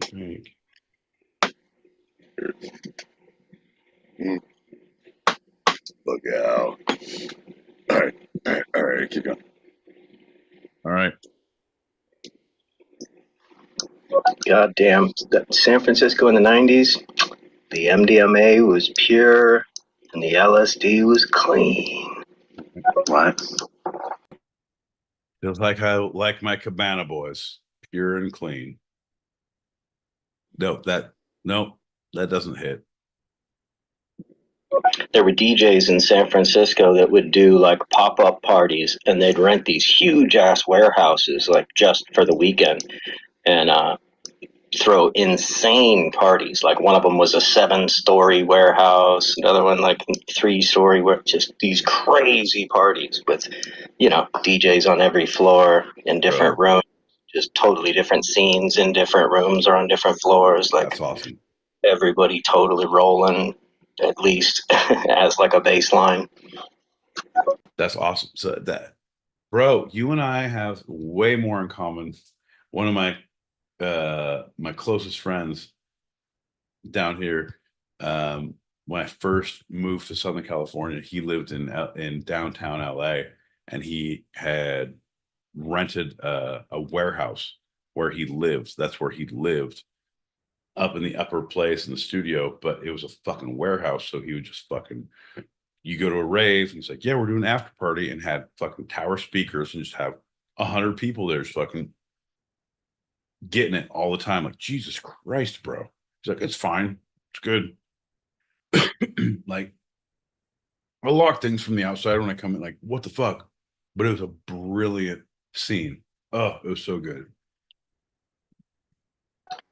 Look out. All right, keep going. All right. God damn. San Francisco in the 90s, the MDMA was pure and the LSD was clean. What? Feels like I like my Cabana boys, pure and clean. Nope, that doesn't hit. There were DJs in San Francisco that would do like pop-up parties, and they'd rent these huge ass warehouses like just for the weekend and throw insane parties. Like one of them was a 7-story warehouse, another one like 3-story, just these crazy parties with, DJs on every floor in different rooms, just totally different scenes in different rooms or on different floors. Like, that's awesome. everybody totally rolling, at least as like a baseline. That's awesome. So that, bro, you and I have way more in common. One of my closest friends down here, when I first moved to Southern California, he lived in downtown LA, and he had rented a warehouse where he lived. That's where he lived, up in the upper place in the studio, but it was a fucking warehouse. So he would just fucking, you go to a rave, and he's like, yeah, we're doing an after party, and had fucking tower speakers and just have 100 people there just fucking getting it all the time. Like, Jesus Christ, bro. He's like, it's fine. It's good. Like, I lock things from the outside when I come in, like, what the fuck? But it was a brilliant scene. Oh, it was so good.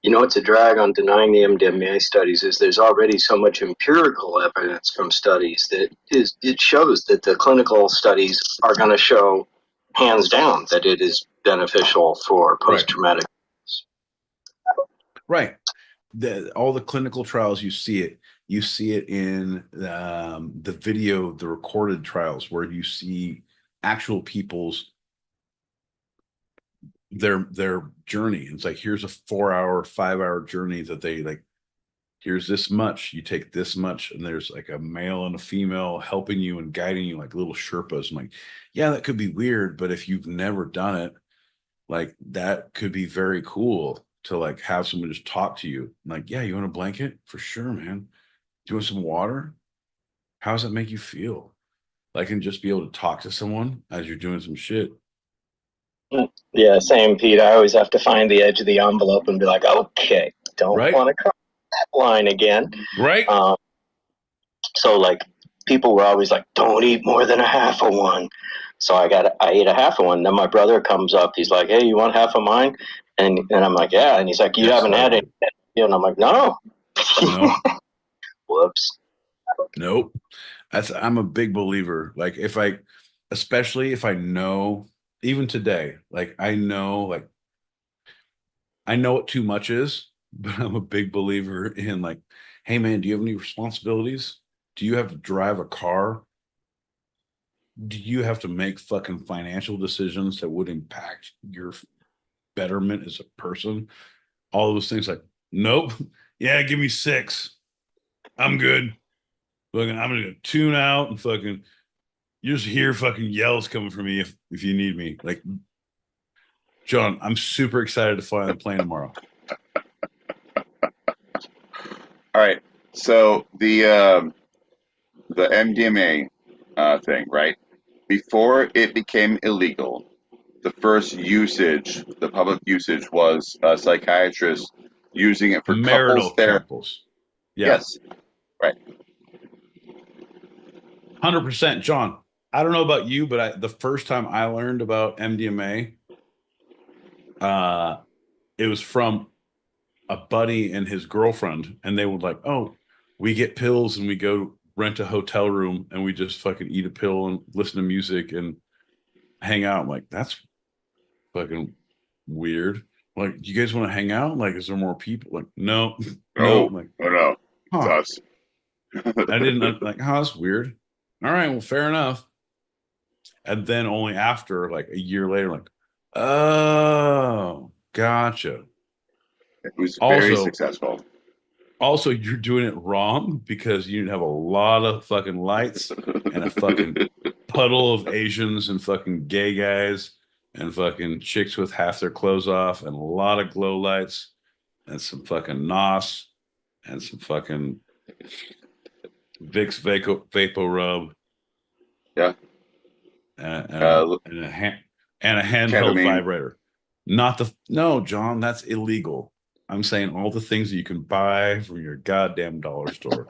You know, it's a drag on denying the MDMA studies is there's already so much empirical evidence from studies that it shows that the clinical studies are going to show hands down that it is beneficial for post-traumatic. Right. All the clinical trials, you see it. You see it in the video, the recorded trials, where you see actual people's their journey. It's like, here's a 4-hour, 5-hour journey that they like. Here's this much. You take this much, and there's like a male and a female helping you and guiding you, like little Sherpas. I'm like, yeah, that could be weird, but if you've never done it, like that could be very cool to like have someone just talk to you. I'm like, yeah, you want a blanket? For sure, man. Do you want some water? How does that make you feel? Like, and just be able to talk to someone as you're doing some shit. Yeah, same, Pete. I always have to find the edge of the envelope and be like, okay, don't want to cross that line again. Right. So like people were always like, don't eat more than a half of one. So I ate a half of one. Then my brother comes up. He's like, hey, you want half of mine? And I'm like, yeah. And he's like, you haven't had it yet. And I'm like, no. No. Whoops. Nope. I'm a big believer. Like, especially if I know, even today, like I know what too much is, but I'm a big believer in like, hey man, do you have any responsibilities? Do you have to drive a car? Do you have to make fucking financial decisions that would impact your betterment as a person? All those things, like, nope. Yeah, give me 6. I'm good. Fucking, I'm gonna tune out and fucking, you just hear fucking yells coming from me if you need me. Like, John, I'm super excited to fly on the plane tomorrow. All right. So the MDMA thing, right? Before it became illegal, the first usage, the public usage, was a psychiatrist using it for marital couples. Yeah. Yes. Right. 100%, John. I don't know about you, but the first time I learned about MDMA, it was from a buddy and his girlfriend, and they were like, oh, we get pills and we go rent a hotel room and we just fucking eat a pill and listen to music and hang out. I'm like, that's fucking weird. Like, you guys want to hang out? Like, is there more people? Like, no. I'm like, no. huh. It's us. I didn't like, oh, that's weird. All right, well, fair enough. And then only after like a year later, like, oh, gotcha. It was very successful. Also, you're doing it wrong because you have a lot of fucking lights and a fucking puddle of Asians and fucking gay guys and fucking chicks with half their clothes off and a lot of glow lights and some fucking NOS and some fucking Vicks Vapo Rub. Yeah. And a handheld vibrator. No, John, that's illegal. I'm saying all the things that you can buy from your goddamn dollar store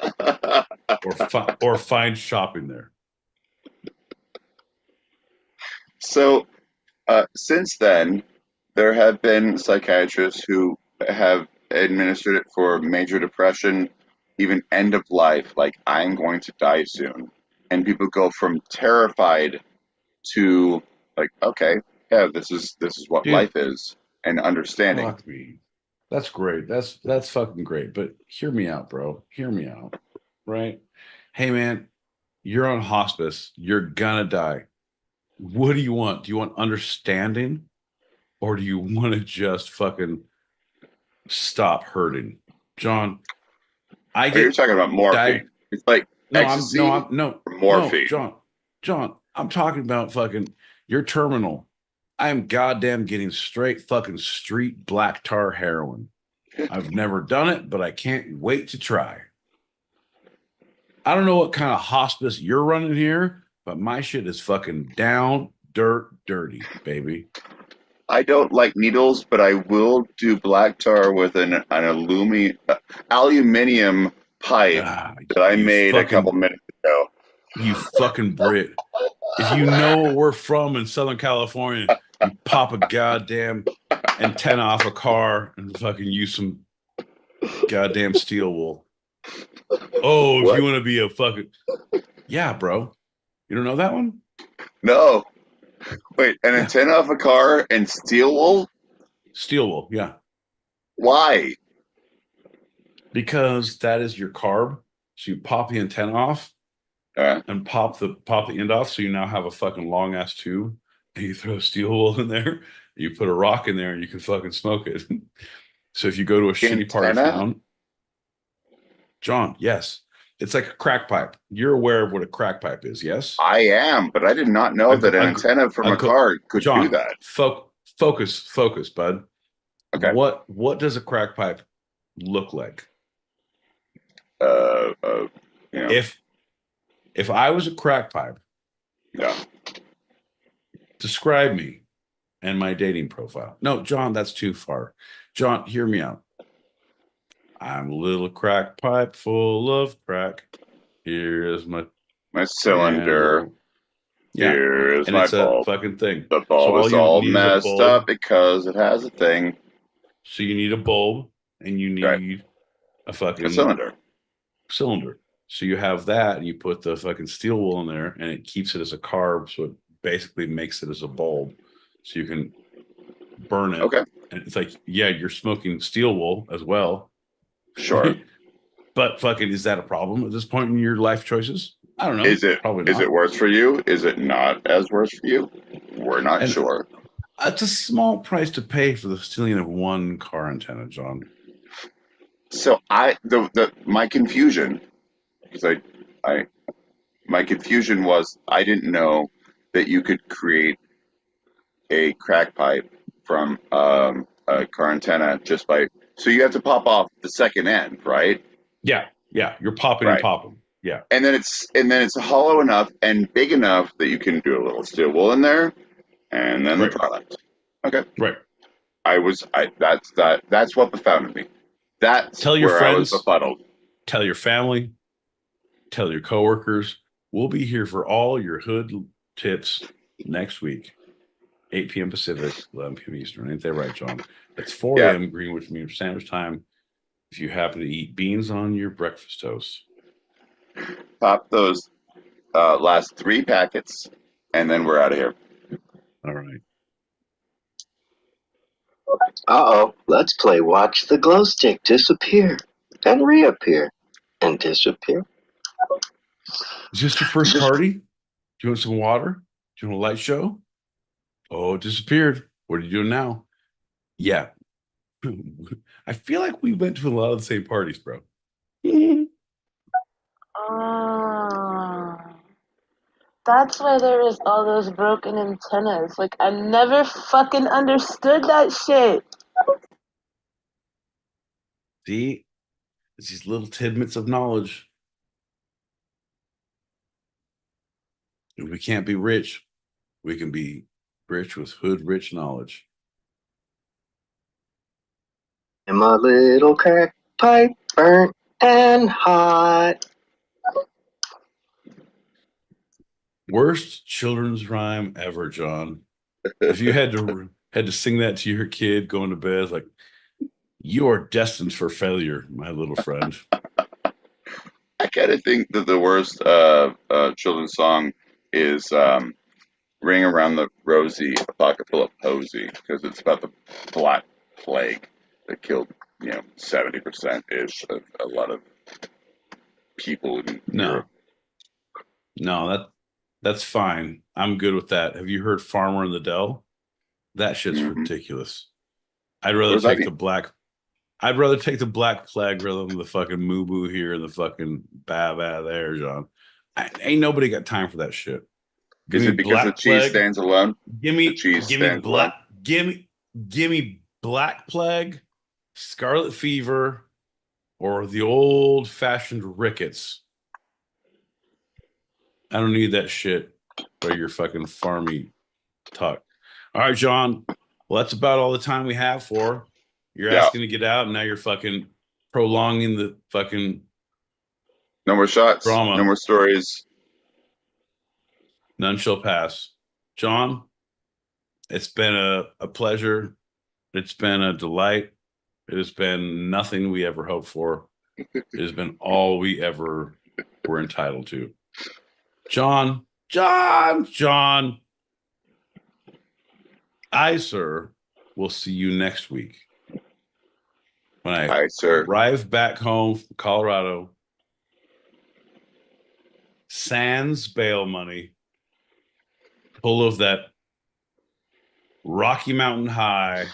or find shopping there. So, since then, there have been psychiatrists who have administered it for major depression, even end of life, like I'm going to die soon. And people go from terrified to like, okay, yeah, this is what life is, and understanding. Fuck me. That's great. That's fucking great. But hear me out, bro. Hear me out. Right? Hey man, you're on hospice. You're gonna die. What do you want? Do you want understanding? Or do you want to just fucking stop hurting? John, I Oh, you're get talking about morphine. died. It's like No, ecstasy or morphine. John, I'm talking about fucking you're terminal. I am goddamn getting straight fucking street black tar heroin. I've never done it, but I can't wait to try. I don't know what kind of hospice you're running here, but my shit is fucking down, dirty, baby. I don't like needles, but I will do black tar with an aluminum pipe Ah, that I made a couple fucking, minutes ago. you fucking Brit. If you know where we're from in Southern California, you pop a goddamn antenna off a car and fucking use some goddamn steel wool. Oh, if What? you want to be a fucking, yeah, bro. You don't know that one? No. Wait, an Yeah. antenna of a car and steel wool? Steel wool, yeah. Why? Because that is your carb. So you pop the antenna off and pop the end off. So you now have a fucking long ass tube. And you throw steel wool in there. You put a rock in there and you can fucking smoke it. So if you go to a shitty part of Antenna? town, John, yes. It's like a crack pipe. You're aware of what a crack pipe is, yes? I am, but I did not know that an antenna from a car could do John, that. focus, bud. Okay. What does a crack pipe look like? You know, If I was a crack pipe, yeah. describe me and my dating profile. No, John, that's too far. John, hear me out. I'm a little crack pipe full of crack. Here is my cylinder. candle. Yeah. Here's And my it's a bulb. fucking thing. The bulb So all is you all need is a messed bulb. up because it has a thing. So you need a bulb and you need a fucking cylinder. So you have that and you put the fucking steel wool in there and it keeps it as a carb. So it basically makes it as a bulb. So you can burn it. Okay. And it's like, yeah, you're smoking steel wool as well. Sure. But fucking, is that a problem at this point in your life choices? I don't know. Is it Probably not. Is it worse for you? Is it not as worse for you? We're not sure. It's a small price to pay for the stealing of one car antenna, John. So my confusion, because my confusion was I didn't know that you could create a crack pipe from a car antenna just by. So you have to pop off the second end, right? Yeah, you're popping and popping. Yeah, and then it's hollow enough and big enough that you can do a little steel wool in there, and then the product. Okay, right. That's what befounded me. That's tell your where friends, I was befuddled. Tell your family, tell your coworkers. We'll be here for all your hood tips next week, 8 p.m. Pacific, 11 p.m. Eastern. Ain't that right, John? That's 4 a.m. Greenwich Mean Standard Time. If you happen to eat beans on your breakfast toast, pop those last 3 packets, and then we're out of here. All right. Uh-oh, let's play Watch the Glow Stick Disappear and reappear and disappear. Is this your first party? Do you want some water? Do you want a light show? Oh, it disappeared. What are you doing now? Yeah. I feel like we went to a lot of the same parties, bro. Oh. That's why there is all those broken antennas. Like, I never fucking understood that shit. See? It's these little tidbits of knowledge. If we can't be rich, we can be rich with hood-rich knowledge. And my little crack pipe burnt and hot. Worst children's rhyme ever, John. If you had to sing that to your kid going to bed, like, you are destined for failure, my little friend. I kind of think that the worst children's song is Ring Around the Rosie, a Pocket Full of Posy, because it's about the Black Plague. that killed 70% ish of a lot of people in Europe. No, that's fine. I'm good with that. Have you heard Farmer in the Dell? That shit's ridiculous. I'd rather take the black plague rather than the fucking moo boo here and the fucking bab there, John. Ain't nobody got time for that shit. Is it because the cheese stands alone? Give me Black Plague, Scarlet Fever, or the old fashioned rickets. I don't need that shit by your fucking farmy talk. All right, John. Well, that's about all the time we have for. You're asking to get out, and now you're fucking prolonging the fucking no more shots, drama. No more stories. None shall pass. John, it's been a pleasure. It's been a delight. It has been nothing we ever hoped for. It has been all we ever were entitled to. John. I, sir, will see you next week when I arrive back home from Colorado. Sans bail money, full of that Rocky Mountain High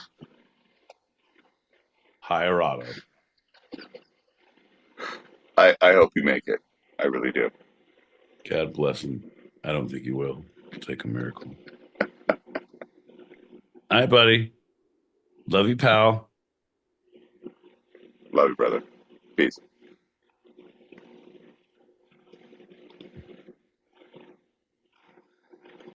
Hirado. I hope you make it. I really do. God bless him. I don't think he will. It'll take a miracle. All right, buddy. Love you, pal. Love you, brother. Peace.